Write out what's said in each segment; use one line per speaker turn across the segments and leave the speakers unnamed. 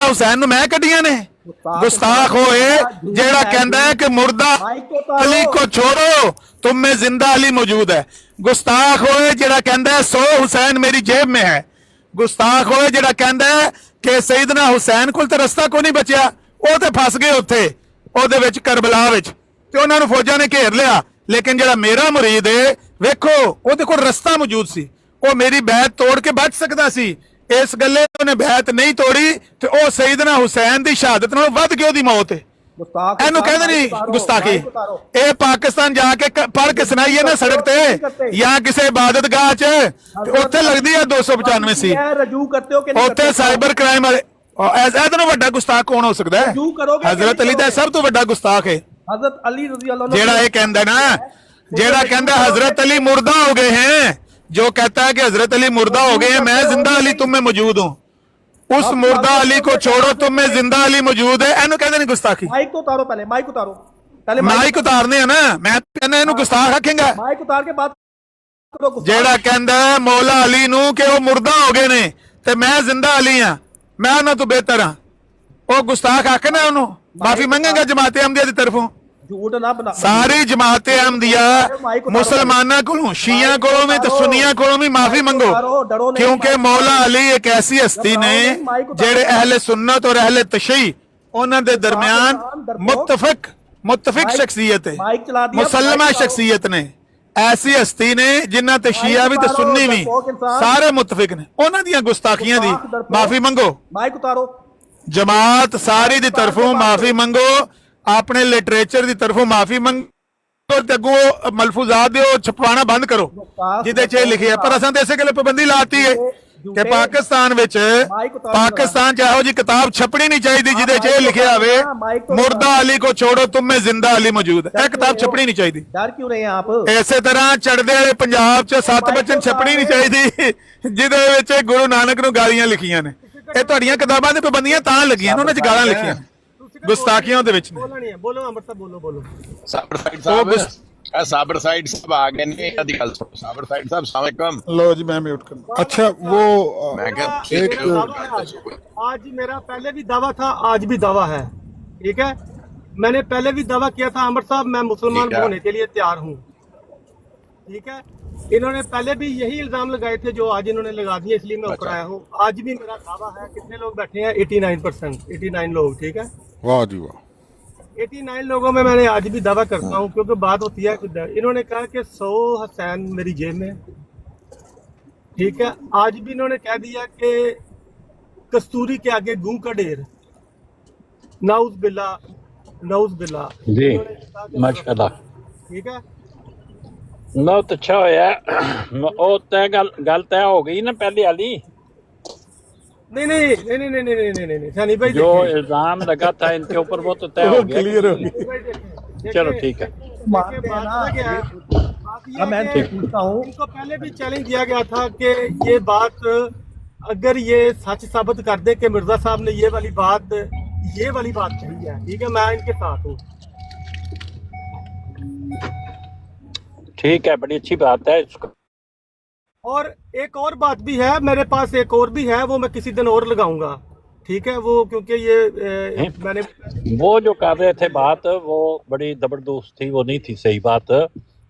हुसैन नूं मैं कड्डियां ने गुस्ताख होए जेड़ा कहंदा है कि मुर्दा अली को छोड़ो तुम में जिंदा अली मौजूद है। गुस्ताख होए जेड़ा कहंदा है 100 हुसैन मेरी जेब में है। गुस्ताख होए जेड़ा कहंदा है कि सईदना हुसैन कोल ते रस्ता कोई नहीं बचिया, वो ते फस गए उत्थे ओहदे विच करबला विच ते उन्हां नूं फौजां ने घेर लिया। लेकिन जेड़ा मेरा मुरीद है वेखो ओहदे कोल रस्ता मौजूद सी, वो मेरी बैत तोड़ के बच सकदा सी। इस गल्ले ਉਹਨੇ ਬੈਤ ਨਹੀਂ ਤੋੜੀ ਤੇ ਉਹ ਸਈਦਨਾ ਹੁਸੈਨ ਦੀ ਸ਼ਹਾਦਤ ਨਾਲ ਵੱਧ ਕੇ ਉਹਦੀ ਮੌਤ ਹੈ। ਇਹਨੂੰ ਕਹਿੰਦੇ ਨਹੀਂ ਗੁਸਤਾਖੀ। ਇਹ ਪਾਕਿਸਤਾਨ ਜਾ ਕੇ ਪੜ੍ਹ ਕੇ ਸੁਣਾਈਏ ਨਾ ਸੜਕ ਤੇ ਜਾਂ ਕਿਸੇ ਇਬਾਦਤਗਾਹ 'ਚ ਉੱਥੇ ਲੱਗਦੀ ਹੈ 295 ਸੀ। ਉੱਥੇ ਸਾਈਬਰ ਕ੍ਰਾਈਮ ਵਾਲੇ ਇਹਦੇ ਤੋਂ ਵੱਡਾ ਗੁਸਤਾਖ ਕੌਣ ਹੋ ਸਕਦਾ ਹੈ? ਹਜ਼ਰਤ ਅਲੀ ਦਾ ਸਭ ਤੋਂ ਵੱਡਾ ਗੁਸਤਾਖ ਹੈ।
ਹਜ਼ਰਤ ਅਲੀ ਰਜ਼ੀ ਅੱਲਾਹ अन्हु
ਜਿਹੜਾ ਇਹ ਕਹਿੰਦਾ ਨਾ, ਜਿਹੜਾ ਕਹਿੰਦਾ हजरत अली मुर्दा हो गए हैं, जो कहता है कि हजरत अली मुर्दा हो गए हैं, मैं जिंदा अली तुम में मौजूद हूँ, उस मुर्दा अली को छोड़ो तुम में जिंदा अली मौजूद है। ਇਹਨੂੰ ਕਹਿੰਦੇ ਨਹੀਂ ਗੁਸਤਾਖੀ।
माइक तो उतारो, पहले माइक उतारो, पहले
ਮਾਈਕ ਉਤਾਰਨੇ ਆ ਨਾ। ਮੈਂ ਕਹਿੰਦਾ ਇਹਨੂੰ ਗੁਸਤਾਖ ਆਖੇਗਾ
माइक उतार के बात करो।
ਜਿਹੜਾ ਕਹਿੰਦਾ ਮੌਲਾ ਅਲੀ ਨੂੰ ਕਿ ਉਹ ਮੁਰਦਾ ਹੋ ਗਏ ਨੇ ਤੇ ਮੈਂ ਜ਼ਿੰਦਾ ਅਲੀ ਆ, ਮੈਂ ਉਹਨਾਂ ਤੋਂ ਬਿਹਤਰ ਆ, ਉਹ ਗੁਸਤਾਖ ਆਖਣਾ ਉਹਨੂੰ ਮਾਫੀ ਮੰਗੇਗਾ ਜਮਾਤ ਅਹਿਮਦੀਆ ਦੀ ਤਰਫੋਂ।
झूठ ना बना।
सारी जमात अहमदिया मुसलमानों को, शिया को भी तो सुनिया को भी माफी मंगो, क्योंकि मौला अली एक ऐसी हस्ती ने जेड़े अहले सुन्नत और अहले तशय्युह उन्हां दे दरमियान मुत्तफिक शख्सियत है, मुसलमा शख्सियत ने। ऐसी हस्ती ने जिन्हां ते शिया भी ते सुन्नी भी सारे मुत्तफिक ने, उन्हां दियां गुस्ताखियां दी माफी मंगो।
माइक उतारो।
जमात सारी दी तरफों माफी मंगो, अपने लिटरेचर की तरफों माफी मंगो ते अगों मलफूजात दे छपवाना बंद करो जिहदे च लिखे है। पर असां ते इसे गल्ले पाबंदी लाती है कि पाकिस्तान विच पाकिस्तान च इहो जी किताब छपनी नहीं चाहिए जिहदे च लिखिया होवे मुर्दा अली को छोड़ो तुम में जिंदा अली मौजूद है। किताब छपनी नहीं चाहिए।
डर क्यों रहे हैं आप?
इसे तरह चढ़दे वाले पंजाब च 7 बचन छपनी नहीं चाहिए जिहदे विच गुरु नानक नूं गालियां लिखियां ने। ਇਹ ਤੁਹਾਡੀਆਂ ਕਿਤਾਬਾਂ ਤੇ ਪਾਬੰਦੀਆਂ ਤਾਂ ਲੱਗੀਆਂ ਨੇ, ਉਹਨਾਂ 'ਚ ਗਾਲਾਂ ਲਿਖੀਆਂ ਗੁਸਤਾਖੀਆਂ ਦੇ ਵਿੱਚ ਨੇ।
ਬੋਲੋ ਅੰਮ੍ਰਿਤਾ ਬੋਲੋ।
ਸਾਬਰ ਸਾਈਡ ਸਾਹਿਬ, ਸਾਬਰ ਸਾਈਡ ਸਾਹਿਬ ਆ ਗਏ ਨੇ, ਇਹਦੀ ਗੱਲ ਸੁਣੋ। ਸਾਬਰ ਸਾਈਡ ਸਾਹਿਬ अस्सलाम वालेकुम।
लो जी मैं म्यूट करना। अच्छा वो
मैं
आज मेरा पहले भी दावा था, आज भी दावा है, ठीक है। मैंने पहले भी दावा किया था अमर साहब मैं मुसलमान होने के लिए तैयार हूँ, ठीक है। इन्होंने पहले भी यही इल्जाम लगाए थे जो आज इन्होंने लगा दिए, इसलिए मैं उतर आया हूँ। आज भी मेरा दावा है। कितने लोग बैठे हैं? 89%, 89 लोग, ठीक है।
वाह जी वाह।
89 लोगों में मैंने आज भी दावा करता हूँ, क्योंकि बात होती है कि इन्होंने कहा कि 100 हुसैन मेरी जेब में, ठीक है। आज भी इन्होंने कह दिया कि कस्तूरी के आगे गूं का ढेर, नाउज बिल्ला
जी माशाल्लाह,
ठीक है।
बहुत अच्छा होया। ਉਹ ਤੈ ਗੱਲ ਤੈ ਹੋ ਗਈ ਨਾ ਪਹਿਲੇ वाली।
नहीं सनी भाई,
जो इल्जाम लगा था इनके ऊपर वो तो तय हो गया, क्लियर हो गया। चलो ठीक है।
मैं पूछता हूँ, इनको पहले भी चैलेंज दिया गया था कि ये बात अगर ये सच साबित कर दे कि मिर्जा साहब ने ये वाली बात कही है, ठीक है, मैं इनके साथ हूँ।
ठीक है, बड़ी अच्छी बात है।
और एक और बात भी है, मेरे पास एक और भी है, वो मैं किसी दिन और लगाऊंगा, ठीक है। वो क्योंकि ये मैंने
वो जो कर रहे थे बात वो बड़ी जबरदस्त थी, वो नहीं थी सही बात।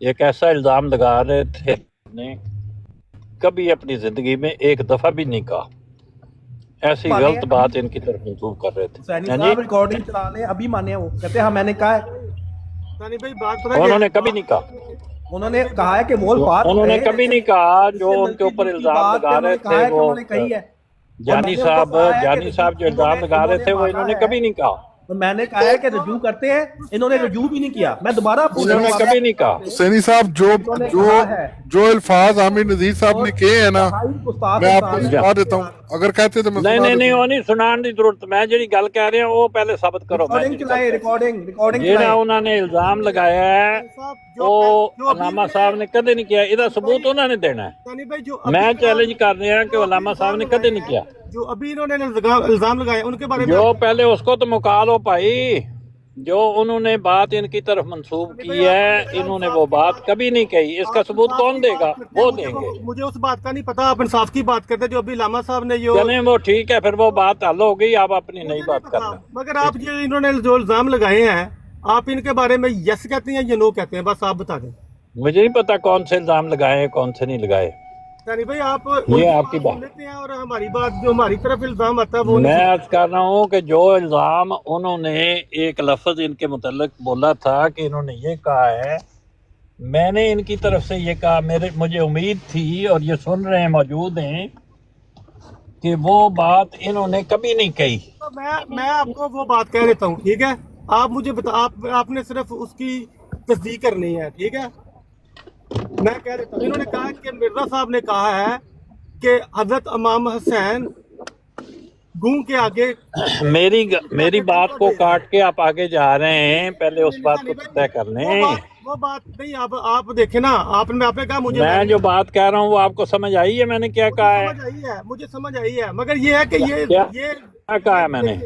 एक ऐसा इल्जाम लगा रहे थे ने कभी अपनी जिंदगी में एक दफा भी नहीं कहा, ऐसी गलत बात इनकी तरफ मंसूब कर रहे थे।
रिकॉर्डिंग चला ले, अभी माने वो कहते हैं मैंने कहा है। सनी भाई बात
उन्होंने कभी नहीं कहा,
उन्होंने कहा है कि मोल बात
उन्होंने कभी नहीं कहा। जो उनके ऊपर इल्जाम लगा रहे थे वो
कही है
जानी साहब जो इल्जाम लगा रहे थे वो इन्होंने कभी नहीं कहा।
तो मैंने कहा है कि रजू करते हैं, इन्होंने रजू भी नहीं किया। मैं दोबारा
उन्होंने कभी नहीं कहा।
सैनी साहब जो अल्फाज आमिर नजीर साहब ने कहे हैं ना, मैं आपको सुना देता हूँ, अगर कहते तो मैं
नहीं वो नहीं सुनाने की जरूरत। मैं जी गल कह रहा वो पहले साबित करो।
रिकॉर्डिंग
ਜਿਹੜਾ ਉਹਨਾਂ ਨੇ ਇਲਜ਼ਾਮ ਲਗਾਇਆ ਹੈ ਉਹ ਅਲਾਮਾ ਸਾਹਿਬ ਨੇ ਕਦੇ ਨਹੀਂ ਕਿਹਾ, ਇਹਦਾ ਸਬੂਤ ਉਹਨਾਂ ਨੇ ਦੇਣਾ ਹੈ। मैं चैलेंज कर रहा कि अलामा साहब ने कदे नहीं किया।
जो अभी इन्होंने इल्जाम लगाए उनके बारे में
जो पहले उसको तो मुका लो भाई, जो उन्होंने बात इनकी तरफ मंसूब की है, इन्होंने वो बात कभी नहीं कही। इसका सबूत कौन देगा? वो देंगे।
मुझे उस बात का नहीं पता, आप इंसाफ की बात करते हैं जो अभी लामा साहब ने जो
चलें वो ठीक है, फिर वो बात हल हो गई, आप अपनी नई बात कर लें।
मगर आप ये इन्होंने जो इल्जाम लगाए हैं, आप इनके बारे में यस कहते हैं या नो कहते हैं, बस आप बता दें।
मुझे नहीं पता कौन से इल्जाम लगाए हैं, कौन से नहीं लगाए।
यानी भाई आप
ये आपकी बात
लेते हैं और हमारी बात जो हमारी तरफ इल्जाम आता है वो
मैं अर्ज कर रहा हूँ कि जो इल्जाम उन्होंने एक लफ्ज इनके मुतल्लिक बोला था कि इन्होंने ये कहा है, मैंने इनकी तरफ से ये कहा, मुझे उम्मीद थी और ये सुन रहे हैं, मौजूद हैं, कि वो बात इन्होंने कभी नहीं कही।
तो मैं आपको वो बात कह देता हूँ, ठीक है? आप मुझे आपने सिर्फ उसकी तस्दीक करनी है, ठीक है? मैं कह देता हूँ, इन्होंने कहा कि मिर्जा साहब ने कहा है कि हजरत इमाम हुसैन गूं के आगे
मेरी बात को काट के आप आगे जा रहे हैं, पहले उस बात को तय कर लें।
वो बात नहीं, आप देखें ना, आपने कहा मुझे,
मैं जो बात कह रहा हूँ वो आपको समझ आई है मैंने क्या कहा है?
मुझे समझ आई है, मगर ये है कि ये
क्या कहा है मैंने?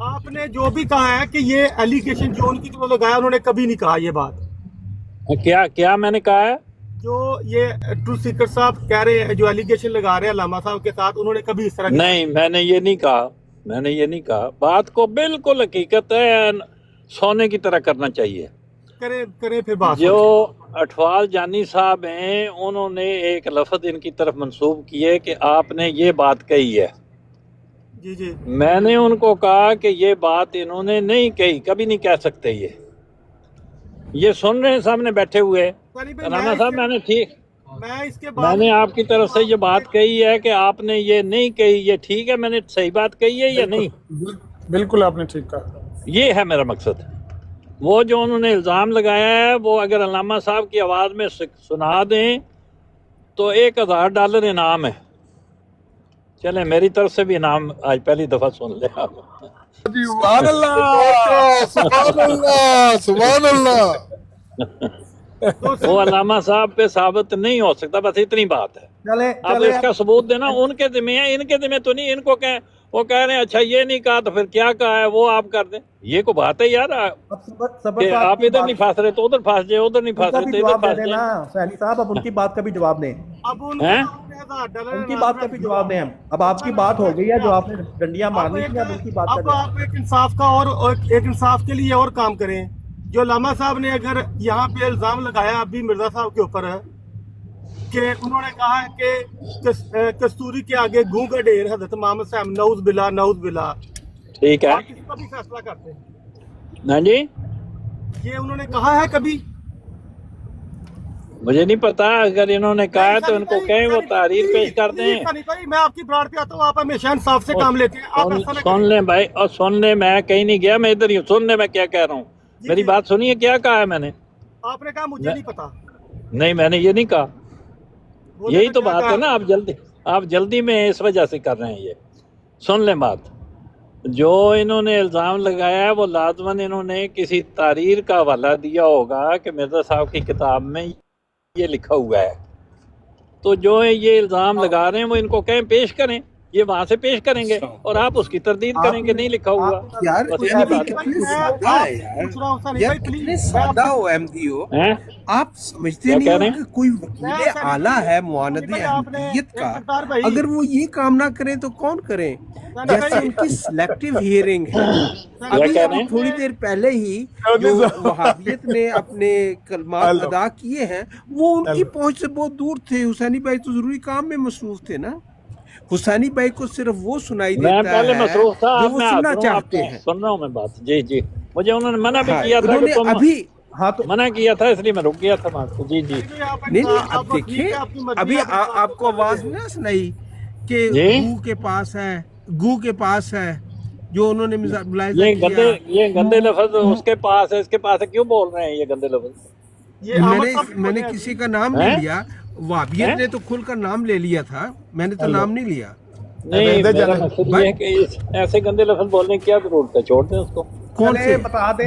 आपने जो भी कहा है कि ये एलिगेशन जो उनकी तरफ लगाया, उन्होंने कभी नहीं कहा ये बात।
क्या मैंने कहा है?
जो ये ट्रूथ सीकर साहब कह रहे हैं, जो एलिगेशन लगा रहे हैं लामा साहब के साथ, उन्होंने कभी इस तरह
नहीं, मैंने ये नहीं कहा। बात को बिल्कुल हकीकत है सोने की तरह करना चाहिए।
करें फिर बात।
जो अठवाल जानी साहब हैं, उन्होंने एक लफ्ज इनकी तरफ मंसूब किए कि आपने ये बात कही है।
जी
मैंने उनको कहा कि ये बात इन्होंने नहीं कही, कभी नहीं कह सकते। ये सुन रहे हैं सामने बैठे हुए राना साहब, मैंने आपकी तरफ से ये बात कही है कि आपने ये नहीं कही, ये ठीक है? मैंने सही बात कही है या नहीं?
बिल्कुल आपने ठीक कहा।
ये है मेरा मकसद। वो जो उन्होंने इल्ज़ाम लगाया है, वो अगर अल्लामा साहब की आवाज़ में सुना दें तो $1000 इनाम है। चलें, मेरी तरफ से भी इनाम आज पहली दफ़ा सुन ले आप।
सुभान अल्लाह, सुभान अल्लाह, सुभान अल्लाह।
वो अल्लामा साहब पे साबित नहीं हो सकता, बस इतनी बात है। अब इसका सबूत देना उनके जिम्मे है, इनके जिम्मे तो नहीं। इनको वो कह रहे हैं अच्छा ये नहीं कहा तो फिर क्या कहा है वो आप कर दें। ये को बात है यार, कि आप इधर नहीं फंस रहे तो उधर फंस जाए, उधर नहीं फंस रहे तो इधर फंस जाए।
सैनी साहब, अब उनकी बात का भी जवाब दें।
अब
उनकी बात का भी जवाब दें हम। अब आपकी बात हो गई है, जो आपने डंडियां मारनी थी, अब उनकी बात
अब आप एक इंसाफ का और एक इंसाफ के लिए और काम करें। जो लामा साहब ने अगर यहाँ पे इल्जाम लगाया अभी मिर्जा साहब के ऊपर है कि उन्होंने कहा है कि कस्तूरी के आगे गूं का ढेर हजरत इमाम हुसैन, नऊज बिल्ला,
ठीक है,
किसका भी फैसला करते हैं
ना जी?
ये उन्होंने कहा है कभी?
मुझे नहीं पता, अगर इन्होंने कहा है तो इनको कहें वो तारीफ पेश कर दें।
मैं आपकी ब्रांड पे आता हूँ, आप हमेशा इंसाफ से काम लेते हैं। आप ऐसा ना
सुन लें भाई, और सुन लें, मैं कहीं नहीं गया, मैं इधर ही हूँ। सुन लें मैं क्या कह रहा हूँ, मेरी बात सुनिए। क्या कहा है मैंने?
आपने कहा मुझे नहीं पता।
नहीं, मैंने ये नहीं कहा। यही तो बात है ना, आप जल्दी में इस वजह से कर रहे हैं ये। सुन लें बात, जो इन्होंने इल्ज़ाम लगाया है वो लाजमन इन्होंने किसी तारीर का हवाला दिया होगा कि मिर्ज़ा साहब की किताब में ये लिखा हुआ है। तो जो ये इल्ज़ाम लगा रहे हैं वो इनको कहें पेश करें, ये वहां से पेश करेंगे और आप उसकी तरदीद करेंगे नहीं लिखा हुआ।
यार
बस इतनी बात
कितने सादा हो अहमदी हो
है।
आप समझते नहीं हो कि कोई वकील आला है मुआनद अहमदियत का, अगर वो ये काम ना करें तो कौन करें? जैसे उनकी सिलेक्टिव हियरिंग है। अभी थोड़ी देर पहले ही जो वहाबियत ने अपने कलमात अदा किए हैं वो उनकी पहुंच से बहुत दूर थे। हुसैनी भाई तो जरूरी काम में मसरूफ थे ना। हुसैनी भाई को सिर्फ वो सुनाई देता
पहले
है
मसरूफ था,
जो वो सुनना चाहते हैं।
सुन रहा हूँ मैं बात। जी मुझे उन्होंने मना भी किया था कि तुम
अभी
मना किया था, इसलिए मैं रुक गया था बात को। जी
नहीं, अब देखिए, अभी आपको आवाज ना सुनाई कि गू के पास है जो उन्होंने
ये गंदे लफ्ज उसके पास है, इसके पास है, क्यों बोल रहे हैं ये गंदे लफ्ज?
मैंने किसी का नाम नहीं लिया, वहाबियत ने तो खुलकर नाम ले लिया था, मैंने तो नाम नहीं लिया।
नहीं, मेरा मकसद ये है कि ऐसे गंदे लफ्ज बोलने की क्या जरूरत है, छोड़ दें उसको।
कौन से?
बता दें,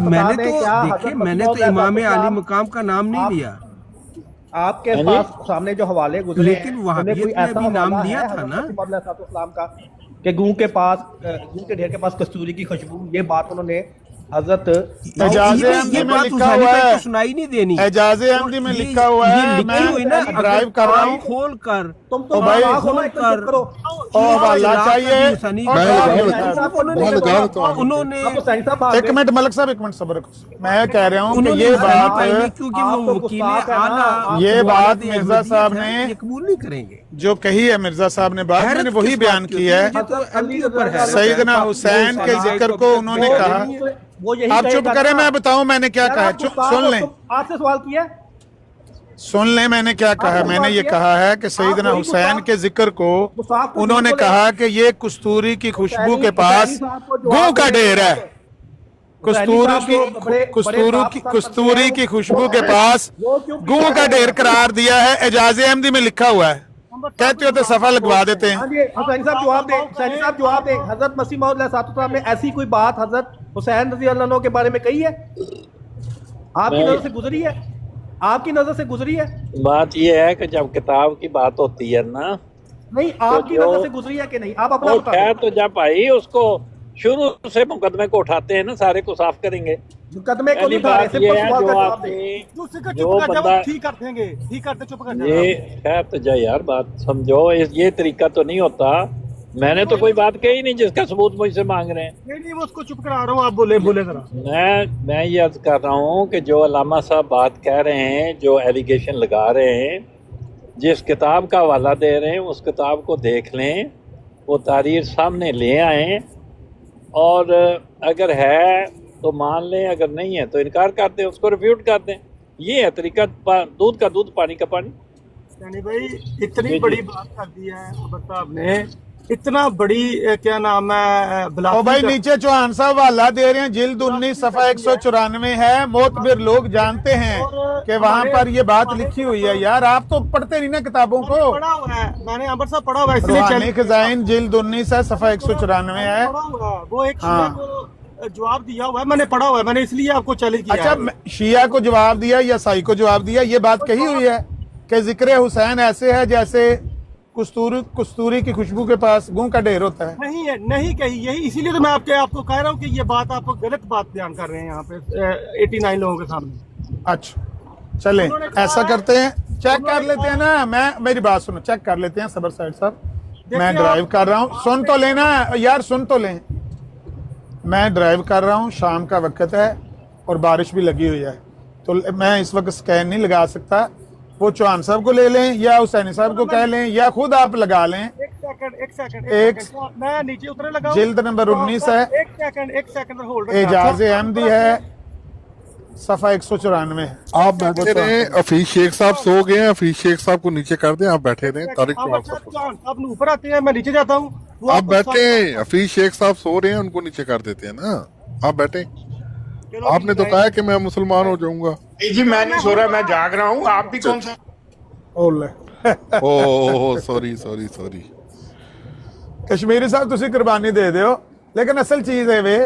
मैंने तो इमाम आली मकाम का नाम नहीं लिया।
आपके पास सामने जो हवाले गुजरे,
लेकिन वहाबियत ने अभी नाम लिया था ना
का कि गूं के ढेर के पास कस्तूरी की खुशबू, ये बात उन्होंने हजरत
एजाज अहमदी
ये
में
बात
लिखा
हुसैनी
हुआ
भाई
है,
को सुनाई नहीं देनी।
एजाज अहमदी में लिखा हुआ
ये
है,
लिखी हुई ना,
मैं ड्राइव कर रहा हूँ,
खोल कर
तुम
ओ भाई,
खोल कर
और वाला चाहिए,
उन्होंने
एक मिनट मलक साहब, एक मिनट सब्र करो। मैं कह रहा हूँ कि
उन्होंने
ये
हुसैनी भाई ने
बात,
क्योंकि वो वकील आला
ये बात मिर्जा साहब ने
ये कबूल नहीं करेंगे।
जो कही है मिर्जा साहब ने बात, मैंने वही बयान की है। सैयदना हुसैन के जिक्र को उन्होंने कहा,
वो यही
आप चुप करें, मैं बताऊं मैंने क्या कहा, सुन लें,
आपसे सवाल किया,
सुन लें मैंने क्या कहा। मैंने ये कहा है कि सैयदना हुसैन के जिक्र को उन्होंने कहा कि ये कस्तूरी की खुशबू के पास गू का ढेर है, कस्तूरी की खुशबू के पास गू का ढेर करार दिया है, एजाज अहमदी में लिखा हुआ है। कहते हो तो सफा लगवा देते हैं।
हुसैन साहब जवाब दें, हुसैन साहब जवाब दें। हजरत मसीह मौद अलैहिस्सलाम ने ऐसी कोई बात हजरत हुसैन रजी अल्लाह अन्हु के बारे में कही है? आपकी नजर से गुजरी है? आपकी नजर से गुजरी है?
बात ये है कि जब किताब की बात होती है ना,
नहीं, आपकी नजर से गुजरी है कि नहीं? आप अपना बता
खैर,
दें।
तो जब भाई उसको शुरू से मुकदमे को उठाते हैं ना, सारे को साफ करेंगे।
मुकदमे को नहीं उठा रहे,
बात ये
सिंपल
है
सवाल
जो
का जवाब
आपने
दें।
दूसरे का
जो
चुप कर
बंदा
जाओ, ठीक कर देंगे, ठीक करते चुप कर
ये
जाओ।
खैर तो जा यार, बात समझो, ये तरीका तो नहीं होता। मैंने तो कोई बात कही नहीं जिसका सबूत मुझसे मांग रहे हैं।
नहीं, वो उसको चुप करा रहा हूँ, आप बोले जरा।
मैं ये अर्ज कर रहा हूँ कि जो अल्लामा साहब बात कह रहे हैं, जो एलिगेशन लगा रहे हैं, जिस किताब का हवाला दे रहे हैं उस किताब को देख लें, वो तारीख सामने ले आएँ, और अगर है तो मान लें, अगर नहीं है तो इनकार कर दें, उसको रिफ्यूट कर दें। ये है तरीका, दूध का दूध पानी का पानी।
यानी भाई इतनी बड़ी बात कर दी है अबर साहब ने, इतना बड़ी क्या नाम है,
ओ भाई नीचे चौहान साहब हवाला दे रहे हैं, जिल्द 19 सफा 194 है। मोतबिर लोग जानते हैं कि वहाँ पर ये बात लिखी हुई है। यार आप तो पढ़ते नहीं ना किताबों को।
पढ़ा हुआ है, मैंने अबर साहब पढ़ा हुआ है, इसलिए
रूहानी खजाइन जिल्द 19 है, सफा 194 है।
पढ़ा हुआ है। वो एक
हाँ।
शिया को जवाब दिया हुआ है, मैंने पढ़ा हुआ है, मैंने इसलिए आपको चैलेंज किया
अच्छा,
है।
शिया को जवाब दिया या साई को जवाब दिया, ये बात कही हुई है कि जिक्र हुसैन ऐसे है जैसे कस्तूरी की खुशबू के पास गूं का ढेर होता है।
नहीं है, नहीं कही, यही इसीलिए तो मैं आपको कह रहा हूँ कि ये बात आप गलत बात बयान कर रहे हैं यहाँ पे 89 लोगों के सामने।
अच्छा चलें, ऐसा करते हैं, चेक कर लेते हैं ना। मेरी बात सुनो, चेक कर लेते हैं सबर साइड साहब। मैं ड्राइव कर रहा हूँ, सुन तो लेना यार, सुन तो लें। मैं ड्राइव कर रहा हूँ, शाम का वक्त है और बारिश भी लगी हुई है, तो मैं इस वक्त स्कैन नहीं लगा सकता। वो चौहान साहब को ले लें या हुसैनी साहब को कह लें या खुद आप लगा लें।
एक सेकंड, मैं नीचे उतरने लगा।
जिल्द नंबर 19 है,
एक सेकंड होल्ड।
एजाज अहमदी है, सफा 194 है।
आप बैठे रहे, हफीज शेख साहब सो गए हैं, हफीज शेख साहब को नीचे कर दें, आप बैठे रहे। तारिक
आप ऊपर आते हैं, मैं नीचे जाता हूँ।
आप बैठे, हफीज शेख साहब सो रहे हैं, उनको नीचे कर देते हैं ना। आप बैठे, आपने तो कहा कि मैं मुसलमान हो जाऊंगा।
जी मैं नहीं सो रहा, मैं जाग रहा हूँ। आप भी कौन सा?
ओह सॉरी
कश्मीरी साहब ਤੁਸੀਂ ਕੁਰਬਾਨੀ ਦੇ ਦਿਓ, ਲੇਕਿਨ ਅਸਲ ਚੀਜ਼ ਇਹ ਵੇ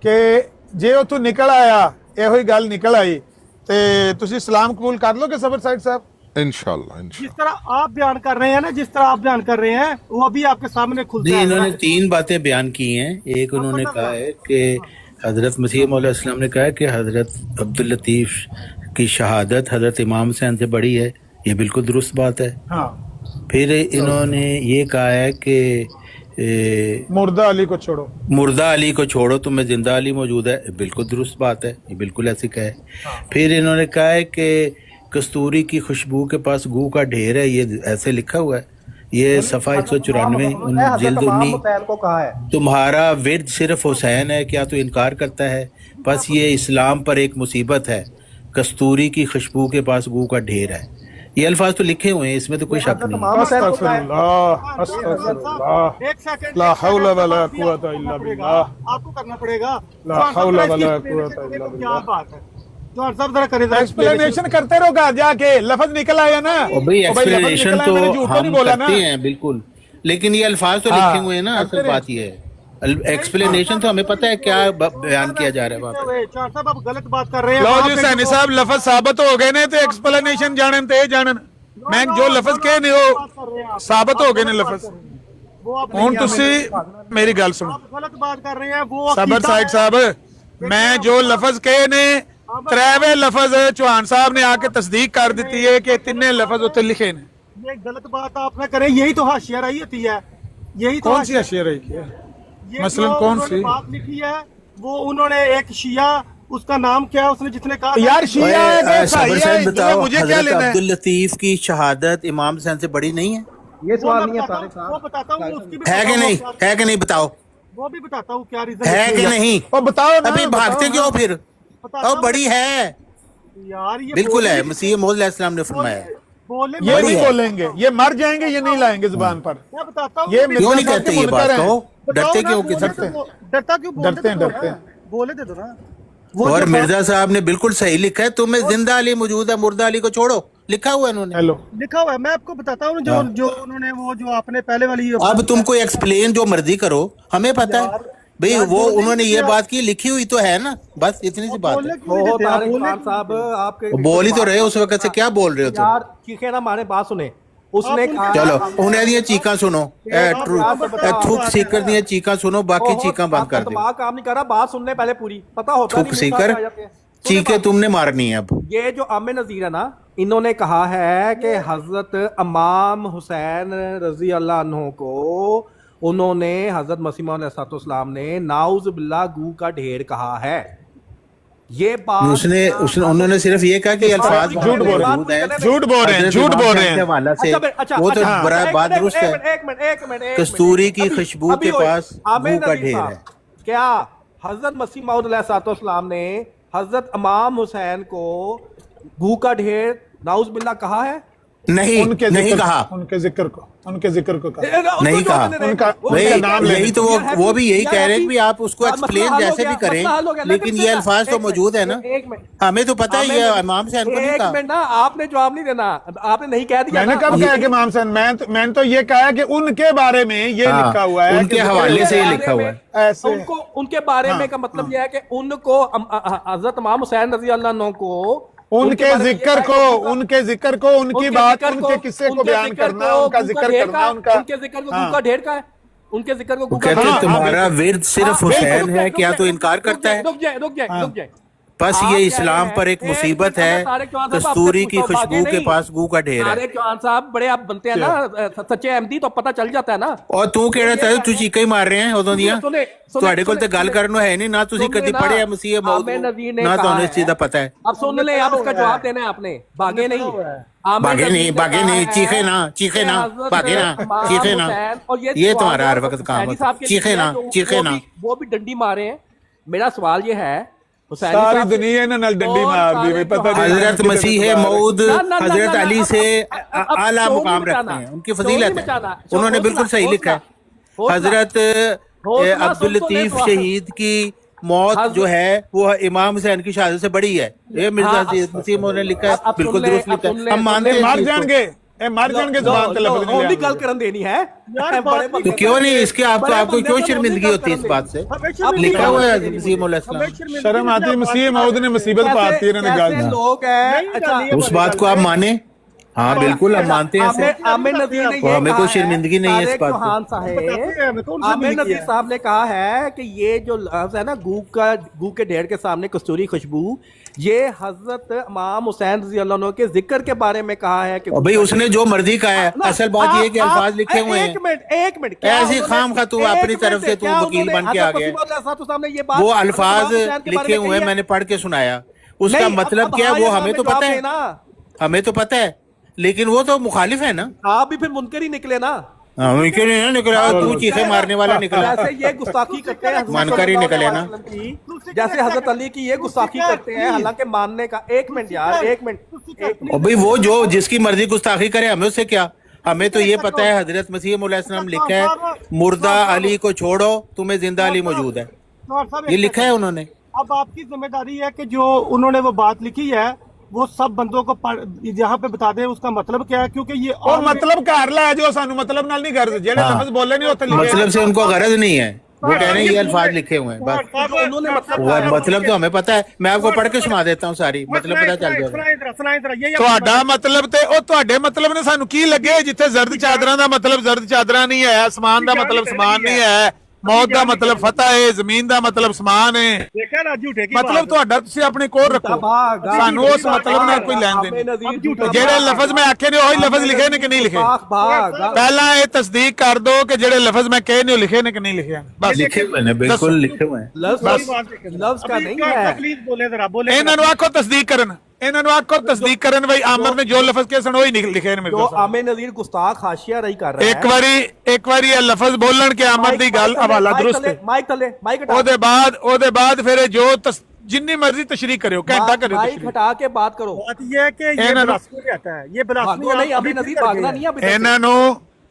ਕਿ ਜੇ ਉਥੋਂ ਨਿਕਲ ਆਇਆ, ਇਹੋ ਹੀ ਗੱਲ ਨਿਕਲ ਆਈ, ਤੇ ਤੁਸੀਂ ਇਸਲਾਮ ਕਬੂਲ ਕਰ ਲੋਗੇ ਸਬਰ साइड साहब?
इंशाल्लाह
जिस तरह आप बयान कर रहे हैं ना, जिस तरह आप बयान कर रहे हैं, वो अभी आपके सामने खुलता है।
इन्होंने 3 बातें बयान की हैं। एक उन्होंने कहा है कि हजरत मसीह मौला इस्लाम ने कहा है कि हजरत अब्दुल लतीफ की शहादत हजरत इमाम हुसैन से बड़ी है। ये बिल्कुल दुरुस्त बात है।
हाँ।
फिर इन्होंने ये कहा है कि
मुर्दा अली को छोड़ो,
मुर्दा अली को छोड़ो, तुम्हें जिंदा अली मौजूद है। बिल्कुल दुरुस्त बात है, ये बिल्कुल ऐसी कहा है। फिर इन्होंने कहा है कि कस्तूरी की खुशबू के पास गू का ढेर है, ये ऐसे लिखा हुआ है। ये सफ़ा 194 जिल्द 19
को कहा है,
तुम्हारा विर्द सिर्फ हुसैन है, क्या तो इनकार करता है? बस ये इस्लाम पर एक मुसीबत है, कस्तूरी की खुशबू के पास गू का ढेर है। ये अल्फाज तो लिखे हुए हैं, इसमें तो कोई शक नहीं है।
अस्तगफिरुल्लाह, अस्तगफिरुल्लाह,
एक सेकंड,
ला हौला वला कुव्वता इल्ला बिल्लाह,
आपको करना पड़ेगा।
ला हौला वला कुव्वता इल्ला
क्या
बिल्लाह।
बात है, तो सब जरा करें,
एक्सप्लेनेशन करते रहो, घर जाके लफ्ज निकल आया ना।
और भाई एक्सप्लेनेशन तो हम
बोला ना।
करते हैं बिल्कुल, लेकिन ये अल्फाज तो लिखे हुए हैं ना। असल बात ये है, एक्सप्लेनेशन तो हमें पता है क्या बयान किया जा रहा है वहाँ पे।
चार साहब आप गलत बात कर रहे हैं।
लो जी सैनी साहब, लफज साबित हो गए ने ते एक्सप्लेनेशन जानन ते जानन। मैं जो लफज कहे ने वो साबित हो गए ने लफज।
वो आप
ਹੁਣ ਤੁਸੀਂ ਮੇਰੀ ਗੱਲ ਸੁਣੋ,
आप गलत बात कर रहे हैं। वो
सबर साइड साहब, ਮੈਂ ਜੋ ਲਫ਼ਜ਼ ਕਹੇ ਨੇ ਤ੍ਰੈਵੇ ਲਫ਼ਜ਼ ਚੌਹਾਨ ਸਾਹਿਬ ਨੇ ਆ ਕੇ ਤਸਦੀਕ ਕਰ ਦਿੱਤੀ ਹੈ ਕਿ ਤਿੰਨੇ ਲਫ਼ਜ਼ ਉੱਤੇ ਲਿਖੇ ਨੇ।
ये गलत बात आप ना करें, यही तो हाशिया रही होती है, यही तो
कौन सी हाशिया रही है?
ये
मसलन
जो
कौन
उन्होंने
सी?
बात लिखी है वो उन्होंने एक शिया, उसका नाम क्या है, उसने जिसने कहा
यार शिया है कि
साबर
ईसाई है,
साहब
इसमें
बताओ,
मुझे क्या
हजरत
लेना है?
अब्दुल लतीफ की शहादत इमाम हुसैन से बड़ी नहीं है?
ये
वो
सवाल
मैं
नहीं है
बताता
तारिक
हूँ, वो
साहब।
बताता हूँ उसकी भी
है कि
बताता
नहीं?
हूँ,
है कि नहीं बताओ?
वो भी बताता हूँ क्या रीजन
है कि नहीं?
ओ बताओ ना,
अभी भागते
बताओ
क्यों
ना।
फिर?
बताता
और
हूँ।
बड़ी है,
यार ये
बिल्कुल है, मसीह मौद अलैहिस्सलाम ने फरमाया।
बोले
ये
मैं
नहीं
है।
बोलेंगे, ये मर जाएंगे, ये नहीं लाएंगे जुबान पर।
बताता हूँ
ये
मैं
क्यों नहीं
मिर्जा
कहते
साहब
ये
के
बात?
मुनकर हैं।
कहो डरते क्यों किसी
डरते
से?
हैं।
डरता क्यों?
डरते हैं, डरते हैं।
बोले दे दो ना।
और
जो
मिर्जा साहब ने बिल्कुल सही लिखा है, तुम्हें जिंदा अली मौजूद है, मुर्दा अली को छोड़ो, लिखा हुआ है इन्होंने।
हेलो,
लिखा हुआ है, मैं आपको बताता हूँ जो जो उन्होंने वो जो आपने पहले वाली
अब तुमको एक्सप्लेन जो मर्जी करो, हमें पता है भाई। वो उन्होंने ये बात की, लिखी हुई तो है ना, बस इतनी सी बात है।
ओहो तारिक खान साहब, आपके
बोल ही तो रहे उस वक्त से, क्या बोल रहे हो तुम?
यार चीखे ना मारे, बात सुने। उसने कहा
चलो उन्हें दिया चीका सुनो, थूक सीकर दिया चीका सुनो, बाकी चीका बंद कर दो।
दिमाग काम नहीं कर रहा, बात सुनने पहले पूरी पता होता
थूक
नहीं,
सीकर
मुंह पे आ जाते हैं।
चीके तुमने मारनी है अब।
ये जो आमे नजीर है ना, इन्होंने कहा है कि हजरत इमाम हुसैन रजी अल्लाह अन्हु को उन्होंने हजरत मसीह मौद अलैहिस्सलाम ने नाउज बिल्लाह गू का ढेर कहा है। ये बात
उसने उन्होंने सिर्फ ये कहा कि अल्फाज
झूठ बोल रहे
मौजूद हैं,
झूठ बोल रहे हैं, झूठ बोल रहे हैं।
हवाला से
अच्छा,
वो तो
अच्छा,
बड़ा
एक
बात
मिनट,
दुरुस्त
एक
है।
मिनट, एक मिनट, एक मिनट, एक
कस्तूरी
मिनट।
की
अभी-
खुशबू
अभी
के
होए।
पास
आमिर
गू का
नज़ीर
ढेर
साहब,
है।
क्या हजरत मसीह मौद अलैहिस्सलाम ने हजरत इमाम हुसैन को गू का ढेर नाउज बिल्लाह कहा है?
नहीं
उनके
नहीं
जिक्र,
कहा,
उनके जिक्र को कहा।
नहीं कहा।
उनका नाम
यही
लेने
तो वो भी यही कह रहे हैं कि आप उसको एक्सप्लेन जैसे भी करें, लेकिन ये अल्फाज तो मौजूद है ना, हमें तो पता है ये इमाम हुसैन को नहीं
एक
कहा।
मिनट ना, आपने जवाब नहीं देना, आपने नहीं कह दिया
मैंने
ना।
कब कहा कि इमाम हुसैन, मैंने तो ये कहा कि उनके बारे में ये
हाँ,
लिखा हुआ है,
उनके
कि
हवाले से ये
बारे
लिखा हुआ
में
है।
ऐसे
उनको उनके बारे में का मतलब यह है कि उनको हजरत इमाम हुसैन रजी अल्लाह अन्हु को
उनके जिक्र को उनकी बात, उनके किस्से को बयान करना, उनका जिक्र करना,
उनके जिक्र को गू का ढेर का है, उनके जिक्र को गू का
कहते
ढेर
हैं तुम्हारा विर्द सिर्फ हुसैन है, क्या तो इनकार करता है?
रुक जाए।
बस
आप
ये
कह
इस्लाम
रहे
पर
हैं,
एक मुसीबत है,
तारिक चौहान साहब,
कस्तूरी
आपसे
की
पूछो,
खुशबू
भागे
के
नहीं।
पास गू का ढेर है।
तारिक चौहान साहब बड़े आप बनते हैं ना, सच्चे अहमदी, तो पता चल जाता है ना।
और तू कह रहा था तू चीका ही मार रहे हैं उदों दियां
सुने,
ਤੁਹਾਡੇ ਕੋਲ ਤੇ ਗੱਲ ਕਰਨ ਨੂੰ ਹੈ ਨਹੀਂ ਨਾ, ਤੁਸੀਂ
सुनिए
कदी
ना,
पढ़े मसीह मौद
आमिर नज़ीर ने
ना
कहा
ਤੁਹਾਨੂੰ ਇਸ
है।
चीज ਦਾ पता है।
अब सुन ले, आप इसका जवाब देना है आपने, भागे नहीं। आमिर
भागे
नज़ीर
नहीं,
ने
भागे
कहा
नहीं,
है
चीखे ना, चीखे
कि
ना,
हज़रत
भागे ना,
इमाम
चीखे ना।
हुसैन, और
ये
सवाल
तुम्हारा हर
जो
वक्त
हुसैनी
काम है,
साहब के
चीखे
लिए
ना,
है, जो
चीखे ना।
वो भी डंडी मारे हैं। मेरा सवाल ये है, हुसैनी
सारी
साहब से-
दुनिया ने नल डंडी
और
मार दी,
सारे
पता नहीं
हजरत मसीह मौद
ना,
हजरत
ना,
अली
अब-
से
अब
आला
शोर
मुकाम
नहीं
रखते
मचाना,
हैं, उनकी
शोर
फजीलत
नहीं मचाना,
है, उन्होंने बिल्कुल सही लिखा है। हजरत अब्दुल लतीफ शहीद की मौत जो है वो इमाम हुसैन की शहादत से बड़ी है। ये मिर्जा मसीह मौद ने लिखा है, बिल्कुल दुरुस्त लिखा है, हम मानते हैं
मर
इस चीज को।
जाएंगे जुबान पे लफ्ज नहीं
भी
आएंगे।
गल करन देनी है
तो क्यों नहीं इसके आपको क्यों शर्मिंदगी होती है इस बात से? लिखा हुआ है मसीह मौद अलैहिस्सलाम।
शर्म आती है, मसीह मौद ने मुसीबत पाती है, इन्होंने गाल दी।
लोग हैं। अच्छा,
उस बात को आप माने? हाँ बिल्कुल हम मानते हैं इसे।
आमिर नज़ीर ने
तो
ये
हमें
कहा
कोई
है,
शर्मिंदगी नहीं है इस
तारिक
बात
चौहान साहब, आमिर नज़ीर साहब ने कहा है कि ये जो लफ्ज़ है ना, गू के ढेर के सामने कस्तूरी खुशबू, ये हजरत इमाम हुसैन रज़ी अल्लाह अन्हु के जिक्र के बारे में कहा है कि
और भाई उसने जो मर्जी कहा है, असल बात ये है कि अल्फाज लिखे हुए हैं।
एक मिनट क्या
ऐसी
उन्होंने-
खाम खा तू
एक
अपनी तरफ
मिनट,
से तू
क्या
वकील
उन्होंने
बन के आ
हज़रत
गया।
मसीह मौद अलैहिस्सलाम ने ये बात
वो
हज़रत
अल्फाज
इमाम हुसैन के बारे
लिखे
में
हुए
कही है?
मैंने पढ़ के सुनाया, उसका
नहीं,
मतलब
अब
क्या है वो
हमारे
हमें तो
जवाब
पता है,
देना।
हमें तो पता है, लेकिन वो तो मुखालिफ है ना।
आप भी फिर मुनकर ही निकले ना।
हमें क्यों नहीं निकला, तू चीखे मारने वाला निकला।
जैसे ये गुस्ताखी करते हैं,
मानकर ही निकले ना।
जैसे हजरत अली की ये गुस्ताखी करते हैं, हालांकि मानने का, एक मिनट यार, एक मिनट।
और भाई वो जो जिसकी मर्जी गुस्ताखी करे, हमें उससे क्या? हमें तो ये पता है हजरत मसीह मौद अलैहिस्सलाम लिखा है, मुर्दा अली को छोड़ो, तुम्हें जिंदा अली मौजूद है, ये लिखा है उन्होंने।
अब आपकी जिम्मेदारी है कि जो उन्होंने वो बात लिखी है वो सब बंदों को यहाँ पे बता दें उसका मतलब क्या है, क्योंकि ये
और मतलब घर ला जो सानू मतलब नाल नहीं कर जेड़े
हाँ।
लफ्ज बोले नहीं होते लिखे।
मतलब से उनको गरज नहीं है, वो कह रहे हैं ये अल्फाज लिखे हुए हैं बस।
उन्होंने
मतलब तो हमें पता है, मैं आपको पढ़ के सुना देता हूँ सारी, मतलब पता चल जाएगा।
ਤੁਹਾਡਾ ਮਤਲਬ ਤੇ ਉਹ ਤੁਹਾਡੇ ਮਤਲਬ ਨੇ ਸਾਨੂੰ ਕੀ ਲੱਗੇ, ਜਿੱਥੇ ਜ਼ਰਦ ਚਾਦਰਾਂ ਦਾ ਮਤਲਬ ਜ਼ਰਦ ਚਾਦਰਾਂ ਨਹੀਂ ਹੈ, ਅਸਮਾਨ ਦਾ ਮਤਲਬ ਸਮਾਨ ਨਹੀਂ ਹੈ, ਮੌਤ ਦਾ ਮਤਲਬ ਫਤਹ ਹੈ, ਜ਼ਮੀਨ ਦਾ ਮਤਲਬ ਸਮਾਨ ਹੈ।
देखा ना झूठे की
ਮਤਲਬ
बात।
ਤੁਹਾਡਾ ਤੁਸੀਂ ਆਪਣੇ ਕੋਲ ਰੱਖੋ, ਸਾਨੂੰ ਉਸ ਮਤਲਬ ਨਾਲ ਕੋਈ ਲੈਣ ਦੇਣ ਨਹੀਂ। ਜਿਹੜੇ ਲਫ਼ਜ਼ ਮੈਂ ਆਖੇ ਨੇ ਉਹੀ ਲਫ਼ਜ਼ ਲਿਖੇ ਨੇ ਕਿ ਨਹੀਂ ਲਿਖੇ, ਪਹਿਲਾਂ ਇਹ ਤਸਦੀਕ ਕਰ ਦੋ ਕਿ ਜਿਹੜੇ ਲਫ਼ਜ਼ ਮੈਂ ਕਹੇ ਨੇ ਉਹ ਲਿਖੇ ਨੇ ਕਿ ਨਹੀਂ ਲਿਖੇ। ਬਸ
लिखे हुए हैं, बिल्कुल लिखे हुए हैं।
लफ्ज का नहीं है।
प्लीज बोले जरा बोले।
ਇਹਨਾਂ ਨੂੰ ਆਖੋ ਤਸਦੀਕ ਕਰਨ, ਇਹਨਾਂ ਨੂੰ ਆਖੋ ਤਸਦੀਕ ਕਰਨ ਬਈ ਆਮਰ ਨੇ ਜੋ ਲਫ਼ਜ਼ ਕਹੇ ਸਨ ਉਹੀ ਲਿਖੇ ਨੇ ਮੇਰੇ
जो
ਕੋਲ।
आमिर नज़ीर गुस्ताख हाशिया रही कर रहा है।
ਇੱਕ ਵਾਰੀ ਇਹ ਲਫ਼ਜ਼ ਬੋਲਣ ਕਿ ਆਮਰ ਦੀ ਗੱਲ ਹਵਾਲਾ ਦਰੁਸਤ ਹੈ,
माइक थले माइक हटा
ਉਹਦੇ ਬਾਅਦ ਫਿਰ ਇਹ ਜੋ ਜਿੰਨੀ ਮਰਜ਼ੀ ਤਸ਼ਰੀਹ ਕਰਿਓ, ਘੰਟਾ करियो
माइक
तशरीह।
हटा के बात करो।
बात ये है कि ये ब्लास्फेमी कहता है, ये ब्लास्फेमी
नहीं अभी नज़ीर भागना नहीं है अभी तक।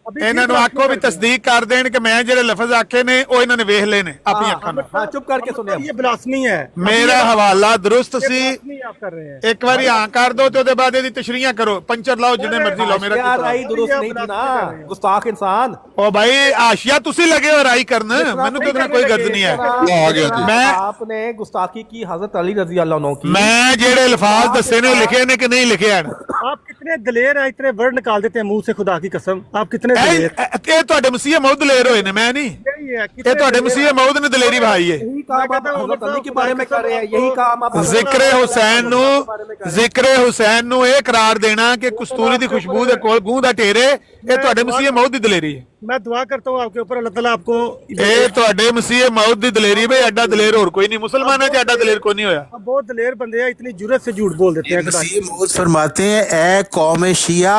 ਇਹਨਾਂ ਨੂੰ ਆਖੋ ਵੀ ਤਸਦੀਕ ਕਰ ਦੇਣ ਕਿ ਮੈਂ ਜਿਹੜੇ ਲਫ਼ਜ਼ ਆਖੇ ਨੇ ਉਹ ਇਹਨਾਂ ਨੇ ਵੇਖ ਲਏ ਨੇ ਆਪਣੀ ਅੱਖਾਂ ਨਾਲ।
हाँ चुप करके सुने।
ये ब्लास्फेमी है,
ਮੇਰਾ ਹਵਾਲਾ ਦਰੁਸਤ ਸੀ,
ब्लास्फेमी आप कर रहे हैं।
ਇੱਕ ਵਾਰੀ ਹਾਂ ਕਰ ਦੋ ਤੇ ਉਹਦੇ ਬਾਅਦ ਇਹਦੀ ਤਸ਼ਰੀਹਾਂ ਕਰੋ, ਪੰਚਰ ਲਾਓ ਜਿੰਨੇ ਮਰਜ਼ੀ ਲਾਓ, ਮੇਰਾ
हाशिया
ਕੀ
राई दुरुस्त नहीं थी ना, गुस्ताख इंसान।
ਉਹ ਭਾਈ ਆਸ਼ੀਆ ਤੁਸੀਂ ਲੱਗੇ ਹੋ ਰਾਈ ਕਰਨ, ਮੈਨੂੰ ਤੇ ਉਹਦੇ ਨਾਲ ਕੋਈ ਗਰਜ਼ ਨਹੀਂ ਹੈ।
आ गया जी।
मैं
आपने गुस्ताखी की हजरत अली रजी अल्लाह अन्हु की।
ਮੈਂ ਜਿਹੜੇ ਅਲਫਾਜ਼ ਦੱਸੇ ਨੇ ਉਹ ਲਿਖੇ ਨੇ ਕਿ ਨਹੀਂ ਲਿਖੇ ਹਨ।
आप कितने दलेर हैं, इतने वर्ड निकाल देते हैं मुंह से, खुदा की कसम आप कितने दलेर।
ਇਹ ਤੁਹਾਡੇ ਮਸੀਹ ਮੌਦ ਦਲੇਰ ਹੋਏ ਨੇ, ਮੈਂ ਨਹੀਂ।
यही है,
ਇਹ ਤੁਹਾਡੇ ਮਸੀਹ ਮੌਦ ਨੇ ਦਲੇਰੀ ਵਹਾਈ ਹੈ।
यही काम आप हजरत अली के बारे में कर रहे हैं, यही काम आप
ਜ਼ਿਕਰੇ ਹੁਸੈਨ ਨੂੰ ਇਹ ਕਰਾਰ ਦੇਣਾ ਕਿ ਕਸਤੂਰੀ ਦੀ ਖੁਸ਼ਬੂ ਦੇ ਕੋਲ ਗੂੰ ਦਾ ਢੇਰੇ, ਇਹ ਤੁਹਾਡੇ ਮਸੀਹ ਮੌਦ ਦੀ ਦਲੇਰੀ ਹੈ।
मैं दुआ करता हूँ आपके ऊपर, अल्लाह ताला आपको
ਇਹ ਤੁਹਾਡੇ ਮਸੀਹ ਮੌਦ ਦੀ ਦਲੇਰੀ ਬਈ, ਐਡਾ ਦਲੇਰ ਹੋਰ ਕੋਈ ਨਹੀਂ, ਮੁਸਲਮਾਨਾਂ 'ਚ ਐਡਾ ਦਲੇਰ ਕੋਈ ਨਹੀਂ ਹੋਇਆ।
आप बहुत दलेर बंदे हैं, इतनी जुर्रत से झूठ बोल देते हैं। खुदा की
मसीह मौद फरमाते हैं, ए कौम शिया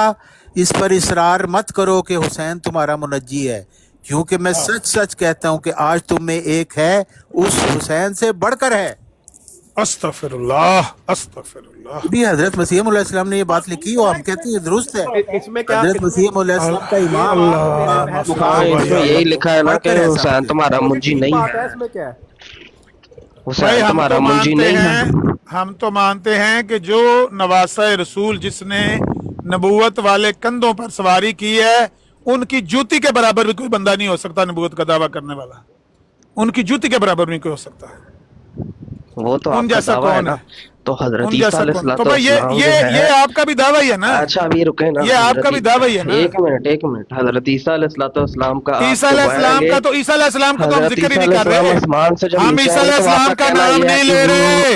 इस पर इसरार मत करो कि हुसैन तुम्हारा मुनज्जी है, क्योंकि मैं सच सच कहता हूँ कि आज तुम में एक है उस हुसैन से बढ़कर है।
अस्तगफिरुल्लाह अस्तगफिरुल्लाह।
भी हजरत मसीह मौला इस्लाम ने ये बात लिखी और हम कहते हैं दुरुस्त है।
इसमें क्या
हजरत मसीह मौला इस्लाम का इमाम
इसमें यही लिखा है ना कि हुसैन तुम्हारा मुंजी नहीं
बात
है,
है इसमें क्या है?
हुसैन तुम्हारा मुंजी नहीं है।
हम तो मानते हैं कि जो नवासा रसूल जिसने नबूवत वाले कंधों पर सवारी की है, उनकी जूती के बराबर भी कोई बंदा नहीं हो सकता नबूवत का दावा करने वाला, उनकी जूती के बराबर नहीं कोई हो सकता है।
वो तो
उन
आपका
जैसा
दावा है
कौन
ना,
है?
तो हजरत
उन
ईसा
जैसा कौन?
अलैहिस्सलाम
तो भाई ये आपका भी दावा ही है ना।
अच्छा अभी रुके ना,
ये आपका भी दावा ही है ना।
एक मिनट, हजरत ईसा अलैहिस्सलाम का
ईसा अलैहिस्सलाम का तो ईसा अलैहिस्सलाम का तो हम जिक्र ही नहीं कर रहे, हम ईसा अलैहिस्सलाम का नाम नहीं ले रहे,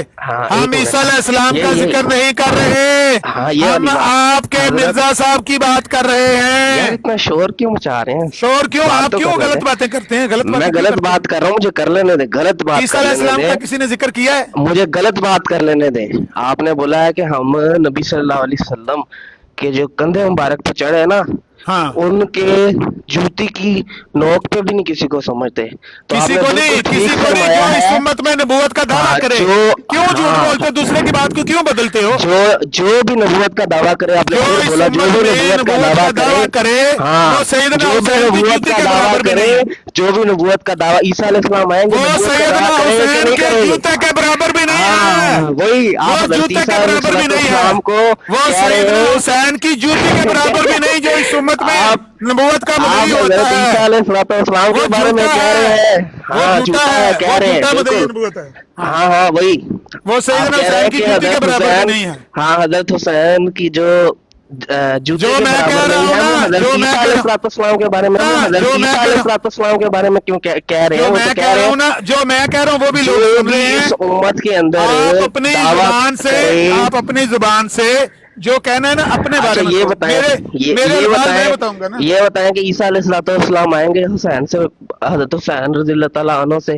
हम ईसा अलैहिस्सलाम का जिक्र नहीं कर रहे, हम आपके मिर्जा साहब की बात कर रहे हैं।
इतना शोर क्यों मचा रहे हैं?
शोर क्यों?
बात
आप
तो
क्यों
कर रहे
गलत
हैं।
बातें करते हैं? गलत
मैं
बातें
गलत बात कर रहा हूँ, मुझे कर लेने दे, गलत बात
ईसा
कर
अलैहिस्सलाम
लेने
का
दे,
किसी ने जिक्र किया है?
मुझे गलत बात कर लेने दे। आपने बोला है कि हम नबी सल्लल्लाहु अलैहि वसल्लम के जो कंधे मुबारक पे चढ़े हैं ना,
हाँ,
उनके जूती की नोक पे भी नहीं किसी को समझते। तो
किसी
आपने
को
बिल्कुल
नहीं,
ठीक
किसी को नहीं
फरमाया
जो इस
है।
उम्मत में नबूवत का दावा
हाँ,
करे।
जो-
क्यों झूठ
हाँ।
बोलते हो? दूसरे की बात को क्यों बदलते हो?
जो भी नबूवत का दावा करे, आपने
जो
फिर
इस
बोला जो
उम्मत
भी
में
नबूवत का दावा करे,
वो
हाँ,
सैयदना
जो भी
हुसैन की
नबूवत
जूती
का
के
दावा
बराबर भी
करे,
नहीं।
जो भी नबूवत का दावा ईसा अलैहिस्सलाम आएंगे,
वो
नबूवत का
सैयदना
दावा करेंगे कि
हुसैन
नहीं
के
करेंगे?
जूते के बराबर भी नहीं
हाँ,
है।
वही आप
वो
हजरत
जूते
ईसा
के बराबर भी नहीं है।
अलैहिस्सलाम को
वो
कह रहे
सैयदना
हो,
हुसैन की जूती के बराबर भी नहीं जो इस उम्मत में
आप-
नबूवत का
आप
मदई होता
हजरत ईसा
है।
अलैहिस्सलाम
वो
के बारे में
झूठा
कह रहे
है,
हैं। हाँ,
वो
झूठा है कह रहे हैं,
वो झूठा मदई
बिल्कुल।
नबूवत है।
हाँ वही
वो
आप
सैयदना
कह रहे
हुसैन
हैं
की
कि
जूती के
हजरत
बराबर भी
हुसैन,
नहीं है।
हाँ हजरत हुसैन की जो जूते
जो
के
मैं कह
बराबर
रहा
नहीं
हूँ
है, वो
ना,
हजरत
जो मैं
ईसा
कह रहा हूँ।
अलैहिस्सलाम के बारे में नहीं,
हाँ,
हजरत
जो मैं
ईसा
कह रहा हूँ।
अलैहिस्सलाम के बारे में क्यों कह रहे
जो
हैं? वो
मैं
तो
कह
कह
रहा
रहे
हूँ
हैं
ना, जो मैं कह रहा हूँ वो भी लोग
जो
सुन
भी
रहे हैं।
इस उम्मत के अंदर
आप अपनी
दावा
जुबान से,
करें।
आप अपनी जुबान से जो कहना है ना अपने बारे
अच्छा
में
ये
कहो।
बताएं,
मेरे
ये
अल्फाज मैं
बताएं,
बताऊंगा ना।
ये बताएं कि ईसा अलैहिस्सलाम आएंगे हुसैन से, हजरत हुसैन रज़ियल्लाहु तआला अन्हु से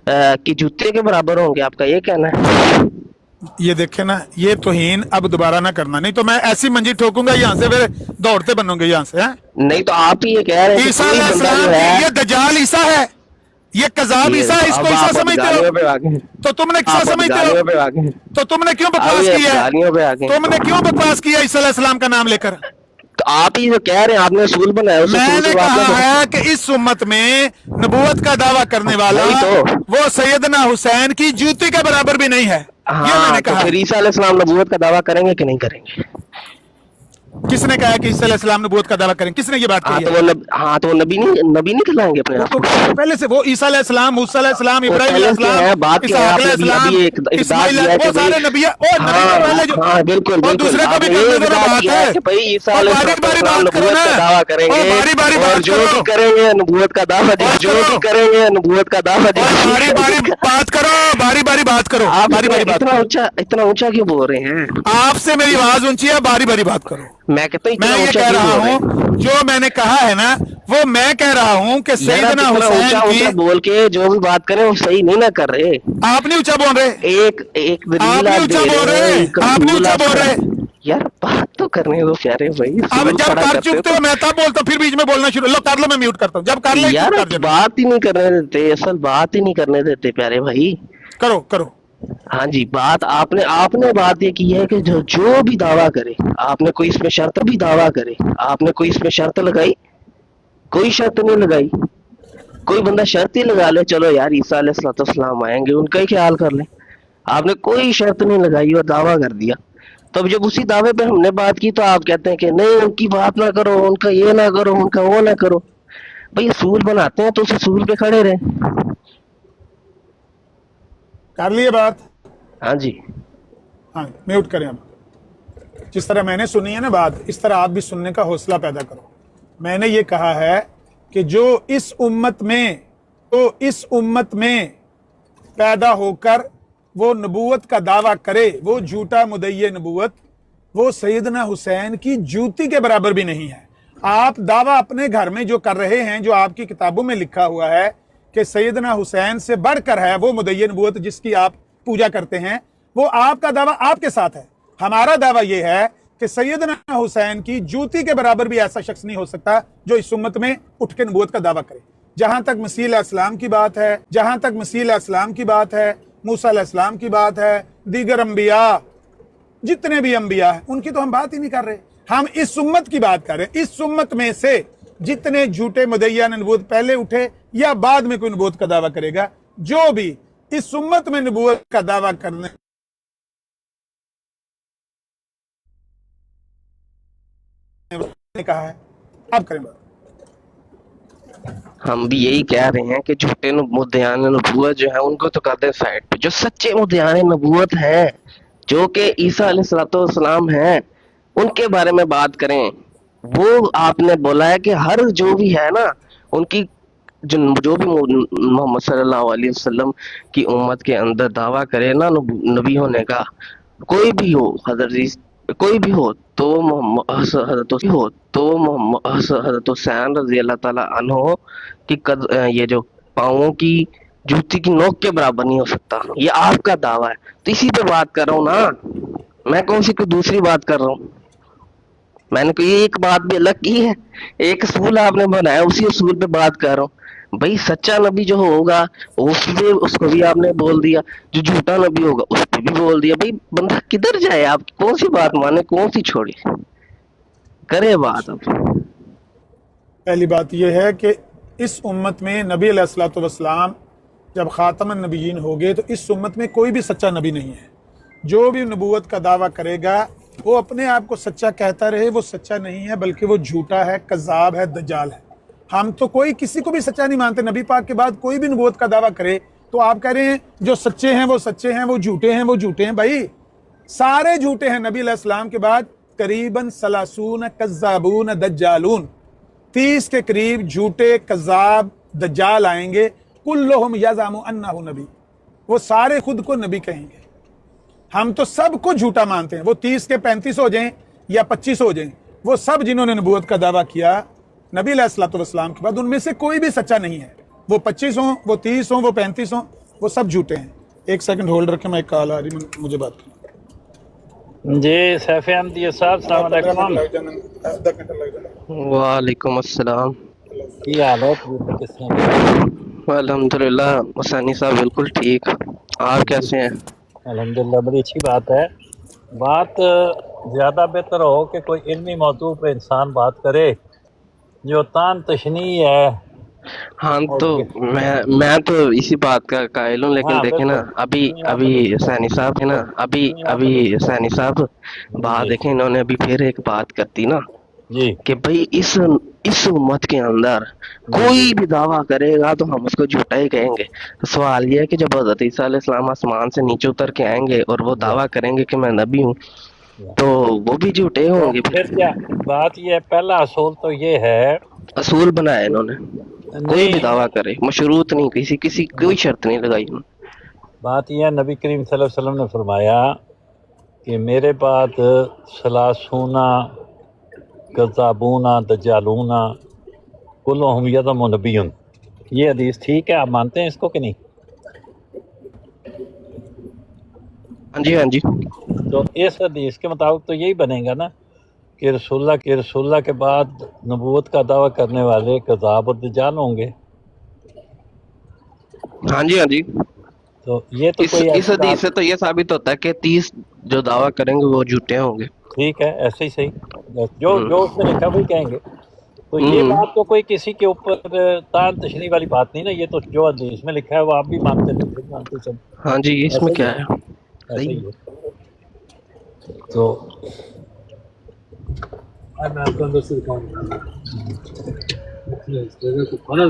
कि जूते के बराबर होंगे, आपका ये कहना है?
ये देखे ना, ये तौहीन अब दोबारा ना करना, नहीं तो मैं ऐसी मंजी ठोकूंगा यहाँ से, फिर दौड़ते बनोगे यहाँ से। हैं?
नहीं तो आप ही ये कह रहे हैं कि
ईसा
कोई बंदा
अलैहिस्सलाम
जो है,
ये दज्जाल ईसा है, ये कज़ाब ईसा है, इसको
अब
ईसा
आप
समझते
गालियों पे
हो?
आ गए।
तो तुमने ईसा
आप
समझते
गालियों
हो?
पे आ गए।
तो तुमने क्यों
अब
बकवास
ये
किया है?
गालियों पे आ गए।
तुमने क्यों बकवास किया ईसा अलैहिस्सलाम का नाम लेकर?
तो आप ही जो कह रहे हैं, आपने उसूल बनाया, उस उसूल
मैंने
से
कहा
आपने-
है कि इस उम्मत में नबूवत का दावा करने वाला
वही तो।
वो सैयदना हुसैन की जूती के बराबर भी नहीं है। ये
हाँ,
मैंने
तो
कहा।
फिर ईसा अलैहिस्सलाम नबूवत का दावा करेंगे कि नहीं करेंगे?
किसने कहा है कि ईसा अलैहिस्सलाम नबूवत का दावा करें? किसने ये बात
हाँ
कही
तो
है?
वो नबी नहीं कहलाएंगे अपने आप
तो
को?
पहले से वो ईसा अलैहिस्सलाम, मूसा अलैहिस्सलाम,
वो
इब्राहीम
पहले से है, बात क्या है?
इसहाक
आपने
अलैहिस्सलाम,
अभी एक दाद
इस्माइल,
दिया है
वो
कि
सारे
भाई,
नबी है। ओ नबी तो पहले जो,
हाँ बिल्कुल
और
बिल्कुल,
दूसरे को
आपने
भी
ये
करने दो
दाद
बात
किया है
है।
कि भाई ईसा
और बारी-बारी
अलैहिस्सलाम
बात करो
नबूवत का
ना,
दावा
और
करेंगे,
बारी-बारी
और
बात
जो
करो,
भी करेंगे नबूवत का दावा,
बात
जो
करो,
भी करेंगे नबूवत का दावा,
और बारी-बारी बात करो, बारी-बारी बात करो,
आप
बारी-बारी बात
इतना
करो।
इतना ऊंचा क्यों बोल रहे हैं?
आपसे मेरी आवाज ऊंची है, बारी-बारी बात करो।
मैं कहता हूँ इतना
मैं ये
ऊंचा
कह
क्यों
रहा
बोल रहे हैं?
हूँ, जो मैंने कहा है ना, वो मैं कह रहा हूँ कि
यार आप
सैयदना
इतना
हुसैन
ऊंचा
की,
बोल के जो भी बात करें वो सही नहीं ना कर रहे।
आप नहीं ऊंचा बोल रहे,
एक दलील
आप
आप
नहीं
दे
ऊंचा बोल
रहे हैं,
रहे,
एक
आप नहीं
असूल
ऊंचा
आप
बोल रहे।
यार बात तो करने दो प्यारे भाई,
अब
असूल
जब
खड़ा
कर
करते हो
चुकते हो, मैं तब बोलता हूँ, फिर बीच में बोलना शुरू, लो कर लो, मैं म्यूट करता हूँ, जब कर
तो
ले
यार
कर
आप
देना।
बात ही नहीं करने देते, असल बात ही नहीं करने देते प्यारे भाई।
करो करो।
हाँ जी, बात आपने आपने बात ये की है कि जो भी दावा करे, आपने कोई इसमें शर्त भी दावा करे, आपने कोई इसमें शर्त लगाई? कोई शर्त नहीं लगाई। कोई बंदा शर्त ही लगा ले, चलो यार ईसा अलैहिस्सलाम आएंगे, उनका ही ख्याल कर ले। आपने कोई शर्त नहीं लगाई और दावा कर दिया। तब जब उसी दावे पे हमने बात की तो आप कहते हैं कि नहीं उनकी बात ना करो, उनका ये ना करो, उनका वो ना करो। भाई असूल बनाते हैं तो उस असूल पे खड़े रहे।
कर लिए बात?
हाँ जी,
हाँ, म्यूट करें अब। जिस तरह मैंने सुनी है ना बात, इस तरह आप भी सुनने का हौसला पैदा करो। मैंने ये कहा है कि जो इस उम्मत में पैदा होकर वो नबूवत का दावा करे, वो झूठा मुदय्ये नबूवत, वो सैयदना हुसैन की जूती के बराबर भी नहीं है। आप दावा अपने घर में जो कर रहे हैं, जो आपकी किताबों में लिखा हुआ है कि सैयदना हुसैन से बढ़कर है वो मुदय्ये नबूवत जिसकी आप पूजा करते हैं, वो आपका दावा आपके साथ है। हमारा दावा ये है कि सैयदना हुसैन की जूती के बराबर भी ऐसा शख्स नहीं हो सकता जो इस उम्मत में उठ के नबूवत का दावा करे। जहां तक मसीह अलैहिस्सलाम की बात है, जहां तक मसीह अलैहिस्सलाम की बात है, मूसा अलैहिस्सलाम की बात है, दीगर अंबिया, जितने भी अंबिया हैं उनकी तो हम बात ही नहीं कर रहे। हम इस उम्मत की बात कर रहे हैं। इस उम्मत में से जितने झूठे मुदय्या नबूवत पहले उठे या बाद में कोई नबूवत का दावा करेगा, जो भी इस उम्मत में नबूवत का दावा करने ने कहा है, अब करें बात।
हम भी यही कह रहे हैं कि झूठे मुद्दयान नबूवत जो है उनको तो कर दें साइड पे। जो सच्चे मुद्दयान नबूवत हैं, जो कि ईसा अलैहिस्सलाम हैं, उनके बारे में बात करें। वो आपने बोला है कि हर जो भी है ना, उनकी जो भी मोहम्मद सल्लल्लाहु अलैहि वसल्लम की उम्मत के अंदर दावा करे ना नबी होने का, कोई भी हो, कोई भी हो, तो हज़रत हुसैन रजी अल्लाह ताला अन्हो की ये जो पाँवों की जूती की नोक के बराबर नहीं हो सकता। ये आपका दावा है, तो इसी पे बात कर रहा हूँ ना। मैं कौन सी कोई दूसरी बात कर रहा हूँ? मैंने कोई एक बात भी अलग की है, एक असूल आपने बनाया, उसी असूल पे बात कर रहा हूँ। भाई सच्चा नबी जो होगा उसको भी आपने बोल दिया, जो झूठा नबी होगा उस पर भी बोल दिया। भाई बंदा किधर जाए? आप कौन सी बात माने, कौन सी छोड़े? करे बात। अब
पहली बात यह है कि इस उम्मत में नबी अलैहिस्सलातु वस्सलाम जब खातमुन नबिय्यीन हो गए तो इस उम्मत में कोई भी सच्चा नबी नहीं है। जो भी नबूवत का दावा करेगा वो अपने आप को सच्चा कहता रहे, वो सच्चा नहीं है, बल्कि वो झूठा है, कज़ाब है, दज्जाल है। हम तो कोई किसी को भी सच्चा नहीं मानते। नबी पाक के बाद कोई भी नबूवत का दावा करे तो आप कह रहे हैं जो सच्चे हैं वो सच्चे हैं, वो झूठे हैं वो झूठे हैं। भाई सारे झूठे हैं। नबी अलैहिस्सलाम के बाद करीबन सलासून कज़्ज़ाबून दज्जालून, 30 के करीब झूठे कज़्ज़ाब दज्जाल आएंगे। कुल्लुहुम यज़अमु अन्नहु नबी, वो सारे खुद को नबी कहेंगे। हम तो सब को झूठा मानते हैं। वो 30 के 35 हो जाएं या 25 हो जाएं, वो सब जिन्होंने नबूवत का दावा किया नबी अलैहिस्सलातु वस्सलाम के बाद, उनमें से कोई भी सच्चा नहीं है। वो 25 हों, वो 30 हों, वो 35 हों, वो सब झूठे हैं। एक सेकंड होल्ड रखें, मैं एक कॉल आ रही, मुझे बात करना
जी। सैफ अहमद साहब अस्सलाम
वालेकुम अस्सलाम।
की हाल है?
अल्हम्दुलिल्लाह मसानी साहब बिल्कुल ठीक। आप कैसे हैं?
अल्हम्दुलिल्लाह, बड़ी अच्छी बात है। बात ज़्यादा बेहतर हो कि कोई इल्मी मौजू पे इंसान बात करे। जो तान तशनी है
हाँ
और
तो
ये-
मैं तो इसी बात का कायल हूँ, लेकिन
हाँ
देखे ना
बिल्कुल
अभी
नहीं, आप
अभी
बिल्कुल
सैनी साहब है ना, अभी
नहीं, आप
अभी
बिल्कुल
सैनी साहब बात
जी
देखें, इन्होंने अभी फिर एक बात कर दी ना
जी
कि भाई इस उम्मत के अंदर
जी जी
कोई भी दावा करेगा तो हम उसको झूठा ही कहेंगे। तो सवाल ये है कि जब हजरत ईसा अलैहिस्सलाम आसमान से नीचे उतर के आएंगे और वो
या,
दावा करेंगे कि मैं नबी हूँ,
या।
तो वो भी झूठे
तो
होंगे
फिर
फिर।
क्या बात ये है, पहला असूल तो ये है
असूल बनाया इन्होंने, कोई भी
नहीं,
दावा करे, मशरूत नहीं, किसी किसी कोई शर्त नहीं लगाई इन्होंने।
बात यह है नबी करीम सल्लल्लाहु अलैहि वसल्लम ने फरमाया कि मेरे बाद सलासूना कज़ाबूना दज्जालूना कुल्लुहुम यदम नबीयुन। ये हदीस ठीक है, आप मानते हैं इसको कि नहीं?
हाँ जी, हाँ जी।
तो इस हदीस के मुताबिक तो यही बनेगा ना कि रसूलुल्लाह के बाद नबूवत का दावा करने वाले कज़ाब और दज्जाल होंगे।
हाँ जी, हाँ जी।
तो ये तो
इस
कोई
इस
ऐसी
हदीस
बात
से तो ये साबित होता है कि 30 जो दावा करेंगे वो झूठे होंगे।
ठीक है, ऐसे ही सही, जो जो उसमें लिखा वही कहेंगे। तो ये
हम्म।
बात तो कोई किसी के ऊपर तान तशनी वाली बात नहीं ना, ये तो जो हदीस में लिखा है वो आप भी मानते थे, फिर मानते सब,
हाँ जी,
ऐसा
इसमें
ही
क्या
है,
है?
ऐसा
सही
ही
है।
है। तो
मैं आपको अंदर से दिखाऊंगा। इस जगह को खाना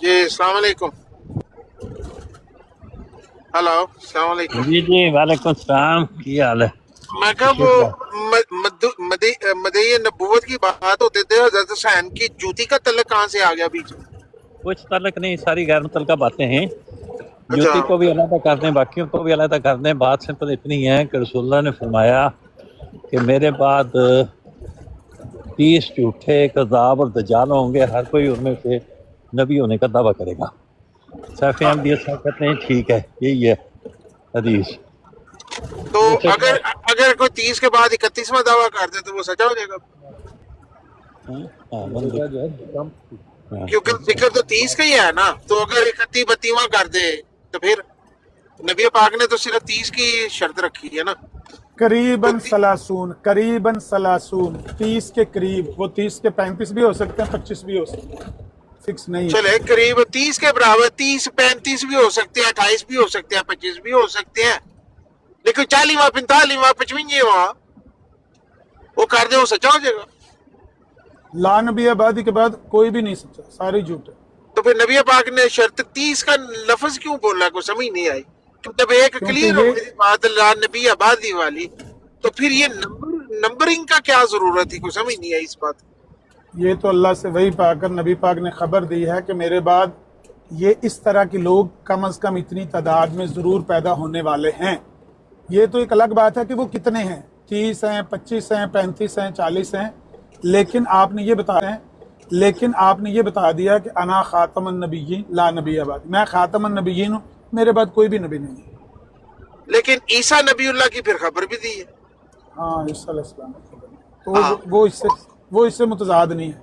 जी अस्सलाम वालेकुम। हेलो अस्सलाम वालेकुम।
जी जी वालेकुम सलाम, की हाल है?
मैं कहा वो
शुक्र।
मदई नबूवत की बात होते थे, हजरत हुसैन की जूती का तल्लक कहाँ से आ गया बीच में?
कुछ तलक नहीं, सारी गैर मुतलका बातें हैं।
अच्छा,
जूती को भी अलग कर दें, बाकियों को भी अलग कर दें। बात सिंपल इतनी है कि रसूलुल्लाह ने फरमाया कि मेरे बाद 30 झूठे कज़ाब और दज्जाल होंगे, हर कोई उनमें से नबी होने का दावा करेगा। सैफ अहमद साहब कहते हैं ठीक है, यही है हदीस।
तो
उससे
अगर अगर कोई 30 के बाद 31वां दावा कर दे तो वो सजा हो जाएगा,
हाँ, जो है कम, हाँ,
क्योंकि जिक्र तो 30 का ही है ना। तो अगर 31-32वां कर दे तो फिर नबी पाक ने तो सिर्फ 30 की शर्त रखी है ना।
करीबन सलासून 30 के करीब, वो 30 के 35 भी हो सकते हैं, 25 भी हो सकते हैं, फिक्स नहीं है।
चले करीब 30 के बराबर 30-35 भी हो सकते हैं, 28 भी हो सकते हैं, 25 भी हो सकते हैं, लेकिन 40वां 45वां 55वां वो कर दे वो सच्चा हो जाएगा।
ला नबी आबादी के बाद कोई भी नहीं सच्चा, सारे झूठे।
तो फिर नबी पाक ने शर्त 30 का लफ्ज क्यों बोला, को समझ नहीं आई। तो जब एक
क्योंकि
क्लियर हो
ये
गई बात ला नबी आबादी वाली, तो फिर ये नंबरिंग का क्या जरूरत थी, को समझ नहीं आई इस बात।
ये तो अल्लाह से वही पाकर नबी पाक ने खबर दी है कि मेरे बाद ये इस तरह के लोग कम अज कम इतनी तादाद में जरूर पैदा होने वाले हैं। ये तो एक अलग बात है कि वो कितने हैं, 30 हैं, 25 हैं, 35 हैं, 40 हैं, लेकिन आपने ये बता दिया कि अना खातमुन नबिय्यीन ला नबी आबाद, मैं खातमुन नबिय्यीन हूँ, मेरे बाद कोई भी नबी नहीं है।
लेकिन ईसा नबीउल्लाह की फिर खबर भी दी है।
हाँ, ईसा अलैहिस्सलाम की खबर है। तो
हाँ।
वो इससे मुतजाद नहीं है।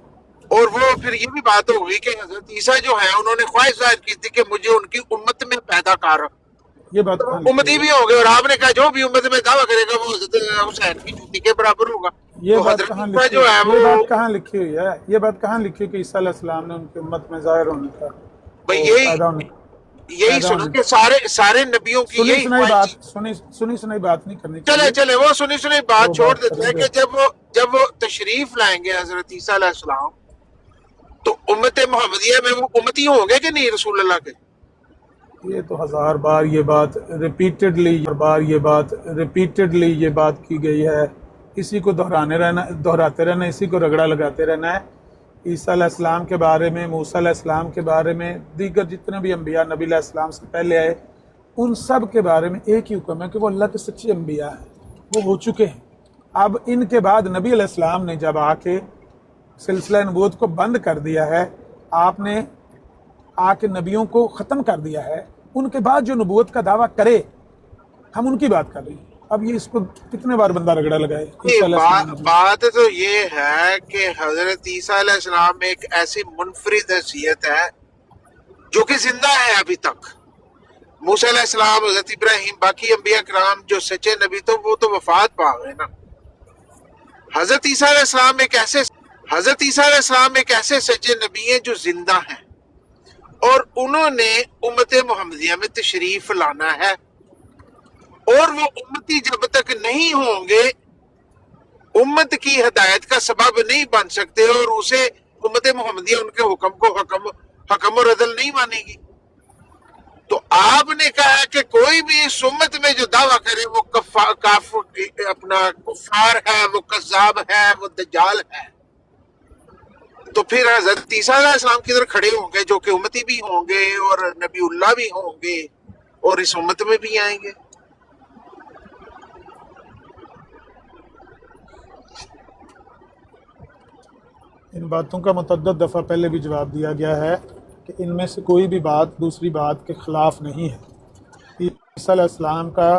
और वो फिर ये भी बात हो गई कि हजरत ईसा जो है उन्होंने ख्वाहिश जाहिर की थी कि मुझे उनकी उम्मत में पैदा कर,
ये बात कहाँ लिखी
उम्मती
हुई
भी हो गए, और आपने कहा जो भी उम्मत में दावा करेगा वो हजरत हुसैन की जूती के बराबर होगा।
है? ये
तो
बात
हजरत
कहाँ
ईसा
लिखी
जो है
ये बात
वो
कहाँ लिखी हुई है? ये बात कहाँ लिखी हुई कि ईसा अलैहिस्सलाम ने उनकी उम्मत में जाहिर होने का,
भाई
वो
यही
पैदा होने
यही
पैदा
सुना
होने
कि सारे नबियों की
सुनी
यही
सुनाई
ख्वाहिश थी।
बात सुनी सुनाई बात नहीं करनी
चले
चाहिए।
चले वो सुनी सुनी बात
वो
छोड़
बात
देते हैं
करेंगे।
कि जब वो तशरीफ लाएंगे हजरत ईसा अलैहिस्सलाम, तो उम्मत मोहम्मदिया में वो उम्मती होंगे कि नहीं रसूल अल्लाह के?
ये तो हजार बार ये बात रिपीटेडली ये बात की गई है। इसी को दोहराते रहना, इसी को रगड़ा लगाते रहना है। ईसा अलैहिस्सलाम के बारे में, मूसा अलैहिस्सलाम के बारे में, दीगर जितने भी अंबिया नबी अलैहिस्सलाम से पहले आए, उन सब के बारे में एक ही हुक्म है कि वो अल्लाह के सच्चे अंबिया हैं, वो हो चुके हैं। अब इनके बाद नबी अलैहिस्सलाम ने जब आके सिलसिला नबूवत को बंद कर दिया है, आपने आके नबियों को ख़त्म कर दिया है, उनके बाद जो नबूवत का दावा करे, हम उनकी बात कर रहे हैं। अब ये इसको कितने बार बंदा रगड़ा लगाए।
बात तो ये है कि हजरत ईसा अलैहिस्सलाम में एक ऐसी मुनफरिद हैसियत है
जो कि जिंदा है अभी तक। मूसा अलैहिस्सलाम, हजरत इब्राहिम, बाकी अंबिया कराम जो सच्चे नबी, तो वो तो वफात पा गए ना। हजरत ईसा अलैहिस्सलाम एक ऐसे सच्चे नबी हैं जो जिंदा हैं, और उन्होंने उम्मत मुहम्मदिया में तशरीफ लाना है, और वो उम्मती जब तक नहीं होंगे उम्मत की हिदायत का सबब नहीं बन सकते, और उसे उम्मत मुहम्मदिया उनके हुक्म को हकम और अदल नहीं मानेगी। तो आपने कहा है कि कोई भी इस उम्मत में जो दावा करे वो कुफार है, वो कज़्ज़ाब है, वो दज्जाल है। तो फिर हजरत ईसा अलैहिस्सलाम किधर खड़े होंगे, जो कि उम्मती भी होंगे और नबीउल्लाह भी होंगे और इस उम्मत में भी आएंगे।
इन बातों का मुतअद्दिद दफ़ा पहले भी जवाब दिया गया है कि इनमें से कोई भी बात दूसरी बात के ख़िलाफ़ नहीं है। ईसा अलैहिस्सलाम का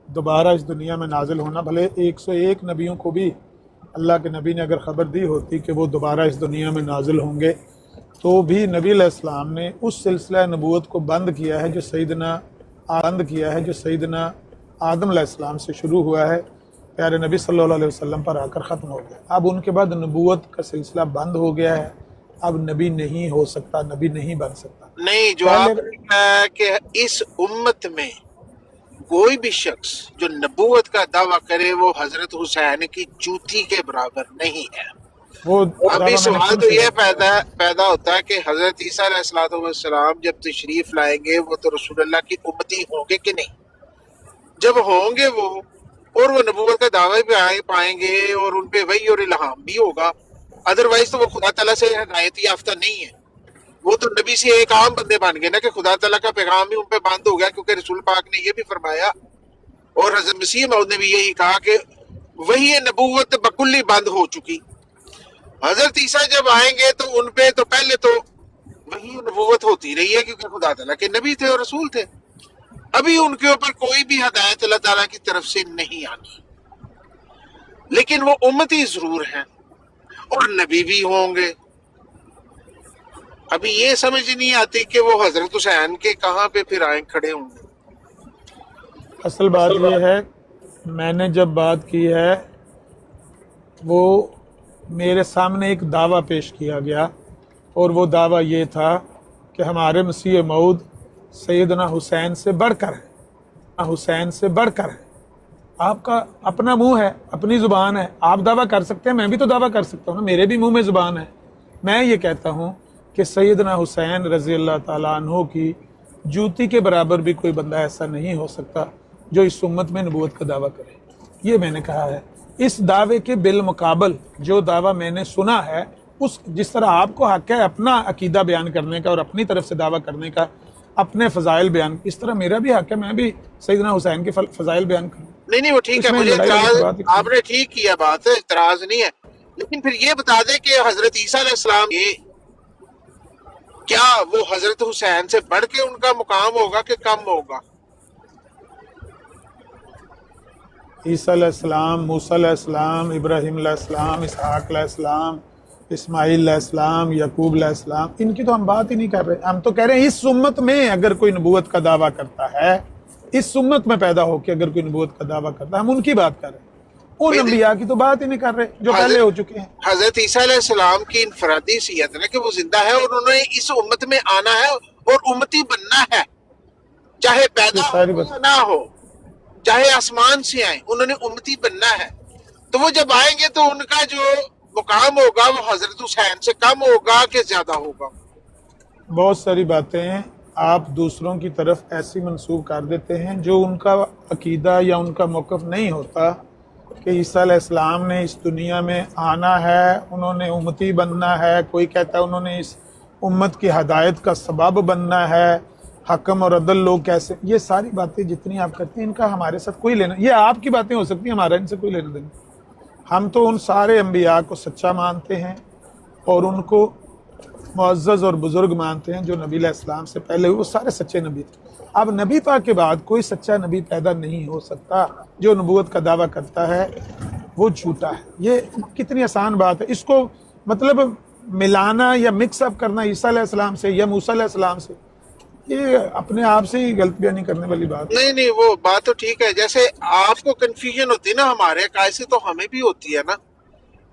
दोबारा इस दुनिया में नाजिल होना, भले 101 नबियों को भी अल्लाह के नबी ने अगर ख़बर दी होती कि वो दोबारा इस दुनिया में नाजिल होंगे, तो भी नबी अलैहिस्सलाम ने उस सिलसिला नबूवत को बंद किया है जो सैयदना आदम अलैहिस्सलाम से शुरू हुआ है, प्यारे नबी सल्लल्लाहु अलैहि वसल्लम पर आकर ख़त्म हो गया। अब उनके बाद नबूवत का सिलसिला बंद हो गया है, अब नबी नहीं हो सकता, नबी नहीं बन सकता।
नहीं, जो आपने कहा कि इस उम्मत में कोई भी शख्स जो नबूवत का दावा करे वो हजरत हुसैन की जूती के बराबर नहीं है।
वो
अभी सवाल तो ये पैदा होता है कि हजरत ईसा अलैहिस्सलाम जब तशरीफ लाएंगे वो तो रसूलुल्लाह की उम्मती होंगे कि नहीं? जब होंगे वो, और वो नबूवत का दावा भी पाएंगे और उन पे वही और इल्हाम भी होगा, अदरवाइज तो वो खुदा ताला से हिदायत याफ्ता नहीं है। वो तो नबी से एक आम बंदे बन गए ना, कि खुदा ताला का पैगाम भी उन पे बंद हो गया, क्योंकि रसूल पाक ने ये भी फरमाया और हज़रत मसीह मौद ने भी यही कहा कि वही नबूवत बकुल्ली बंद हो चुकी। हजरत ईसा जब आएंगे तो उन पे तो पहले तो वही नबूवत होती रही है, क्योंकि खुदा ताला के नबी थे और रसूल थे। अभी उनके ऊपर कोई भी हिदायत अल्लाह ताला की तरफ से नहीं आनी, लेकिन वो उम्मती जरूर हैं और नबी भी होंगे। अभी ये समझ नहीं आती कि वो हजरत हुसैन के कहाँ पे फिर आए खड़े होंगे।
असल बात ये है, मैंने जब बात की है वो मेरे सामने एक दावा पेश किया गया, और वो दावा ये था कि हमारे मसीह मऊद सैयदना हुसैन से बढ़कर है, हुसैन से बढ़कर है। आपका अपना मुंह है, अपनी ज़ुबान है, आप दावा कर सकते हैं, मैं भी तो दावा कर सकता हूँ ना, मेरे भी मुंह में ज़ुबान है। मैं ये कहता हूँ कि सैयदना हुसैन रज़ी अल्लाह ताला अन्हो की जूती के बराबर भी कोई बंदा ऐसा नहीं हो सकता जो इस उम्मत में नबूवत का दावा करे। ये मैंने कहा है। इस दावे के बिलमुकाबल जो दावा मैंने सुना है, उस जिस तरह आपको हक है अपना अकीदा बयान करने का और अपनी तरफ से दावा करने का, अपने फ़ज़ाइल बयान, इस तरह मेरा भी हक है, मैं भी सैयदना हुसैन के फ़ज़ाइल बयान करूँ।
नहीं, वो ठीक है, मुझे आपने ठीक किया, बात है, इतराज नहीं है। लेकिन फिर ये बता दे कि हजरत ईसा अलैहिस्सलाम क्या वो हजरत हुसैन से बढ़ के उनका मुकाम होगा कि कम होगा?
ईसा अलैहिस्सलाम, मूसा अलैहिस्सलाम, इब्राहिम अलैहिस्सलाम, इसहाक अलैहिस्सलाम, इस्माइल अलैहिस्सलाम, याकूब अलैहिस्सलाम, इनकी तो हम बात ही नहीं कर रहे। हम तो कह रहे हैं इस उम्मत में अगर कोई नबूवत का दावा करता है, इस उम्मत में पैदा होकर अगर कोई नबूवत का दावा करता है, हम उनकी बात कर रहे हैं। उन अंबिया की तो बात ही नहीं कर रहे जो पहले हो चुके हैं।
हजरत ईसा अलैहिस्सलाम की इनफरादी सीयत है कि वो जिंदा है और उन्होंने इस उम्मत में आना है और उम्मती बनना है, चाहे पैदा हो ना हो, चाहे आसमान से आए, उन्होंने उम्मती बनना है। तो वो जब आएंगे तो उनका जो मुकाम होगा वो हजरत हुसैन से कम होगा कि ज्यादा होगा?
बहुत सारी बातें आप दूसरों की तरफ ऐसी मंसूब कर देते हैं जो उनका अकीदा या उनका मौक़िफ़ नहीं होता कि ईसा अलैहिस्सलाम ने इस दुनिया में आना है, उन्होंने उम्मती बनना है। कोई कहता है उन्होंने इस उम्मत की हदायत का सबब बनना है, हकम और अदल लोग कैसे। ये सारी बातें जितनी आप करते हैं इनका हमारे साथ कोई लेना, ये आपकी बातें हो सकती हैं, हमारा इनसे कोई लेना देना। हम तो उन सारे अंबिया को सच्चा मानते हैं और उनको मुअज़्ज़ज़ और बुज़ुर्ग मानते हैं जो नबी अलैहिस्सलाम से पहले हुए, वो सारे सच्चे नबी थे। अब नबी पाक के बाद कोई सच्चा नबी पैदा नहीं हो सकता। जो नबूवत का दावा करता है वो झूठा है। ये कितनी आसान बात है। इसको मतलब मिलाना या मिक्स अप करना ईसा अलैहिस्सलाम से या मूसा अलैहिस्सलाम से, ये अपने आप से ही गलत बयानी करने वाली बात है।
नहीं वो बात तो ठीक है, जैसे आपको कंफ्यूजन होती है ना हमारे अकायद से, तो हमें भी होती है ना,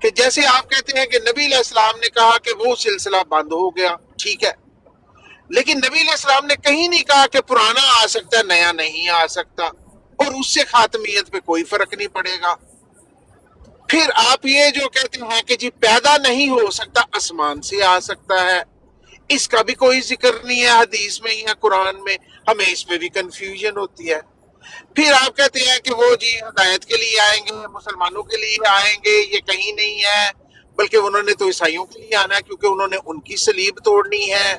कि जैसे आप कहते हैं कि नबी अलैहिस्सलाम ने कहा कि वो सिलसिला बंद हो गया, ठीक है, लेकिन नबी अलैहिस्सलाम ने कहीं नहीं कहा कि पुराना आ सकता नया नहीं आ सकता, और उससे खातमियत पे कोई फर्क नहीं पड़ेगा। फिर आप ये जो कहते हैं कि जी पैदा नहीं हो सकता, आसमान से आ सकता है, इसका भी कोई जिक्र नहीं है हदीस में या कुरान में, हमें इसमें भी कंफ्यूजन होती है। फिर आप कहते हैं कि वो जी हिदायत के लिए आएंगे, मुसलमानों के लिए आएंगे, ये कहीं नहीं है, बल्कि उन्होंने तो ईसाइयों के लिए आना है क्योंकि उन्होंने उनकी सलीब तोड़नी है।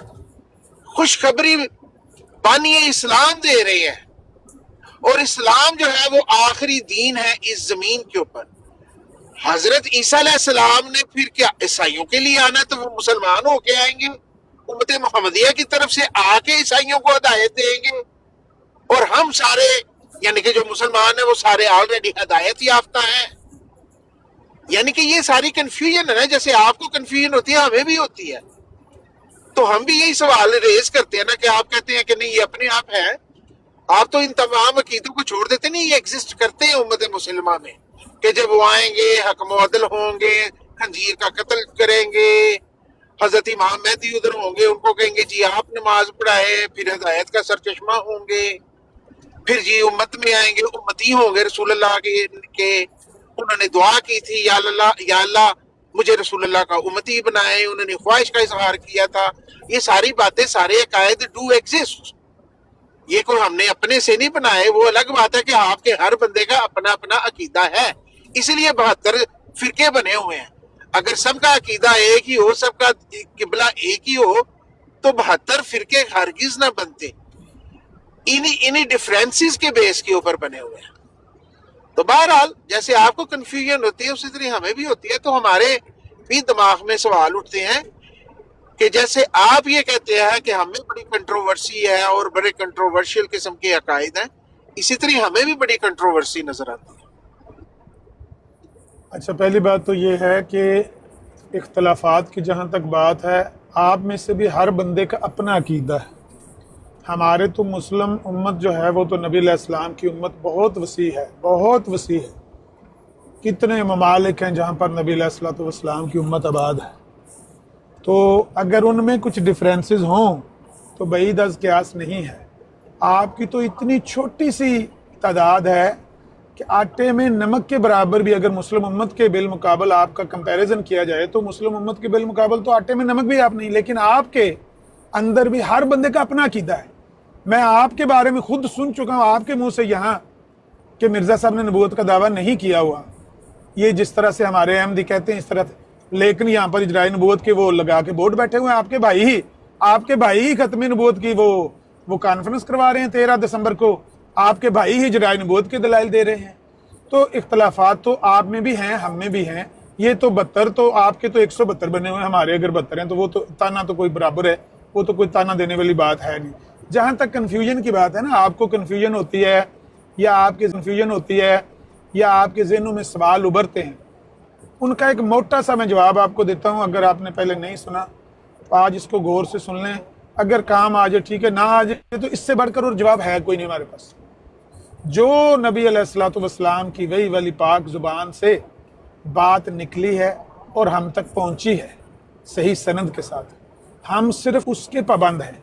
खुशखबरी बानी इस्लाम दे रहे हैं, और इस्लाम जो है वो आखिरी दीन है इस जमीन के ऊपर। हजरत ईसा अलैहिस्सलाम ने फिर क्या ईसाइयों के लिए आना, तो वो मुसलमान होके आएंगे, उम्मत मुहम्मदिया की तरफ से आके ईसाइयों को हिदायत देंगे, और हम सारे यानी कि जो मुसलमान है वो सारे ऑलरेडी हिदायत याफ्ता हैं। यानी कि ये सारी कंफ्यूजन है ना, जैसे आपको कंफ्यूजन होती है हमें भी होती है। तो हम भी यही सवाल रेज करते हैं ना कि आप कहते हैं कि नहीं ये अपने आप है, आप तो इन तमाम अकीदों को छोड़ देते नहीं, ये एग्जिस्ट करते हैं उम्मत मुसलमा में, कि जब वो आएंगे हकम अदल होंगे, खंजीर का कत्ल करेंगे, हजरत इमाम मेहदी उधर होंगे, उनको कहेंगे जी आप नमाज पढ़ाए, फिर हिदायत का सरचश्मा होंगे, फिर जी उम्मत में आएंगे, उम्मती होंगे रसूल अल्लाह के उन्होंने दुआ की थी या अल्लाह मुझे रसूल अल्लाह का उम्मती बनाए, उन्होंने ख्वाहिश का इजहार किया था। ये सारी बातें, सारे अकायद डू एग्जिस्ट, ये कोई हमने अपने से नहीं बनाए। वो अलग बात है कि आपके हर बंदे का अपना अपना अकीदा है, इसलिए 72 फिरके बने हुए हैं। अगर सबका अकीदा एक ही हो, सबका किबला एक ही हो, तो 72 फिरके हरगिज ना बनते, इन्हीं डिफरेंसेस के बेस के ऊपर बने हुए हैं। तो बहरहाल जैसे आपको कंफ्यूजन होती है उसी तरह हमें भी होती है। तो हमारे भी दिमाग में सवाल उठते हैं कि जैसे आप ये कहते हैं कि हमें बड़ी कंट्रोवर्सी है और बड़े कंट्रोवर्शियल किस्म के अकायद हैं, इसी तरह हमें भी बड़ी कंट्रोवर्सी नजर आती है।
अच्छा, पहली बात तो ये है कि इख्तलाफात की जहाँ तक बात है, आप में से भी हर बंदे का अपना अकीदा है। हमारे तो मुस्लिम उम्मत जो है वो तो नबी अलैहिस्सलाम की उम्मत बहुत वसी है, बहुत वसी है। कितने ममालिक हैं जहाँ पर नबी अलैहिस्सलाम की उम्मत आबाद है। तो अगर उनमें कुछ डिफरेंसेस हों तो बईद अज़ क़ियास नहीं है। आपकी तो इतनी छोटी सी तादाद है कि आटे में नमक के बराबर भी अगर मुस्लिम उम्मत के बिलमुकाबल आपका कंपैरिजन किया जाए तो मुस्लिम उम्मत के बिलमुकाबल तो आटे में नमक भी आप नहीं। लेकिन आपके अंदर भी हर बंदे का अपना अकीदा है। मैं आपके बारे में खुद सुन चुका हूँ आपके मुंह से यहाँ कि मिर्ज़ा साहब ने नबूवत का दावा नहीं किया हुआ, ये जिस तरह से हमारे अहमदी कहते हैं इस तरह। लेकिन यहाँ पर इजराई नबूवत के वो लगा के बोर्ड बैठे हुए हैं, आपके भाई ही खत्म नबूवत की वो कॉन्फ्रेंस करवा रहे हैं 13 दिसंबर को, आपके भाई ही इजराई नबूवत के दलाइल दे रहे हैं। तो इख्तलाफात तो आप में भी हैं, हम में भी हैं। ये तो 72 तो आपके तो 172 बने हुए हैं, हमारे अगर 72 हैं तो वो तो ताना तो कोई बराबर है, वो तो कोई ताना देने वाली बात है नहीं। जहाँ तक कन्फ्यूजन की बात है ना, आपको कन्फ्यूजन होती है या आपकी कन्फ्यूजन होती है या आपके ज़हनों में सवाल उभरते हैं, उनका एक मोटा सा मैं जवाब आपको देता हूँ। अगर आपने पहले नहीं सुना तो आज इसको गौर से सुन लें, अगर काम आ जाए ठीक है, ना आ जाए तो इससे बढ़कर और जवाब है कोई नहीं हमारे पास। जो नबी अलैहिस्सलातु वस्सलाम की वही वाली पाक ज़ुबान से बात निकली है और हम तक पहुँची है सही सनद के साथ, हम सिर्फ उसके पाबंद हैं।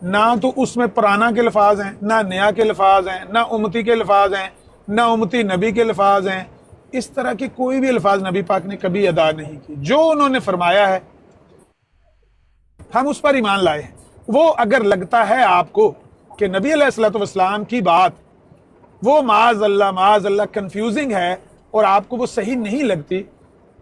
ना तो उसमें पुराना के लफाज हैं, ना नया के लफाज हैं, ना उम्मती के लफाज हैं, ना उम्मती नबी के लफाज हैं। इस तरह के कोई भी अल्फाज नबी पाक ने कभी अदा नहीं की। जो उन्होंने फरमाया है हम उस पर ईमान लाए हैं। वो अगर लगता है आपको कि नबी अलैहिस्सलातु वस्सलाम की बात वो माज़ अल्लाह कंफ्यूजिंग है और आपको वो सही नहीं लगती,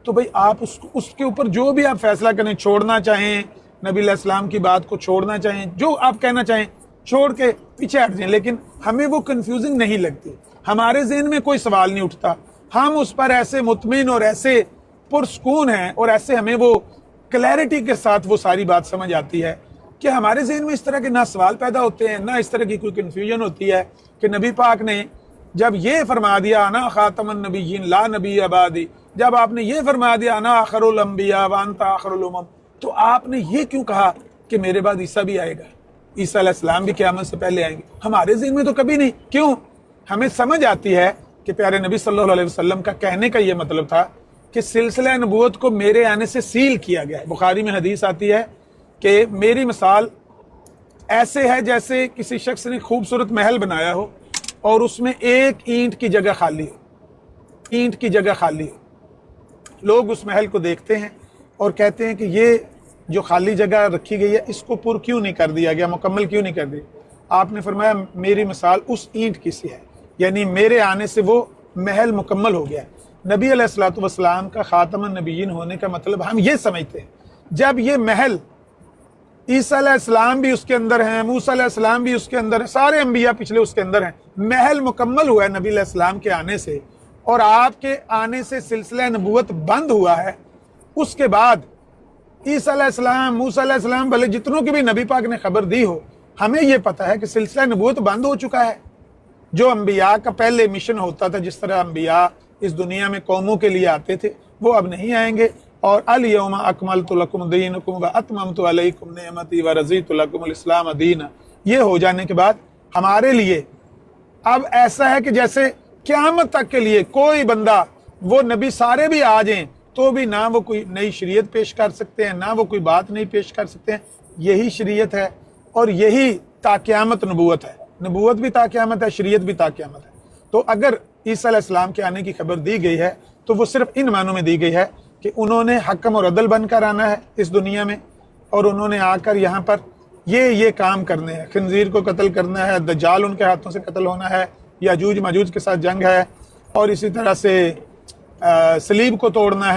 तो भाई आप उसके ऊपर जो भी आप फैसला करें, छोड़ना चाहें नबी अलैहिस्सलाम की बात को, छोड़ना चाहें जो आप कहना चाहें, छोड़ के पीछे हट जाएं। लेकिन हमें वो कंफ्यूजिंग नहीं लगती, हमारे ज़हन में कोई सवाल नहीं उठता। हम उस पर ऐसे मुतमिन और ऐसे पुरसकून हैं और ऐसे हमें वो क्लैरिटी के साथ वो सारी बात समझ आती है कि हमारे ज़हन में इस तरह के ना सवाल पैदा होते हैं, ना इस तरह की कोई कन्फ्यूजन होती है कि नबी पाक ने जब ये फरमा दिया ना खातमुन नबिय्यीन ला नबी अबादी, जब आपने ये फरमा दिया ना आखिरुल अंबिया व अंता आखिरुल उमम, تو آپ نے یہ کیوں کہا کہ میرے بعد عیسیٰ بھی آئے گا, عیسیٰ علیہ السلام بھی قیامت سے پہلے آئیں گے؟ ہمارے ذہن میں تو کبھی نہیں. کیوں؟ ہمیں سمجھ آتی ہے کہ پیارے نبی صلی اللہ علیہ وسلم کا کہنے کا یہ مطلب تھا کہ سلسلہ نبوت کو میرے آنے سے سیل کیا گیا ہے. بخاری میں حدیث آتی ہے کہ میری مثال ایسے ہے جیسے کسی شخص نے خوبصورت محل بنایا ہو اور اس میں ایک اینٹ کی جگہ خالی ہو, اینٹ کی جگہ خالی ہو. لوگ اس محل کو دیکھتے ہیں اور کہتے ہیں کہ یہ جو خالی جگہ رکھی گئی ہے اس کو پر کیوں نہیں کر دیا گیا, مکمل کیوں نہیں کر دی. آپ نے فرمایا میری مثال اس اینٹ کی سی ہے, یعنی میرے آنے سے وہ محل مکمل ہو گیا. نبی علیہ الصلوۃ والسلام کا خاتم النبیین ہونے کا مطلب ہم یہ سمجھتے ہیں جب یہ محل عیسیٰ علیہ السلام بھی اس کے اندر ہیں, موسیٰ علیہ السلام بھی اس کے اندر ہیں, سارے انبیاء پچھلے اس کے اندر ہیں, محل مکمل ہوا ہے نبی علیہ السلام کے آنے سے اور آپ کے آنے سے سلسلہ نبوت بند ہوا ہے. اس کے بعد عیسیٰ علیہ السلام, موسیٰ علیہ السلام, بھلے جتنوں کی بھی نبی پاک نے خبر دی ہو, ہمیں یہ پتہ ہے کہ سلسلہ نبوت بند ہو چکا ہے. جو انبیاء کا پہلے مشن ہوتا تھا, جس طرح انبیاء اس دنیا میں قوموں کے لیے آتے تھے, وہ اب نہیں آئیں گے. اور الیوم اکملت لکم دینکم واتممت علیکم نعمتی ورضیت لکم الاسلام دینا, یہ ہو جانے کے بعد ہمارے لیے اب ایسا ہے کہ جیسے قیامت تک کے لیے کوئی بندہ, وہ نبی سارے بھی آ جائیں تو بھی نہ وہ کوئی نئی شریعت پیش کر سکتے ہیں, نہ وہ کوئی بات نہیں پیش کر سکتے ہیں. یہی شریعت ہے اور یہی تا قیامت نبوت ہے. نبوت بھی تا قیامت ہے, شریعت بھی تا قیامت ہے. تو اگر عیسیٰ علیہ السلام کے آنے کی خبر دی گئی ہے تو وہ صرف ان معنوں میں دی گئی ہے کہ انہوں نے حکم اور عدل بن کر آنا ہے اس دنیا میں, اور انہوں نے آ کر یہاں پر یہ کام کرنے ہیں. خنزیر کو قتل کرنا ہے, دجال ان کے ہاتھوں سے قتل ہونا ہے, یاجوج ماجوج کے ساتھ جنگ ہے, اور اسی طرح سے صلیب کو توڑنا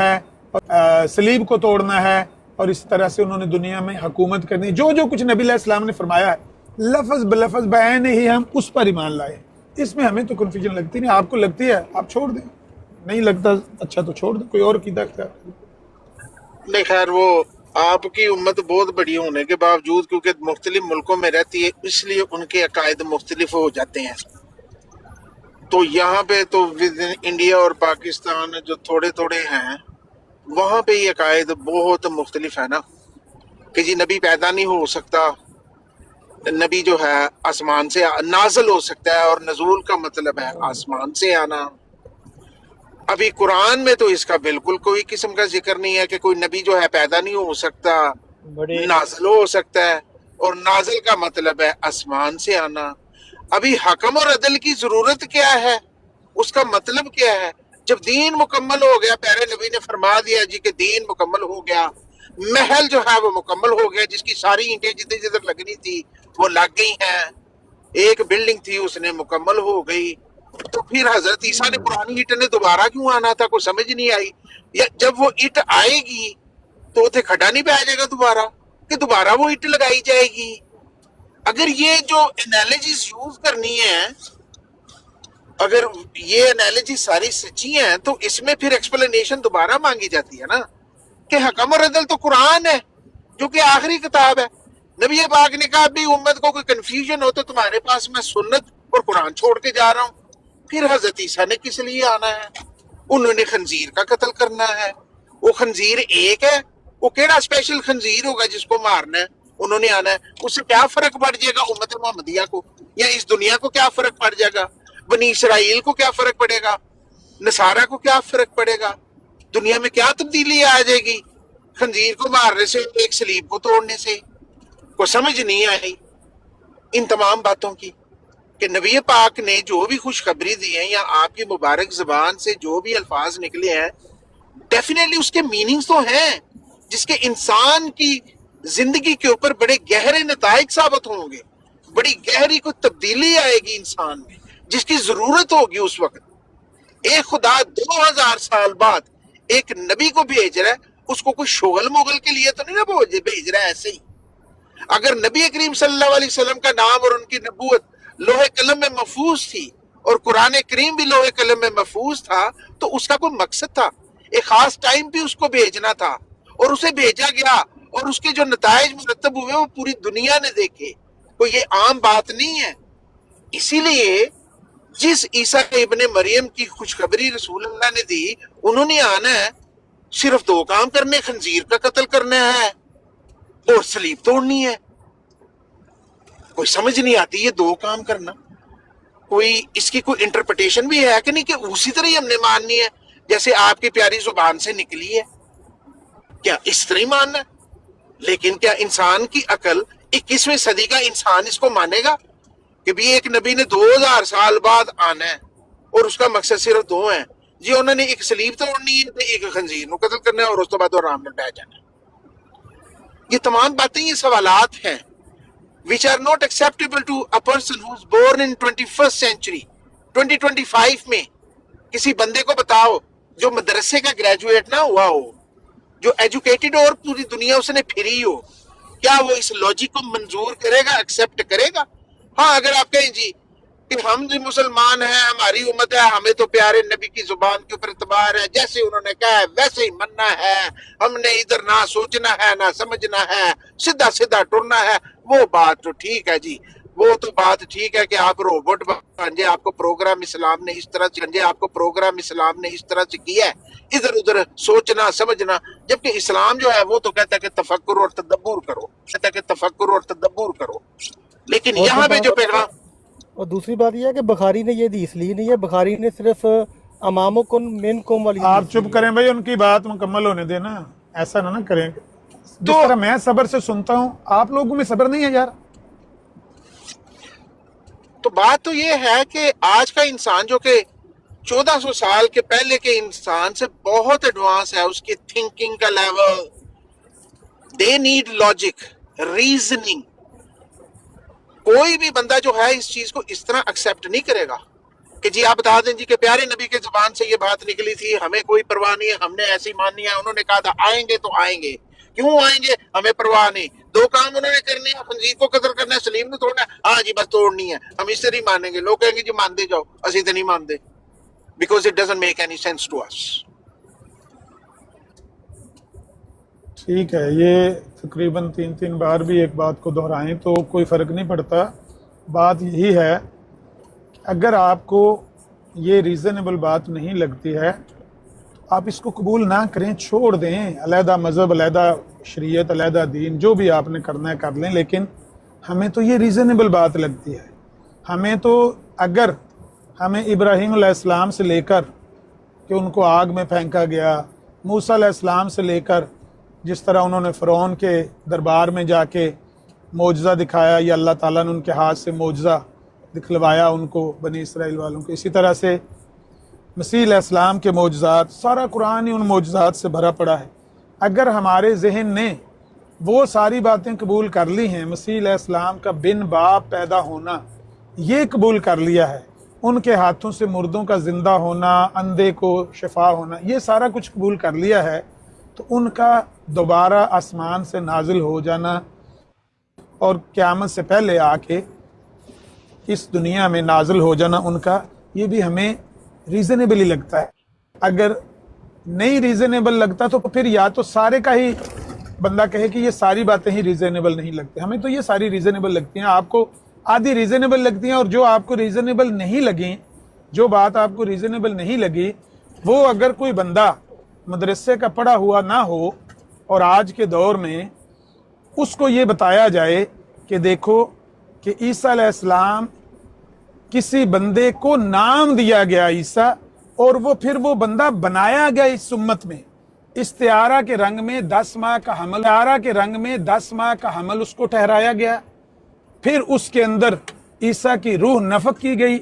ہے, اور اسی طرح سے انہوں نے دنیا میں حکومت کرنی. جو کچھ نبی علیہ السلام نے فرمایا ہے لفظ بلفظ بعین ہی ہم اس پر ایمان لائے. اس میں ہمیں تو کنفیوژن لگتی نہیں. آپ کو لگتی ہے آپ چھوڑ دیں, نہیں لگتا اچھا تو چھوڑ دیں, کوئی اور عقیدہ اختیار کریں.
نہیں خیر, وہ آپ کی امت بہت بڑی ہونے کے باوجود کیونکہ مختلف ملکوں میں رہتی ہے اس لیے ان کے عقائد مختلف ہو جاتے ہیں. تو یہاں پہ تو انڈیا اور پاکستان جو تھوڑے تھوڑے ہیں وہاں پہ یہ عقائد بہت مختلف ہے نا, کہ جی نبی پیدا نہیں ہو سکتا, نبی جو ہے آسمان سے نازل ہو سکتا ہے, اور نزول کا مطلب ہے آسمان سے آنا. ابھی قرآن میں تو اس کا بالکل کوئی قسم کا ذکر نہیں ہے کہ کوئی نبی جو ہے پیدا نہیں ہو سکتا, نازل ہو سکتا ہے, اور نازل کا مطلب ہے آسمان سے آنا. ابھی حکم اور عدل کی ضرورت کیا ہے, اس کا مطلب کیا ہے؟ جب دین مکمل ہو گیا, پیارے نبی نے فرما دیا جی کہ دین مکمل ہو گیا, محل جو ہے وہ مکمل ہو گیا, جس کی ساری اینٹیں جدھر جدھر لگنی تھی وہ لگ گئی ہیں, ایک بلڈنگ تھی اس نے مکمل ہو گئی. تو پھر حضرت عیسیٰ نے پرانی اینٹ نے دوبارہ کیوں آنا تھا, کوئی سمجھ نہیں آئی. یا جب وہ اینٹ آئے گی تو اتنے کھڈا نہیں پایا جائے گا دوبارہ, کہ دوبارہ وہ اینٹ لگائی جائے گی. اگر یہ جو انالوجیز یوز کرنی ہے, اگر یہ انالوجی ساری سچی ہیں تو اس میں پھر ایکسپلینیشن دوبارہ مانگی جاتی ہے نا, کہ حکم اور عدل تو قرآن ہے جو کہ آخری کتاب ہے. نبی پاک نے کہا بھی امت کو کوئی کنفیوژن ہو تو تمہارے پاس میں سنت اور قرآن چھوڑ کے جا رہا ہوں. پھر حضرت عیسیٰ نے کس لیے آنا ہے؟ انہوں نے خنزیر کا قتل کرنا ہے. وہ خنزیر ایک ہے, وہ کیڑا اسپیشل خنزیر ہوگا جس کو مارنا ہے؟ انہوں نے آنا ہے. اس سے کیا فرق پڑ جائے گا امت محمدیہ کو, یا اس دنیا کو کیا فرق پڑ جائے گا؟ بنی اسرائیل کو کیا فرق پڑے گا؟ نصارہ کو کیا فرق پڑے گا؟ دنیا میں کیا تبدیلی آ جائے گی خنزیر کو مارنے سے, ایک صلیب کو توڑنے سے؟ کو سمجھ نہیں آئی ان تمام باتوں کی کہ نبی پاک نے جو بھی خوشخبری دی ہے یا آپ کی مبارک زبان سے جو بھی الفاظ نکلے ہیں ڈیفینیٹلی اس کے میننگز تو ہیں جس کے انسان کی زندگی کے اوپر بڑے گہرے نتائج ثابت ہوں گے, بڑی گہری کوئی تبدیلی آئے گی انسان میں جس کی ضرورت ہوگی اس وقت. ایک خدا 2000 سال بعد ایک نبی کو بھیج رہا ہے, اس کو کوئی شغل مغل کے لیے تو نہیں نا بھیج رہا ہے ایسے ہی. اگر نبی کریم صلی اللہ علیہ وسلم کا نام اور ان کی نبوت لوح قلم میں محفوظ تھی اور قرآن کریم بھی لوح قلم میں محفوظ تھا تو اس کا کوئی مقصد تھا, ایک خاص ٹائم پہ اس کو بھیجنا تھا, اور اسے بھیجا گیا اور اس کے جو نتائج مرتب ہوئے وہ پوری دنیا نے دیکھے. کوئی یہ عام بات نہیں ہے. اسی لیے جس عیسیٰ ابن مریم کی خوشخبری رسول اللہ نے دی, انہوں نے آنا ہے صرف 2 کام کرنے, خنزیر کا قتل کرنا ہے और सलीब तोड़नी है। कोई समझ नहीं आती ये दो काम करना। कोई इसकी कोई इंटरप्रिटेशन भी है कि नहीं कि उसी तरह ही हमने माननी है जैसे आपकी प्यारी जुबान से निकली है? क्या इस तरह ही मानना है? लेकिन क्या इंसान की अकल 21वीं सदी का इंसान इसको मानेगा कि भी एक नबी ने 2000 साल बाद आना है और उसका मकसद सिर्फ दो है जी, उन्होंने एक सलीब तोड़नी है तो एक खंजीर को कत्ल करना है और उस तो बाद आराम में बैठ जाना है। ये तमाम बातें, ये सवालात हैं which are not acceptable to a person who's born in 21st century 2025 में। किसी बंदे को बताओ जो मदरसे का ग्रेजुएट ना हुआ हो, जो एजुकेटेड और पूरी दुनिया उसने फिरी हो, क्या वो इस लॉजिक को मंजूर करेगा, एक्सेप्ट करेगा? हाँ, अगर आप कहें जी कि हम जो मुसलमान हैं, हमारी उम्मत है, हमें तो प्यारे नबी की जुबान के ऊपर इतबार है, जैसे उन्होंने कहा है वैसे ही मनना है, हमने इधर ना सोचना है ना समझना है, सीधा सीधा टुरना है, वो बात तो ठीक है जी, वो तो बात ठीक है कि आप रोबोट बन जाए, आपको प्रोग्राम इस्लाम ने इस तरह से आपको प्रोग्राम इस्लाम ने इस तरह से किया है, इधर उधर सोचना समझना। जबकि इस्लाम जो है वो तो कहता है कि तफक्कुर और तदब्बुर करो, कहता है कि तफक्कुर और तदब्बुर करो। लेकिन यहाँ पे जो पैगाम,
और दूसरी बात यह है कि बुखारी ने ये हदीस ली नहीं है, बुखारी ने सिर्फ अमामुकुम मिनकुम वाली।
आप चुप करें भाई, उनकी बात मुकम्मल होने देना, ऐसा ना करें। जिस तरह मैं सब्र से सुनता हूं, आप लोगों में सब्र नहीं है यार।
तो बात तो ये है कि आज का इंसान जो कि 1400 साल के पहले के इंसान से बहुत एडवांस है, उसकी थिंकिंग का level, they need logic, reasoning. कोई भी बंदा जो है इस चीज को इस तरह एक्सेप्ट नहीं करेगा कि जी आप बता दें जी कि प्यारे नबी के जुबान से ये बात निकली थी, हमें कोई परवाह नहीं है, हमने ऐसी माननी है, उन्होंने कहा था आएंगे तो आएंगे, क्यों आएंगे हमें परवाह नहीं, दो काम उन्होंने करने हैं, खंजीर को कत्ल करना है, सलीम ने तोड़ना है, हाँ जी बस तोड़नी है, हम इससे नहीं मानेंगे। लोग कहेंगे जी मानते जाओ, असी तो नहीं मानते, because it doesn't make any sense to us.
ठीक है, ये तकरीबन 3 बार भी एक बात को दोहराएं तो कोई फ़र्क नहीं पड़ता। बात यही है, अगर आपको ये रीज़नेबल बात नहीं लगती है तो आप इसको कबूल ना करें, छोड़ दें। अलहदा मज़हब, अलहदा शरीयत, अलहदा दीन, जो भी आपने करना है कर लें, लेकिन हमें तो ये रीज़नेबल बात लगती है। हमें तो, अगर हमें इब्राहीम अलैहिस्सलाम से लेकर कि उनको आग में फेंका गया, मूसा अलैहिस्सलाम से लेकर जिस तरह उन्होंने फ़िरौन के दरबार में जाके मौजज़ा दिखाया या अल्लाह ताला ने उनके हाथ से मौजज़ा दिखलवाया उनको, बनी इसराइल वालों को, इसी तरह से मसीह अलैहिस्सलाम के मौजज़ात, सारा कुरान ही उन मौजज़ात से भरा पड़ा है। अगर हमारे जहन ने वो सारी बातें कबूल कर ली हैं, मसीह अलैहिस्सलाम का बिन बाप पैदा होना ये कबूल कर लिया है, उनके हाथों से मुर्दों का ज़िंदा होना, अंधे को शिफा होना, ये सारा कुछ कबूल कर लिया है, तो उनका दोबारा आसमान से नाजिल हो जाना और क़यामत से पहले आके इस दुनिया में नाजिल हो जाना उनका, ये भी हमें रीज़नेबल ही लगता है। अगर नहीं रीज़नेबल लगता तो फिर या तो सारे का ही बंदा कहे कि ये सारी बातें ही रीज़नेबल नहीं लगती, हमें तो ये सारी रीज़नेबल लगती हैं, आपको आधी रीज़नेबल लगती हैं, और जो आपको रीज़नेबल नहीं लगी, जो बात आपको रीज़नेबल नहीं लगी, वो अगर कोई बंदा मदरसे का पढ़ा हुआ ना हो और आज के दौर में उसको ये बताया जाए कि देखो कि ईसा अलैहिस्सलाम, किसी बंदे को नाम दिया गया ईसा, और वो फिर वो बंदा बनाया गया इस उम्मत में, इस्तिआरा के रंग में 10 माह का हमल, इस्तिआरा के रंग में 10 माह का हमल उसको ठहराया गया, फिर उसके अंदर ईसा की रूह नफक की गई,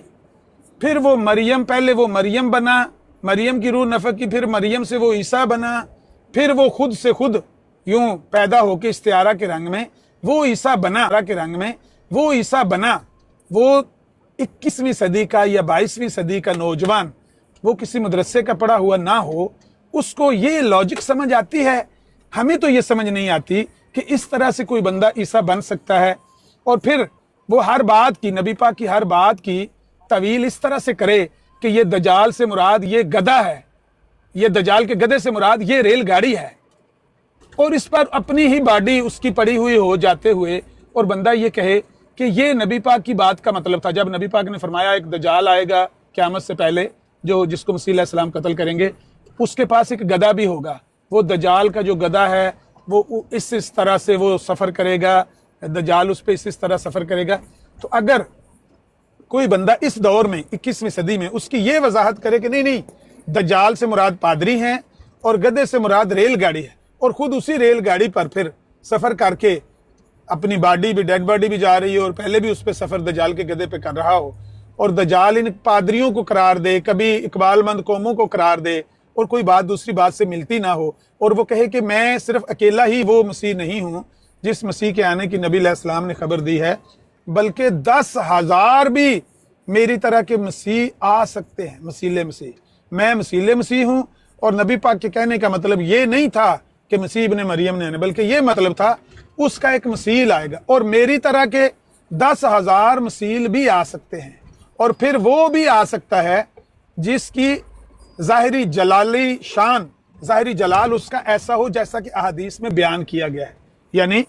फिर वो मरियम, पहले वो मरियम बना, मरियम की रूह नफक की, फिर मरियम से वो ईसा बना, फिर वो खुद से खुद यूं पैदा होके इस्तिआरा के रंग में वो ईसा बना, के रंग में वो ईसा बना। वो 21वीं सदी का या 22वीं सदी का नौजवान, वो किसी मदरसे का पढ़ा हुआ ना हो, उसको ये लॉजिक समझ आती है। हमें तो ये समझ नहीं आती कि इस तरह से कोई बंदा ईसा बन सकता है, और फिर वो हर बात की, नबी पाक की हर बात की तवील इस तरह से करे कि ये दजाल से मुराद ये गधा है, ये दजाल के गधे से मुराद ये रेलगाड़ी है, और इस पर अपनी ही बॉडी उसकी पड़ी हुई हो जाते हुए, और बंदा ये कहे कि ये नबी पाक की बात का मतलब था। जब नबी पाक ने फरमाया एक दजाल आएगा क़यामत से पहले, जो जिसको मसीह अलैहिस्सलाम कत्ल करेंगे, उसके पास एक गधा भी होगा, वो दजाल का जो गधा है वो इस तरह से वो सफ़र करेगा, दज्जाल उस पर इस तरह सफ़र करेगा। तो अगर कोई बंदा इस दौर में 21वीं सदी में उसकी ये वजाहत करे कि नहीं नहीं, दज्जाल से मुराद पादरी हैं और गधे से मुराद रेलगाड़ी है, और ख़ुद उसी रेलगाड़ी पर फिर सफ़र करके अपनी बॉडी भी, डेड बॉडी भी जा रही हो और पहले भी उस पर सफ़र दज्जाल के गधे पे कर रहा हो, और दज्जाल इन पादरियों को करार दे, कभी इकबालमंद कौमों को करार दे, और कोई बात दूसरी बात से मिलती ना हो, और वो कहे कि मैं सिर्फ अकेला ही वो मसीह नहीं हूँ जिस मसीह के आने की नबी अलैहिस्सलाम ने खबर दी है, बल्कि 10,000 भी मेरी तरह के मसीह आ सकते हैं, मसीले मसीह। मैं मसीले मसीह हूँ। और नबी पाक के कहने का मतलब ये नहीं था कि मसीह इब्ने मरियम ने आने, बल्कि ये मतलब था उसका एक मसील आएगा, और मेरी तरह के 10,000 मसील भी आ सकते हैं। और फिर वो भी आ सकता है जिसकी ज़ाहिरी जलाली शान, ज़ाहिरी जलाल उसका ऐसा हो जैसा कि अहादीस में बयान किया गया है, यानी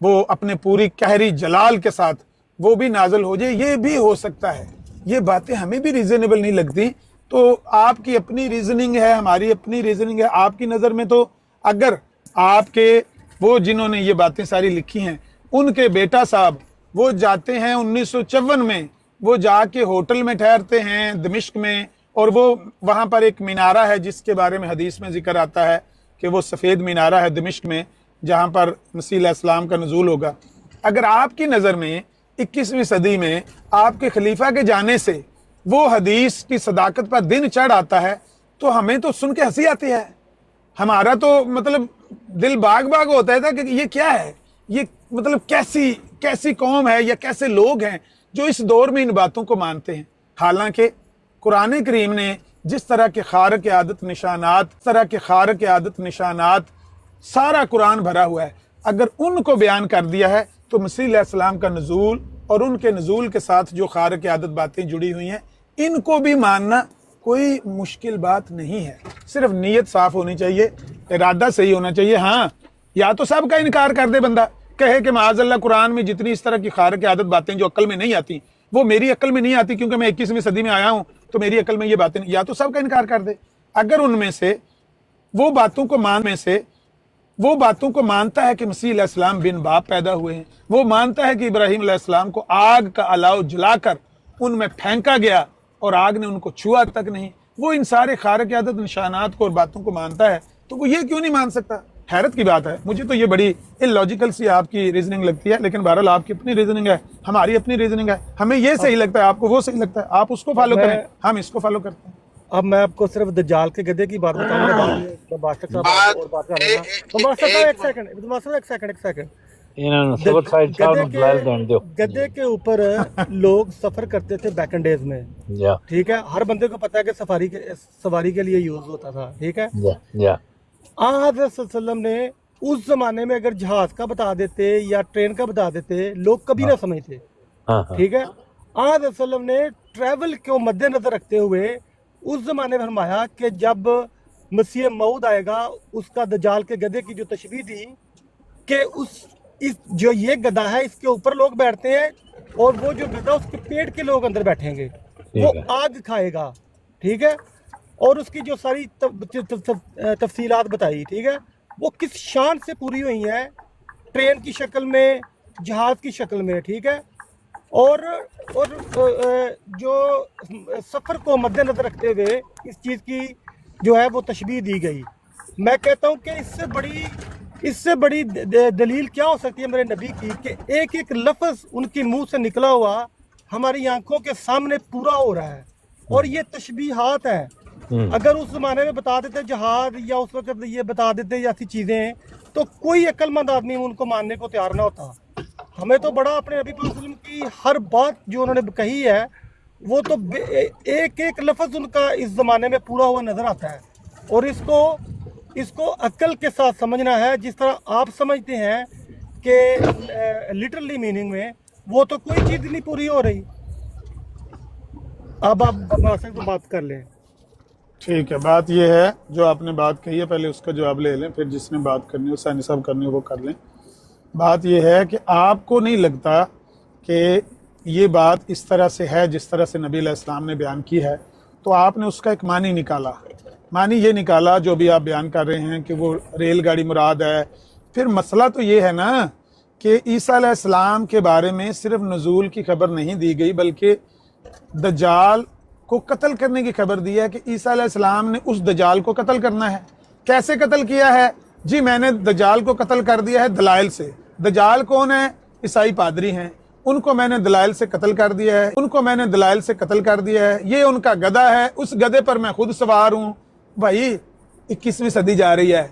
वो अपने पूरी कहरी जलाल के साथ वो भी नाजल हो जाए, ये भी हो सकता है। ये बातें हमें भी रीजनेबल नहीं लगती। तो आपकी अपनी रीजनिंग है, हमारी अपनी रीजनिंग है। आपकी नज़र में तो अगर आपके वो जिन्होंने ये बातें सारी लिखी हैं उनके बेटा साहब वो जाते हैं 1954 में, वो जाके होटल में ठहरते हैं दमिश्क में, और वो वहाँ पर एक मीनारा है जिसके बारे में हदीस में जिक्र आता है कि वो सफ़ेद मीनारा है दमिश्क में जहाँ पर मसीह अलैहिस्सलाम का नुज़ूल होगा। अगर आपकी नज़र में 21वीं सदी में आपके खलीफा के जाने से वो हदीस की सदाकत पर दिन चढ़ आता है, तो हमें तो सुन के हंसी आती है। हमारा तो मतलब दिल बाग बाग होता है कि ये क्या है, ये मतलब कैसी कौम है या कैसे लोग हैं जो इस दौर में इन बातों को मानते हैं। हालांकि कुरान करीम ने जिस तरह के खारक आदत निशानात सारा कुरान भरा हुआ है, अगर उनको बयान कर दिया है तो मसीह अलैहिस्सलाम का नज़ूल और उनके नज़ूल के साथ जो खारक आदत बातें जुड़ी हुई हैं, इनको भी मानना कोई मुश्किल बात नहीं है। सिर्फ नीयत साफ होनी चाहिए, इरादा सही होना चाहिए। हाँ, या तो सब का इनकार कर दे बंदा, कहे कि माज़अल्लाह कुरान में जितनी इस तरह की खारक आदत बातें जो अक्ल में नहीं आती वो मेरी अक्ल में नहीं आती क्योंकि मैं 21वीं सदी में आया हूँ तो मेरी अक्ल में ये बातें नहीं, या तो सब का इनकार कर दे। अगर उनमें से वो बातों को मानता है कि मसीह अलैहिस्सलाम बिन बाप पैदा हुए हैं, वो मानता है कि इब्राहीम अलैहिस्सलाम को आग का अलाव जलाकर उनमें फेंका गया और आग ने उनको छुआ तक नहीं, वो इन सारे खारक आदत निशानात को और बातों को मानता है, तो वो ये क्यों नहीं मान सकता? हैरत की बात है। मुझे तो ये बड़ी इलॉजिकल सी आपकी रीजनिंग लगती है, लेकिन बहरहाल आपकी अपनी रीजनिंग है, हमारी अपनी रीजनिंग है। हमें ये सही लगता है, आपको वो सही लगता है, आप उसको फॉलो करें, हम इसको फॉलो करते हैं।
अब मैं आपको सिर्फ दज्जाल के गधे की बात बताऊंगा। गधे के ऊपर लोग सफर करते थे बैक एंड डेज में, ठीक है। हर बंदे को पता है कि सवारी के लिए यूज होता था, ठीक है। हज़रत सल्लल्लाहु अलैहि वसल्लम ने उस जमाने में अगर जहाज का बता देते या ट्रेन का बता देते, लोग कभी ना समझते, ठीक है। हज़रत सल्लल्लाहु अलैहि वसल्लम ने ट्रैवल को मद्देनजर रखते हुए उस जमाने में फरमाया कि जब मसीह मऊद आएगा, उसका दज्जाल के गधे की जो तशबीह दी कि जो ये गधा है इसके ऊपर लोग बैठते हैं और वो जो गधा उसके पेट के लोग अंदर बैठेंगे, वो आग खाएगा, ठीक है। और उसकी जो सारी तफसीलात बताई, ठीक है, वो किस शान से पूरी हुई है, ट्रेन की शक्ल में, जहाज की शक्ल में, ठीक है। और जो सफ़र को मद्देनजर रखते हुए इस चीज़ की जो है वो तशबीह दी गई। मैं कहता हूँ कि इससे बड़ी दलील क्या हो सकती है मेरे नबी की कि एक एक लफ्ज़ उनके मुंह से निकला हुआ हमारी आंखों के सामने पूरा हो रहा है, और ये तशबीहात है। अगर उस जमाने में बता देते जहाज या उस वक्त ये बता देते ऐसी चीज़ें, तो कोई अक्लमंद आदमी उनको मानने को तैयार ना होता। हमें तो बड़ा अपने नबी वसल्लम की हर बात जो उन्होंने कही है वो तो एक एक लफ्ज़ उनका इस ज़माने में पूरा हुआ नज़र आता है, और इसको अक्ल के साथ समझना है। जिस तरह आप समझते हैं कि लिटरली मीनिंग में वो तो कोई चीज़ नहीं पूरी हो रही। अब आप तो बात कर लें।
ठीक है, बात ये है जो आपने बात कही है, पहले उसका जवाब ले लें, फिर जिसने बात करनी हो, सानी साहब करनी हो वो कर लें। बात ये है कि आपको नहीं लगता कि ये बात इस तरह से है जिस तरह से नबी अलैहिस्सलाम ने बयान की है, तो आपने उसका एक मानी निकाला। मानी ये निकाला जो भी आप बयान कर रहे हैं कि वो रेलगाड़ी मुराद है, फिर मसला तो ये है ना कि ईसा अलैहिस्सलाम के बारे में सिर्फ नज़ूल की खबर नहीं दी गई, बल्कि दज्जाल को कत्ल करने की खबर दी है कि ईसा अलैहिस्सलाम ने उस दज्जाल को कत्ल करना है। कैसे कत्ल किया है? जी मैंने दज्जाल को कत्ल कर दिया है दलाइल से। दज्जाल कौन है? ईसाई पादरी हैं, उनको मैंने दलाइल से कत्ल कर दिया है, उनको मैंने दलाइल से कत्ल कर दिया है। ये उनका गधा है, उस गधे पर मैं खुद सवार हूँ। भाई 21वीं सदी जा रही है,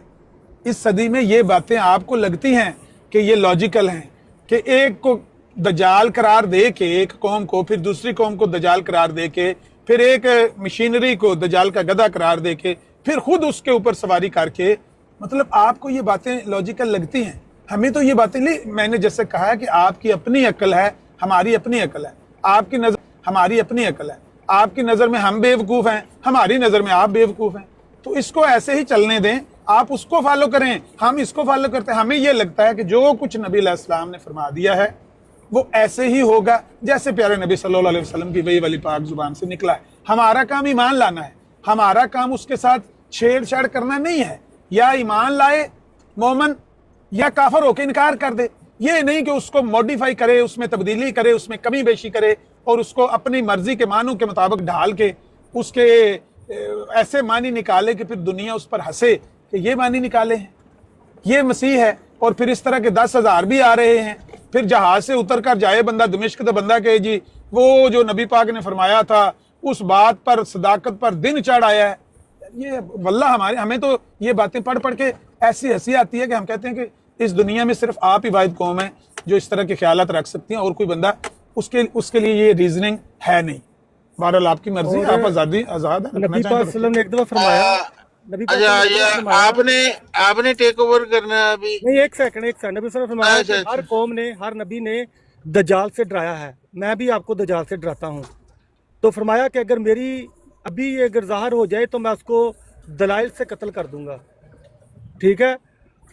इस सदी में ये बातें आपको लगती हैं कि ये लॉजिकल हैं कि एक को दज्जाल करार दे के एक कौम को, फिर दूसरी कौम को दज्जाल करार दे के, फिर एक मशीनरी को दज्जाल का गधा करार दे के, फिर खुद उसके ऊपर सवारी करके, मतलब आपको ये बातें लॉजिकल लगती हैं। हमें तो ये बातें नहीं, मैंने जैसे कहा है कि आपकी अपनी अक्ल है, हमारी अपनी अक्ल है, आपकी नजर हमारी अपनी अक्ल है, आपकी नजर में हम बेवकूफ हैं, हमारी नजर में आप बेवकूफ हैं। तो इसको ऐसे ही चलने दें, आप उसको फॉलो करें, हम इसको फॉलो करते हैं। हमें ये लगता है कि जो कुछ नबी अलैहिस्सलाम ने फरमा दिया है वो ऐसे ही होगा जैसे प्यारे नबी सल्लल्लाहु अलैहि वसल्लम की वही वाली पाक जुबान से निकला है। हमारा काम ईमान लाना है, हमारा काम उसके साथ छेड़छाड़ करना नहीं है। या ईमान लाए मोमन या काफर होकर इनकार कर दे, ये नहीं कि उसको मॉडिफाई करे, उसमें तब्दीली करे, उसमें कमी बेशी करे और उसको अपनी मर्जी के मानों के मुताबिक ढाल के उसके ऐसे मानी निकाले कि फिर दुनिया उस पर हंसे कि ये मानी निकाले हैं, ये मसीह है। और फिर इस तरह के 10,000 भी आ रहे हैं। फिर जहाज से उतर कर जाए बंदा दमिश्क, तो बंदा कहे जी वो जो नबी पाक ने फरमाया था उस बात पर, सदाकत पर दिन चढ़ आया है। ये वल्लाह हमें तो ये बातें पढ़ पढ़ के ऐसी हंसी आती है कि हम कहते हैं कि इस दुनिया में सिर्फ आप ही वाहिद कौम है जो इस तरह के ख्यालात रख सकती हैं, और कोई बंदा उसके लिए ये रीजनिंग है नहीं। बहरहाल आपकी मर्जी, आप आजाद है।
नबी पाक सल्लल्लाहु अलैहि वसल्लम ने एक दफा फरमाया, नबी पाक
आपने टेक ओवर करना है अभी।
नहीं, एक सेकंड। नबी सल्लल्लाहु अलैहि वसल्लम ने फरमाया कि हर कौम ने, हर नबी ने दज्जाल से डराया है, मैं भी आपको दज्जाल से डराता हूँ। तो फरमाया कि अगर मेरी अभी ये अगर ज़ाहिर हो जाए तो मैं उसको दलाइल से कत्ल कर दूंगा, ठीक है।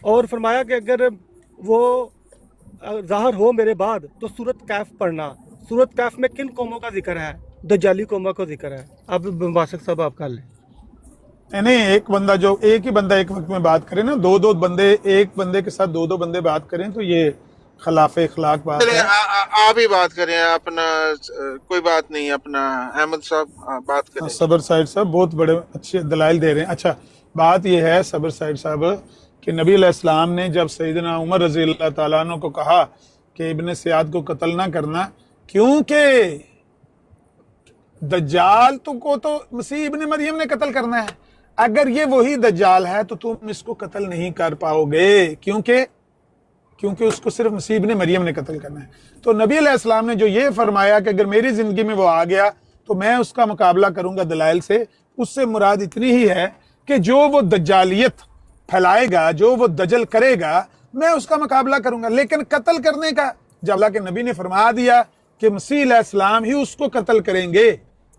और फरमाया कि अगर वो ज़ाहिर हो मेरे बाद तो सूरत कैफ पढ़ना। सूरत कैफ में किन कौमों का जिक्र है? दज्जाली कौमों का जिक्र है। अब बाशिक साहब आप कर लें।
नहीं, एक ही बंदा एक वक्त में बात करे ना, दो बंदे, एक बंदे के साथ दो बंदे बात करें तो ये खिलाफे अखलाक बात है।
आप ही बात करें, अपना कोई बात नहीं, अपना अहमद साहब बात करें।
सबर साइड साहब बहुत बड़े अच्छे दलाइल दे रहे हैं। अच्छा, बात ये है सबर साइड साहब कि नबी अलैहिस्सलाम ने जब सैयदना उमर रज़ी अल्लाह ताला अन्हु को कहा कि इब्ने सियाद को कत्ल ना करना, क्योंकि दज्जाल को तो मसीह इब्ने मरियम ने कत्ल करना है। अगर ये वही दज्जाल है तो तुम इसको कत्ल नहीं कर पाओगे, क्योंकि उसको सिर्फ मसीह इब्ने मरियम ने कत्ल करना है। तो नबी अलैहिस्सलाम ने जो ये फरमाया कि अगर मेरी जिंदगी में वो आ गया तो मैं उसका मुकाबला करूंगा दलाइल से, उससे मुराद इतनी ही है कि जो वो दज्जालियत फैलाएगा, जो वो दजल करेगा, मैं उसका मुकाबला करूंगा। लेकिन कत्ल करने का, जब अल्लाह के नबी ने फरमा दिया कि मसीह अलैहिस्सलाम ही उसको कत्ल करेंगे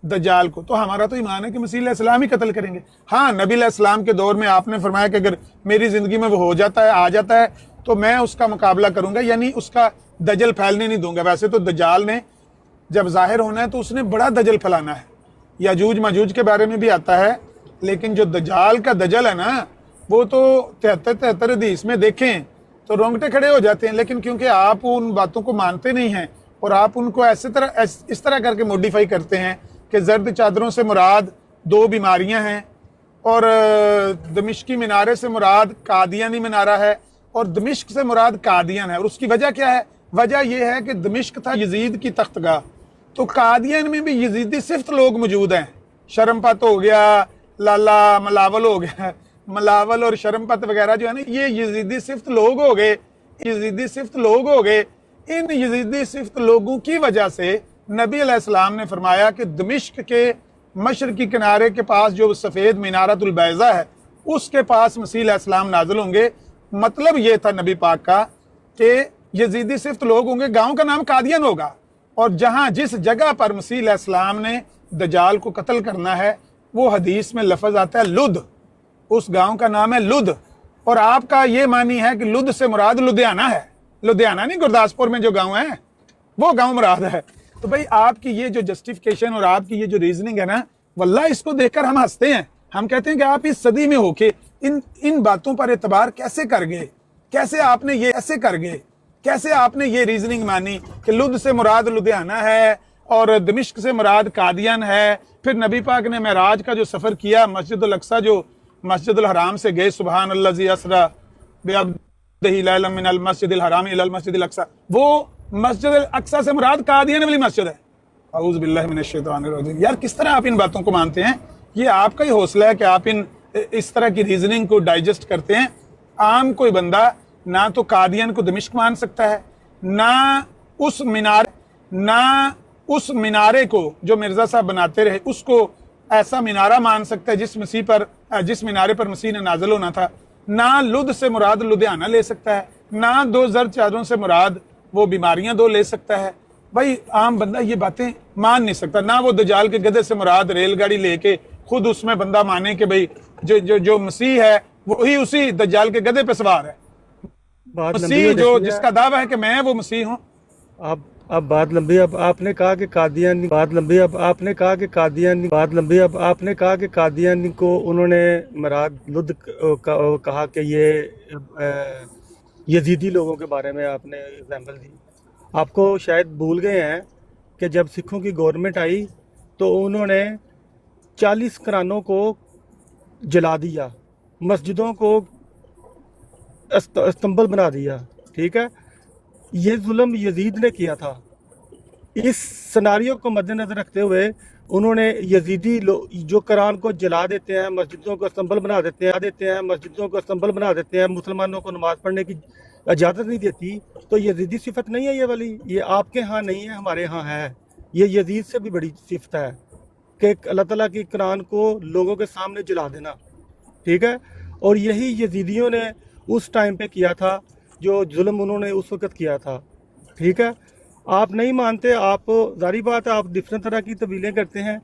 दज्जाल को, तो हमारा तो ईमान है कि मसीह अलैहिस्सलाम ही कत्ल करेंगे। हाँ, नबी अलैहिस्सलाम के दौर में आपने फरमाया कि अगर मेरी जिंदगी में वो हो जाता है, आ जाता है, तो मैं उसका मुकाबला करूंगा, यानी उसका दजल फैलने नहीं दूंगा। वैसे तो दज्जाल ने जब जाहिर होना है तो उसने बड़ा दजल फैलाना है। याजूज माजूज के बारे में भी आता है, लेकिन जो दज्जाल का दजल है ना, वो तो 73 हदीस में देखें तो रोंगटे खड़े हो जाते हैं। लेकिन क्योंकि आप उन बातों को मानते नहीं हैं और आप उनको इस तरह करके मॉडिफाई करते हैं कि जर्द चादरों से मुराद 2 बीमारियां हैं, और दमिश्की मीनारे से मुराद कादियानी मीनारा है, और दमिश्क से मुराद कादियन है। और उसकी वजह क्या है? वजह यह है कि दमिश्क था यजीद की तख्तगाह, तो कादियन में भी यजीदी सिफ्त लोग मौजूद हैं। शर्मपत हो गया, लाला मलावल हो गया, मलावल और शर्मपत वगैरह जो है ना, ये यजीदी सिफ्त लोग हो गए, यजीदी सिफ्त लोग हो गए। इन यजीदी सिफ्त लोगों की वजह से नबी अलैहिस्सलाम ने फरमाया कि दमिश्क के मशरकी किनारे के पास जो सफ़ेद मीनारतुल बैज़ा है, उसके पास मसीह अलैहिस्सलाम नाज़िल होंगे। मतलब ये था नबी पाक का कि यजीदी सिफ्त लोग होंगे, गांव का नाम कादियन होगा, और जहां जिस जगह पर मसीह अलैहिस्सलाम ने दज्जाल को कत्ल करना है, वो हदीस में लफ्ज़ आता है लुद, उस गांव का नाम है लुद। और आपका ये मानी है कि लुद से मुराद लुधियाना है, लुधियाना नहीं, गुरदासपुर में जो गांव है वो गांव मुराद है। तो भाई आपकी ये जो जस्टिफिकेशन और आपकी ये जो रीजनिंग है ना, वल्लाह इसको देखकर हम हंसते हैं। हम कहते हैं कि आप इस सदी में होके इन बातों पर एतबार कैसे कर गए कैसे आपने ये ऐसे कर गए, कैसे आपने ये रीजनिंग मानी कि लुध से मुराद लुधियाना है और दमिश्क से मुराद कादियान है। फिर नबी पाक ने महराज का जो सफ़र किया, मस्जिद अल अक्सा जो मस्जिद अल हराम से गए, सुबहान अल्लाज़ी अस्रा बिअब्दिही लैलन मिनल मस्जिदिल हराम इलल मस्जिदिल अक्सा, वो मस्जिद अल अक्सा से मुराद कादियान वाली मस्जिद है। औज़ु बिल्लाहि मिनश शैतानिर रजीम। यार किस तरह आप इन बातों को मानते हैं? ये आपका ही हौसला है कि आप इस तरह की रीजनिंग को डाइजेस्ट करते हैं। आम कोई बंदा ना तो कादियान को दमिश्क मान सकता है, ना उस मीनारे को जो मिर्जा साहब बनाते रहे उसको ऐसा मीनारा मान सकता है जिस मीनारे पर मसीह ने नाजिल होना था, ना लुध से मुराद लुधियाना ले सकता है, ना दो जर चादरों से मुराद वो बीमारियां दो ले सकता है। भाई आम बंदा ये बातें मान नहीं सकता। ना वो दजाल के गधे से मुराद रेलगाड़ी लेके खुद उसमें बंदा माने कि भाई जो मसीह है वही उसी दजाल के गधे पे सवार है। मसीह जो जिसका दावा है कि मैं वो मसीह हूँ।
अब बात लंबी। अब आपने कहा कि कादियानी को उन्होंने मराद लुद कहा कि ये यजीदी लोगों के बारे में आपने एग्जाम्पल दी। आपको शायद भूल गए हैं कि जब सिखों की गवर्नमेंट आई तो उन्होंने 40 करानों को जला दिया, मस्जिदों को अस्तंबल बना दिया। ठीक है, ये जुल्म यजीद ने किया था। इस सिनारियो को मद्देनजर रखते हुए उन्होंने यजीदी जो कुरान को जला देते हैं, मस्जिदों को अस्तंबल बना देते हैं, मुसलमानों को नमाज पढ़ने की इजाज़त नहीं देती, तो यजीदी सिफत नहीं है ये वाली। ये आपके यहाँ नहीं है, हमारे यहाँ है। ये यजीद से भी बड़ी सिफत है कि अल्लाह ताला की कुरान को लोगों के सामने जला देना। ठीक है, और यही यजीदियों ने उस टाइम पे किया था, जो जुल्म उन्होंने उस वक़्त किया था। ठीक है, आप नहीं मानते, आप जारी बात है, आप डिफरेंट तरह की तवीलें करते हैं।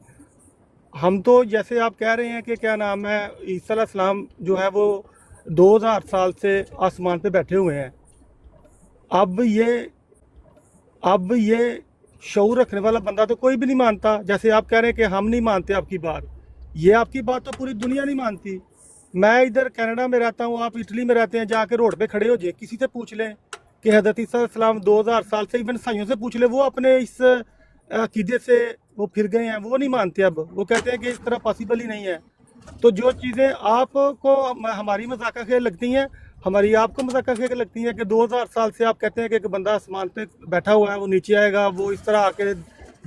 हम तो जैसे आप कह रहे हैं कि क्या नाम है, ईसा अलैहिस्सलाम जो है वो 2000 साल से आसमान पे बैठे हुए हैं। अब ये शऊर रखने वाला बंदा तो कोई भी नहीं मानता। जैसे आप कह रहे हैं कि हम नहीं मानते आपकी बात, ये आपकी बात तो पूरी दुनिया नहीं मानती। मैं इधर कनाडा में रहता हूँ, आप इटली में रहते हैं, जाके रोड पे खड़े हो जाए, किसी से पूछ लें कि हज़रत ईसा अलैहिस्सलाम 2000 साल से, इवन ईसाइयों से पूछ ले, वो अपने इस अकीदे से वो फिर गए हैं, वो नहीं मानते। अब वो कहते हैं कि इस तरह पॉसिबल ही नहीं है। तो जो चीज़ें आपको हमारी मजाक खेल लगती हैं, हमारी आपको मजाक खेल लगती हैं कि 2000 साल से आप कहते हैं कि एक बंदा आसमान पे बैठा हुआ है, वो नीचे आएगा, वो इस तरह आके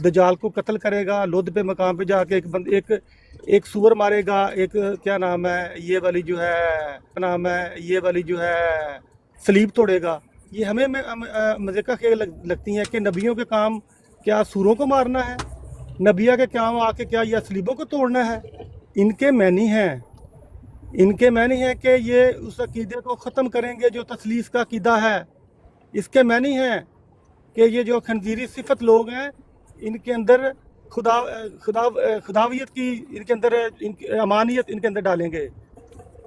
दजाल को कत्ल करेगा, लुध पे मकाम पे जाके एक सूअर मारेगा, एक क्या नाम है ये वाली जो है सलीब तोड़ेगा। ये हमें मजे का खेल लगती हैं कि नबियों के काम क्या सूरों को मारना है, नबिया के काम आके क्या या सलीबों को तोड़ना है। इनके मैनी हैं कि ये उस अकीदे को ख़त्म करेंगे जो तसलीस का अकीदा है। इसके मैनी हैं कि ये जो खंजीरी सिफत लोग हैं, इनके अंदर खुदावियत की, इनके अंदर अमानियत इनके अंदर डालेंगे।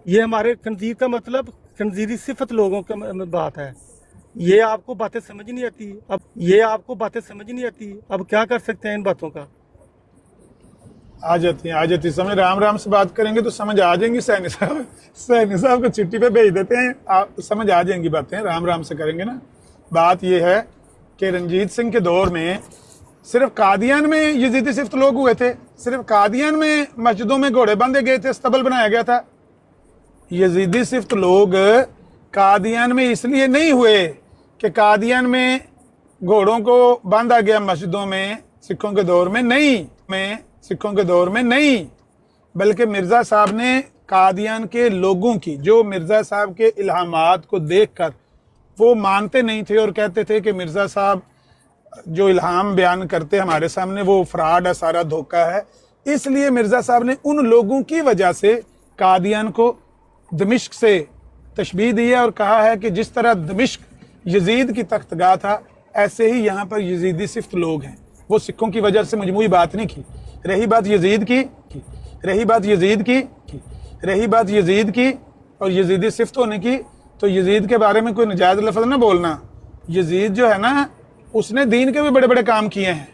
ये हमारे खंजीर का मतलब खंजीरी सिफत लोगों का बात है। ये आपको बातें समझ नहीं आती। अब क्या कर सकते हैं इन बातों का?
आ जाती समझ। राम से बात करेंगे तो समझ आ जाएंगी। सैनी साहब को चिट्ठी पे भेज देते हैं, आप समझ आ जाएंगी बातें। राम से करेंगे ना। बात यह है कि रंजीत सिंह के दौर में सिर्फ कादियान में यजीदी सिफ्त लोग हुए थे, सिर्फ कादियान में मस्जिदों में घोड़े बांधे गए थे, अस्तबल बनाया गया था। यजीदी सिफ्त लोग कादियान में इसलिए नहीं हुए कि कादियान में घोड़ों को बांधा गया मस्जिदों में सिखों के दौर में नहीं, बल्कि मिर्ज़ा साहब ने कादियान के लोगों की, जो मिर्ज़ा साहब के इल्हामात को देखकर वो मानते नहीं थे और कहते थे कि मिर्ज़ा साहब जो इल्हाम बयान करते हमारे सामने वो फ्रॉड है, सारा धोखा है। इसलिए मिर्ज़ा साहब ने उन लोगों की वजह से कादियान को दमिश्क से तशबीह दी है और कहा है कि जिस तरह दमिश्क यजीद की तख्तगाह था, ऐसे ही यहाँ पर यजीदी सिफ्त लोग हैं। वो सिखों की वजह से मजमूई बात नहीं की। रही बात यजीद की और यजीदी सिफ्त होने की, तो यजीद के बारे में कोई नजायज़ लफ्ज़ ना बोलना। यजीद जो है ना, उसने दीन के भी बड़े बड़े काम किए हैं,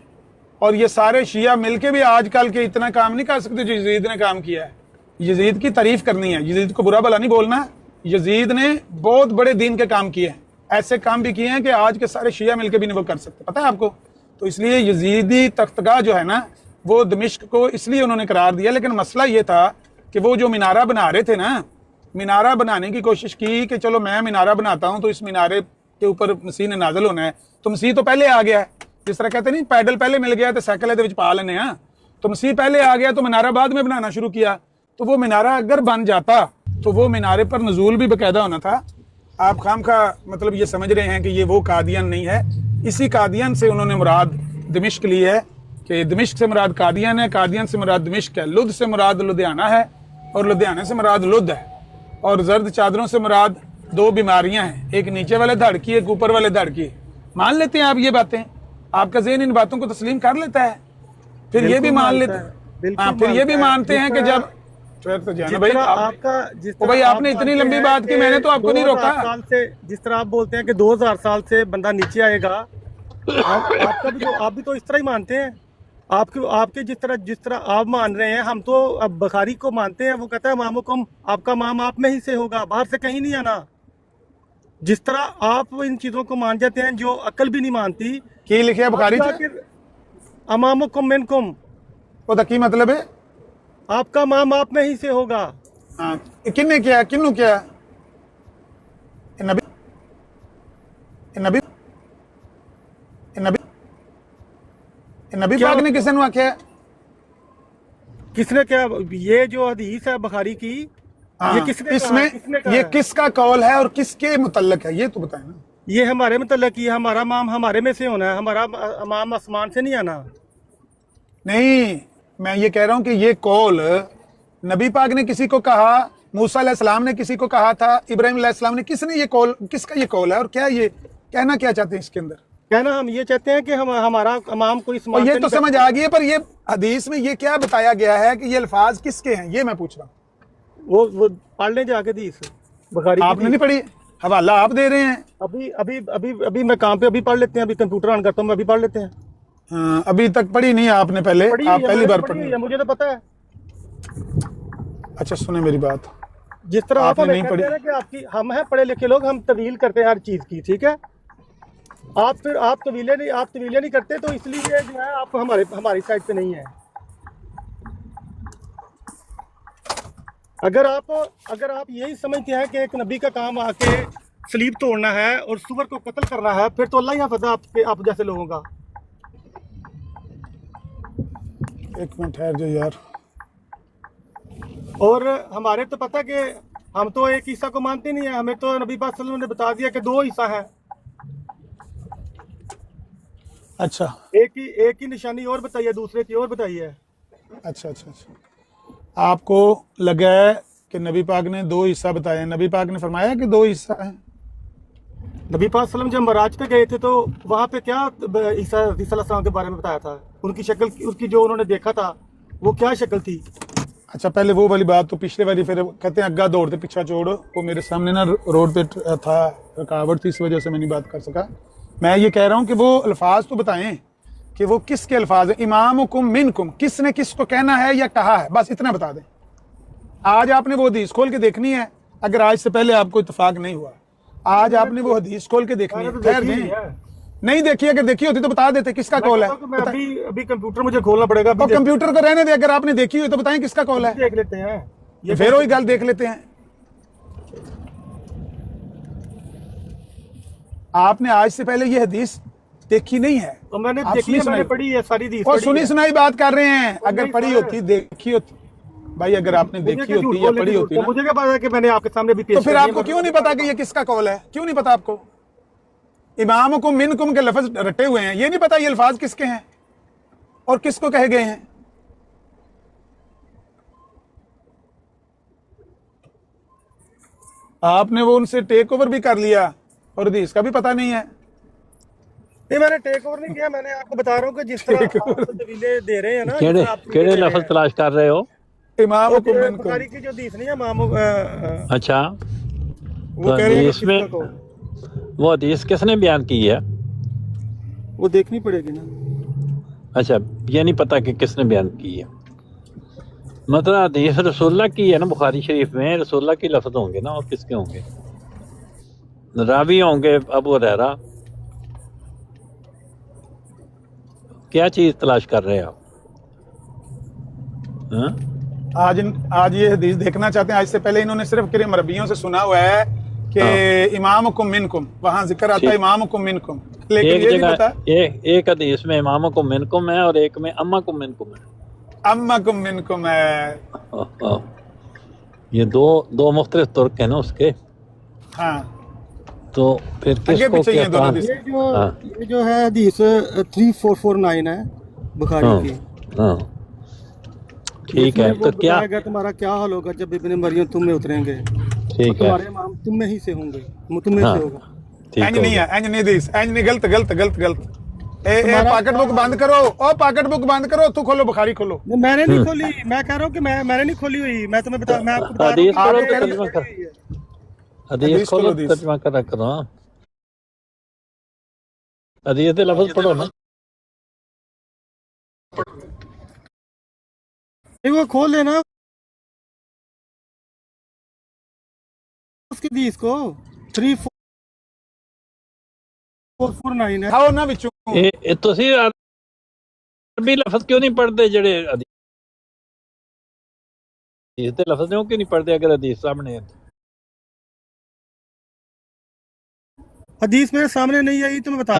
और ये सारे शिया मिलके भी आजकल के इतना काम नहीं कर सकते जो यजीद ने काम किया है। यजीद की तारीफ करनी है, यजीद को बुरा भला नहीं बोलना। यजीद ने बहुत बड़े दीन के काम किए हैं, ऐसे काम भी किए हैं कि आज के सारे शिया मिलकर भी नहीं वो कर सकते, पता है आपको। तो इसलिए यजीदी तख्तगाह जो है ना वो दमिश्क को इसलिए उन्होंने करार दिया, लेकिन मसला ये था कि वो जो मीनारा बना रहे थे ना, मीनारा बनाने की कोशिश की कि चलो मैं मीनारा बनाता हूँ तो इस मीनारे के ऊपर मसीह ने नाजल होना है, तो मसीह तो पहले आ गया है, जिस तरह कहते नहीं पैडल पहले मिल गया तो साइकिल है पा लेने, हाँ तो मसीह पहले आ गया तो मीनारा बाद में बनाना शुरू किया। तो वो मीनारा अगर बन जाता तो वो मीनारे पर नजूल भी बाकायदा होना था। आप खाम खा मतलब ये समझ रहे हैं कि ये वो कादियान नहीं है, इसी कादियान से उन्होंने मुराद दमिश्क ली है कि दमिश्क से मुराद कादियान है, कादियान से मुराद दमिश्क है, लुध से मुराद लुधियाना है और लुधियाना से मुराद लुध है, और जर्द चादरों से मुराद दो बीमारियां हैं, एक नीचे वाले धड़ की एक ऊपर वाले धड़ की। मान लेते हैं आप ये बातें, आपका ज़हन इन बातों को तस्लीम कर लेता है, फिर ये भी मान लेते हैं, हाँ फिर ये भी मानते हैं कि जब तो जाना भाई
आपका
भाई आपने इतनी लंबी बात की, मैंने तो आपको नहीं रोका।
साल से जिस तरह आप बोलते हैं कि 2000 साल से बंदा नीचे आएगा, आपका भी तो आप भी तो इस तरह ही मानते हैं। आपके जिस तरह आप मान रहे हैं, हम तो अब बुखारी को मानते हैं, वो कहता है मामुकुम, आपका माम आप में ही से होगा, बाहर से कहीं नहीं आना। जिस तरह आप इन चीजों को मान जाते हैं जो अकल भी नहीं मानती।
की लिखे बुखारी
अमामुकुम मिनकुम,
ਉਹਦਾ ਕੀ मतलब है?
आपका माम आप में ही से होगा।
हाँ किन्ने क्या किन्नू क्या नबी नबी नबी नबी पाक ने किसने आख्या?
किसने क्या? ये जो हदीस है बुखारी की, ये किसने
इसमें ये किसका कौल है और किसके मुतल्लक है, ये तो बताए ना।
ये हमारे मुतल्लक ही, हमारा माम हमारे में से होना है, हमारा माम आसमान से नहीं आना।
नहीं, मैं ये कह रहा हूँ कि ये कौल नबी पाक ने किसी को कहा, मूसा अलैहिस्सलाम ने किसी को कहा था, इब्राहिम अलैहिस्सलाम ने, किसने ये कौल, किसका ये कौल है और क्या ये कहना क्या चाहते हैं इसके अंदर?
कहना हम ये चाहते हैं कि हमारा इमाम कोई
और ये तो समझ आ गई है, पर ये हदीस में ये क्या बताया गया है कि ये अल्फाज किसके हैं, ये मैं पूछ रहा हूँ।
वो पढ़ लें जाके हदीस बुखारी।
आपने नहीं पढ़ी, हवाला आप दे रहे हैं।
अभी मैं काम पे अभी पढ़ लेते हैं, अभी कंप्यूटर ऑन करता हूँ, मैं अभी पढ़ लेते हैं।
हाँ, अभी तक पढ़ी नहीं आपने, पहले आप पहली बार पढ़ी,
मुझे तो पता है।
अच्छा सुने मेरी बात,
जिस तरह
आपने नहीं पढ़ी
कि आपकी हम हैं पढ़े लिखे लोग, हम तवील करते हैं हर चीज की, ठीक है। आप तवीले नहीं करते, तो इसलिए जो है आप हमारी साइड पे नहीं है। अगर आप यही समझते हैं कि एक नबी का काम आके सलीब तोड़ना है और सुअर को कत्ल करना है, फिर तो अल्लाह ही हाफ़िज़ आप जैसे लोगों का।
एक मिनट ठहर जो यार।
और हमारे तो पता कि हम तो एक ईसा को मानते नहीं है, हमें तो नबी पाक सल्लल्लाहु अलैहि वसल्लम ने बता दिया कि 2 ईसा है।
अच्छा,
एक ही निशानी और बताइए, दूसरे की और बताइए।
अच्छा, आपको लगा है कि नबी पाक ने 2 ईसा बताए, नबी पाक ने फरमाया कि 2 ईसा हैं?
नबी पाक सल्लल्लाहु अलैहि वसल्लम जब मराज पे गए थे तो वहाँ पे क्या ईसा अलैहिस्सलाम के बारे में बताया था? उनकी शक्ल, उसकी जो उन्होंने देखा था वो क्या शक्ल थी?
अच्छा, पहले वो वाली बात तो पिछले वाली, फिर कहते हैं अग्गा दौड़ते पीछा छोड़ो, वो मेरे सामने ना रोड पे था, रुकावट थी, इस वजह से मैं नहीं बात कर सका। मैं ये कह रहा हूँ कि वो अल्फाज तो बताएं कि वो किसके अल्फाज हैं। इमामुकुम मिनकुम, किसने किसको कहना है या कहा है, बस इतना बता दें। आज आपने वो हदीस खोल के देखनी है, अगर आज से पहले आपको इत्तेफाक नहीं हुआ, आज आपने वो हदीस खोल के देखनी है। खैर नहीं देखी, अगर देखी होती तो बता देते किसका कॉल है।
अभी कंप्यूटर मुझे खोलना पड़ेगा।
तो कंप्यूटर को रहने दे, अगर आपने देखी हुई तो बताएं किसका कॉल है।
देख लेते हैं,
ये फिर वही गल देख लेते हैं। आपने आज से पहले ये हदीस देखी नहीं है
तो मैंने देखी है, मैंने पढ़ी है सारी हदीस।
और सुनी सुनाई बात कर रहे हैं। अगर पढ़ी होती, देखी होती, भाई अगर आपने देखी होती या पढ़ी होती,
मुझे क्या पता है कि मैंने आपके सामने भी पेश
तो फिर आपको क्यों नहीं पता कि ये किसका कॉल है? क्यों नहीं पता आपको? इमामुकुम मिनकुम के लफ्ज रटे हुए हैं, ये नहीं पता ये अल्फाज किसके हैं और किसको कहे गए हैं। आपने वो उनसे टेक ओवर भी कर लिया और हदीस का भी पता नहीं है।
नहीं, मैंने टेक ओवर नहीं किया, मैंने आपको बता रहा हूँ कि जिस तरह आप दलीलें दे रहे हैं ना,
केड़े लफ्ज तलाश कर रहे हो?
इमामुकुम मिनकुम,
बुखारी की जो हदीस नहीं है मामू।
अच्छा,
वो कह रहे हैं
इसमें वो हदीस किसने बयान की है?
वो देखनी पड़ेगी ना।
अच्छा, ये नहीं पता कि किसने बयान की है। मतलब हदीस रसूलुल्लाह की है ना, बुखारी शरीफ में रसूलुल्लाह के लफ्ज होंगे ना, और किसके होंगे? रावी होंगे अबू हुरैरा। क्या चीज तलाश कर रहे हैं आप? हाँ?
आज ये हदीस देखना चाहते हैं। आज से पहले इन्होंने सिर्फ किरम रबियों से सुना हुआ है कि इमामुकुम मिनकुम, वहां जिक्र आता है इमामुकुम मिनकुम, लेकिन
एक
ये नहीं
जगह
पता
एक हदीस में इमामुकुम मिनकुम है और एक में अम्माकुम मिनकुम है।
अम्माकुम मिनकुम है।
ये दो मुख्तलिफ तुर्क है ना उसके।
हाँ,
तो फिर
आगे
किसको
पीछे
क्या
ये दोनों
कहा?
हदीस।
ये जो है हदीस 3449 है बुखारी की।
हाँ ठीक है, तो क्या
बताया गया तुम्हारा क्या हाल होगा जब इब्ने मरियम तुम में उतरेंगे,
ठीक है,
तुम्हारे इमाम तुम में ही से होंगे, तुम में
हाँ,
से होगा।
ठीक
इंज नहीं
है।
है, इंज नहीं हदीस, इंज नहीं, गलत गलत गलत गलत। ए पॉकेट बुक बंद करो, ओ पॉकेट बुक बंद करो, तू खोलो बुखारी खोलो।
नहीं, मैंने नहीं खोली, मैं कह रहा हूँ कि मैंने नहीं खोली हुई, मैं तुम्हें बता, मैं आपको बता रहा
हदीस
हूँ
पढ़ो
कि
तो
मैंने
तर्जुमा
नहीं
कर,
खोली हुई है।
हदीस
हदीस
खोलो
खोलो,
तो
हदीस।
तर्जुमा करा करो। हदीस के लफ्ज पढ़ो ना।
नहीं, वो खोल लेना उसकी हदीस को 3449 है।
खाओ ना बिचू।
ਇਹ ਤੁਸੀਂ ਅਰਬੀ ਲਫ਼ਜ਼ ਕਿਉਂ ਨਹੀਂ ਪੜ੍ਹਦੇ ਜਿਹੜੇ ਹਦੀਸ ਦੇ ਲਫ਼ਜ਼ ਨੇ ਉਹ ਕਿਉਂ ਨਹੀਂ ਪੜ੍ਹਦੇ ਅਗਰ ਹਦੀਸ ਸਾਹਮਣੇ ਹੈ?
हदीस मेरे सामने नहीं आई तो मैं बता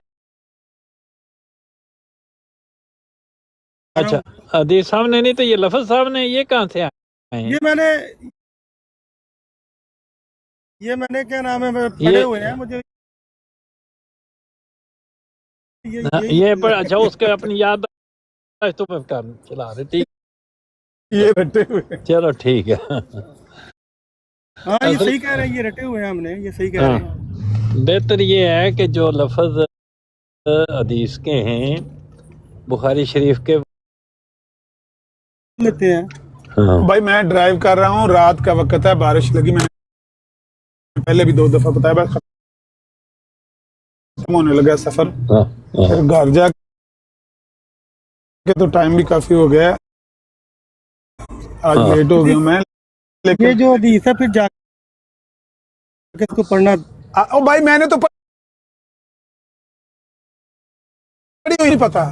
अच्छा, हदीस सामने नहीं तो ये लफ्ज सामने है, ये कहाँ से आए हैं?
ये मैंने क्या नाम है पढ़े हुए हैं मुझे
ये पर अच्छा उसके अपनी याद तो मैं चला रहे। ठीक,
ये रटे हुए।
चलो ठीक है।
हाँ, ये सही कह रहे हैं, ये रटे हुए हैं हमने, ये सही कह रहे हैं।
बेहतर ये है कि जो लफ्ज हदीस के हैं बुखारी शरीफ के
लेते हैं।
हाँ।
भाई मैं ड्राइव कर रहा हूँ, रात का वक्त है, बारिश लगी, मैंने पहले भी 2 दफा बताया, बस खत्म होने लगा सफर।
हाँ,
फिर घर जा के तो टाइम भी काफी हो गया है, आज लेट हो गया मैं। लेकिन
ये जो हदीस है फिर जाके इसको पढ़ना।
ओ भाई मैंने तो पढ़ी हुई, नहीं पता।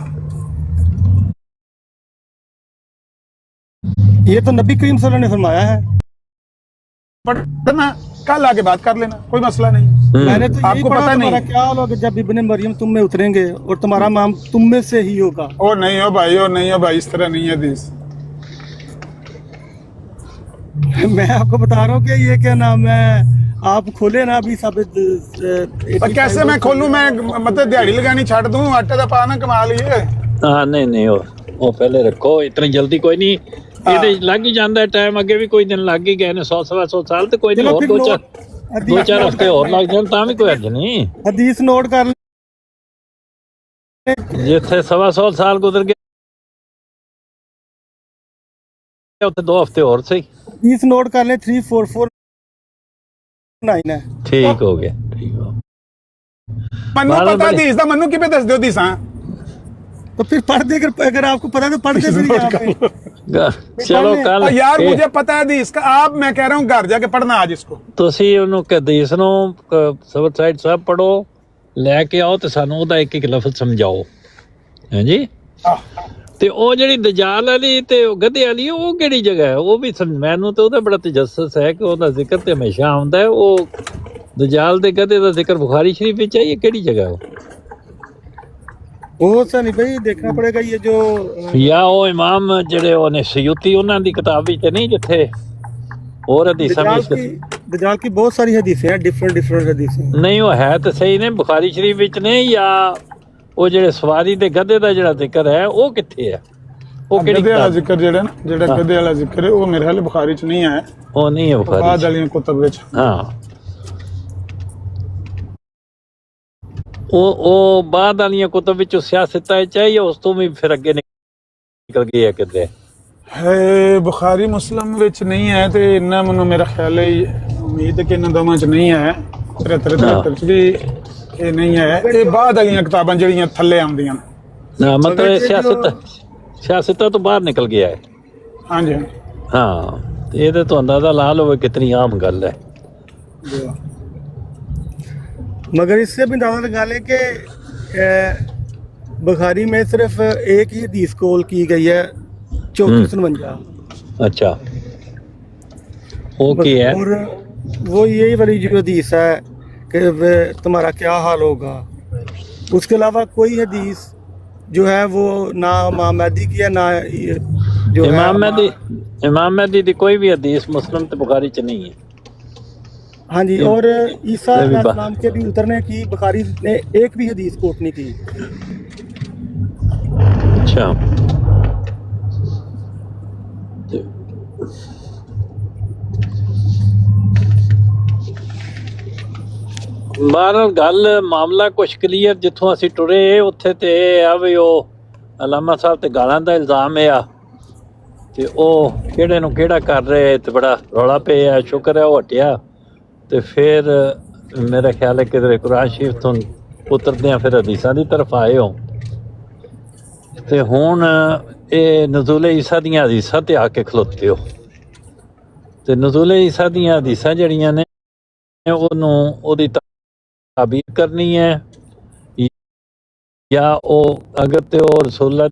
ये तो नबी करीम सल्लल्लाहु अलैहि वसल्लम ने फरमाया है।
पढ़ना, कल आके बात कर लेना, कोई मसला नहीं।
मैंने तो यही
आपको
पढ़ा
पता
तुम्हारा
नहीं
क्या हाल होगा जब इब्ने मरियम तुम में उतरेंगे और तुम्हारा माम तुम में से ही होगा।
ओ नहीं हो भाई, ओ नहीं हो भाई, इस तरह नहीं है हदीस।
मैं आपको बता रहा हूँ कि ये क्या नाम है, आप खोले ना अभी साबित।
पर कैसे मैं खोलूं, मैं मतलब दिहाड़ी लगानी छाड़ दूं, आटे का पाना कमा लिए।
हाँ नहीं वो पहले रखो, इतनी जल्दी कोई नहीं, ये लग ही जाता है टाइम, अगे भी कोई दिन लग ही गए ने 100-125 साल, तो कोई नहीं, और 2-4 हफ्ते और लग जाए तो भी कोई अर्ज नहीं।
हदीस नोट कर
जिथे 125 साल गुजर गए उत्थे 2 हफ्ते और सही।
हदीस नोट कर ले 3449 है।
ठीक हो गया, ठीक हो।
मन्नू पता हदीस दा, मन्नू किਵੇਂ दस दियो हदीसां?
तो फिर पढ़ दे, अगर आपको पता है तो पढ़ दे फिर यहाँ पे।
चलो कल
यार मुझे पता है हदीस का, आप मैं कह रहा हूँ घर जाके पढ़ना आज इसको।
ਤੁਸੀਂ ਉਹਨੂੰ ਹਦੀਸ ਨੂੰ ਸਬਰ ਸਾਈਡ ਸਾਹਿਬ ਪੜੋ, ਲੈ ਕੇ ਆਓ ਤੇ ਸਾਨੂੰ ਉਹਦਾ ਇੱਕ ਇੱਕ ਲਫ਼ਜ਼ ਸਮਝਾਓ, ਹੈ ਜੀ। ਤੇ ਉਹ ਜਿਹੜੀ ਦਜਾਲ ਵਾਲੀ ਤੇ ਉਹ ਗਧੇ ਵਾਲੀ, ਉਹ ਕਿਹੜੀ ਜਗ੍ਹਾ ਹੈ? ਉਹ ਵੀ ਮੈਨੂੰ ਤੇ ਉਹਦਾ ਬੜਾ ਤਜੱਸਸ ਹੈ ਕਿ ਉਹਦਾ ਜ਼ਿਕਰ ਤੇ ਹਮੇਸ਼ਾ ਆਉਂਦਾ ਹੈ। ਉਹ ਦਜਾਲ ਦੇ ਗਧੇ ਦਾ ਜ਼ਿਕਰ ਬੁਖਾਰੀ ਸ਼ਰੀਫ ਵਿੱਚ ਹੈ, ਇਹ ਕਿਹੜੀ ਜਗ੍ਹਾ ਹੈ?
वो सा नहीं भाई, देखना पड़ेगा ये जो
या ਉਹ ਇਮਾਮ ਜਿਹੜੇ ਉਹਨੇ ਸਯੂਤੀ ਉਹਨਾਂ ਦੀ ਕਿਤਾਬ ਵਿੱਚ ਨਹੀਂ, ਜਿੱਥੇ ਹੋਰ ਹਦੀਸਾਂ
दजाल की बहुत सारी हदीसें हैं, डिफरेंट हदीसें।
ਨਹੀਂ ਉਹ ਹੈ ਤਾਂ ਸਹੀ ਨੇ ਬੁਖਾਰੀ ਸ਼ਰੀਫ ਵਿੱਚ ਨੇ, ਜਾਂ ਉਹ ਜਿਹੜੇ ਸਵਾਰੀ ਦੇ ਗੱਧੇ ਦਾ ਜਿਹੜਾ ਜ਼ਿਕਰ ਹੈ ਉਹ ਕਿੱਥੇ ਹੈ? ਉਹ ਕਿਹੜੀ
गधे वाला जिक्र ਜਿਹੜਾ ਨਾ, ਜਿਹੜਾ गधे वाला जिक्र है, वो मेरे ख्याल बुखारी च नहीं है,
ਉਹ ਨਹੀਂ ਹੈ ਬੁਖਾਰੀ
बाद वाली कुतुब विच।
ਹਾਂ ਉਹ ਬਾਅਦ ਵਾਲੀਆਂ ਕੁਤਬ ਵਿੱਚੋਂ ਸਿਆਸਤਾਂ ਚਾਹੀਏ, ਉਸ ਤੋਂ ਵੀ ਫਿਰ ਅੱਗੇ ਨਿਕਲ ਗਈ ਹੈ ਕਿਤੇ।
है बुखारी मुस्लिम विच नहीं है, ते इन्ना मनु मेरा ख्याल है, उम्मीद है कि इन्ना दोवां च नहीं है, 73 च भी ਇਹ ਨਹੀਂ ਹੈ। ਇਹ ਬਾਅਦ ਵਾਲੀਆਂ ਕਿਤਾਬਾਂ ਜਿਹੜੀਆਂ ਥੱਲੇ ਆਉਂਦੀਆਂ ਨੇ।
ਮਤਲਬ ਸਿਆਸਤਾਂ ਤੋਂ ਬਾਹਰ ਨਿਕਲ ਗਿਆ ਹੈ।
ਹਾਂਜੀ
ਹਾਂ ਤੇ ਇਹਦੇ ਤੋਂ ਅੰਦਾਜ਼ਾ ਲਾ ਲਓ ਕਿਤਨੀ ਆਮ ਗੱਲ ਹੈ।
मगर इससे भी अंदाजा लगा ले कि बुखारी में सिर्फ एक ही हदीस कॉल की गई है 3457।
अच्छा वो क्या है?
और वो यही वाली जो हदीस है कि तुम्हारा क्या हाल होगा, उसके अलावा कोई हदीस जो है वो ना इमाम महदी की है ना जो
इमाम महदी दी कोई भी हदीस मुस्लिम ते बुखारी च नहीं है।
हाँ जी, और ईसा अलैहिस्सलाम के भी उतरने की बुखारी ने एक भी हदीस कोट नहीं की।
अच्छा ਬਹਰਹਾਲ ਗੱਲ ਮਾਮਲਾ ਕੁਛ ਕਲੀਅਰ ਜਿੱਥੋਂ ਅਸੀਂ ਟੁਰੇ ਉੱਥੇ ਤੇ ਇਹ ਆ ਵੀ ਉਹ ਅਲਾਮਾ ਸਾਹਿਬ ਤੇ ਗਾਲਾਂ ਦਾ ਇਲਜ਼ਾਮ ਆ ਤੇ ਉਹ ਕਿਹੜੇ ਨੂੰ ਕਿਹੜਾ ਕਰ ਰਹੇ ਤੇ ਬੜਾ ਰੌਲਾ ਪਿਆ। ਸ਼ੁਕਰ ਹੈ ਉਹ ਹਟਿਆ ਤੇ ਫਿਰ ਮੇਰਾ ਖਿਆਲ ਹੈ ਕਿ ਕੁਰਾਨ ਸ਼ਰੀਫ ਤੋਂ ਉਤਰਦੇ ਆ ਫਿਰ ਹਦੀਸਾਂ ਦੀ ਤਰਫ ਆਏ ਹੋ ਤੇ ਹੁਣ ਇਹ ਨਜ਼ੂਲੇ ਈਸਾ ਦੀਆਂ ਹਦੀਸਾਂ ਤੇ ਆ ਕੇ ਖਲੋਤੇ ਹੋ ਤੇ ਨਜ਼ੂਲੇ ਈਸਾ ਦੀਆਂ ਹਦੀਸਾਂ ਜਿਹੜੀਆਂ ਨੇ ਉਹਨੂੰ ਉਹਦੀ ਤਾਬੀਰ ਕਰਨੀ ਹੈ ਜਾਂ ਉਹ ਅਗਰ ਤੇ ਉਹ ਰਸੂਲ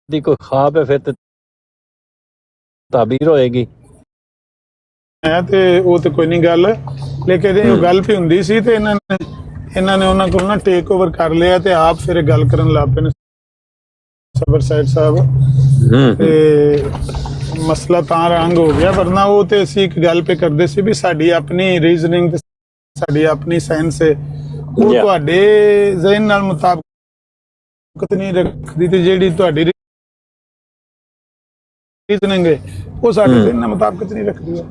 ਦੀ ਕੋਈ ख्वाब ਹੈ ਫਿਰ ਤੇ ਤਾਬੀਰ ਹੋਏਗੀ।
ਤੇ ਉਹ ਤੇ ਕੋਈ ਨਹੀਂ ਗੱਲ, ਲੇਕਿਨ ਇਹ ਗੱਲ ਵੀ ਹੁੰਦੀ ਸੀ ਤੇ ਇਹਨਾਂ ਨੇ ਉਹਨਾਂ ਕੋਲ ਨਾ ਟੇਕ ਓਵਰ ਕਰ ਲਿਆ ਤੇ ਆਪ ਫਿਰ ਗੱਲ ਕਰਨ ਲੱਗ ਪਏ ਨੇ ਸਬਰ ਸਾਈਡ ਸਾਹਿਬ ਤੇ ਮਸਲਾ ਤਾਂ ਰੰਗ ਹੋ ਗਿਆ। ਵਰਨਾ ਉਹ ਤੇ ਅਸੀਂ ਇੱਕ ਗੱਲ ਪੇ ਕਰਦੇ ਸੀ ਵੀ ਸਾਡੀ ਆਪਣੀ ਰੀਜ਼ਨਿੰਗ ਤੇ ਸਾਡੀ ਆਪਣੀ ਸਾਇੰਸ ਹੈ ਉਹ ਤੁਹਾਡੇ ਜ਼ਿਹਨ ਨਾਲ ਮੁਤਾਬਕਤ ਨਹੀਂ ਰੱਖਦੀ ਤੇ ਜਿਹੜੀ ਤੁਹਾਡੀ ਰੀਜ਼ਨਿੰਗ ਹੈ ਉਹ ਸਾਡੇ ਜ਼ਿਹਨ ਨਾਲ ਮੁਤਾਬਕਤ ਨਹੀਂ ਰੱਖਦੀ ਹੈ।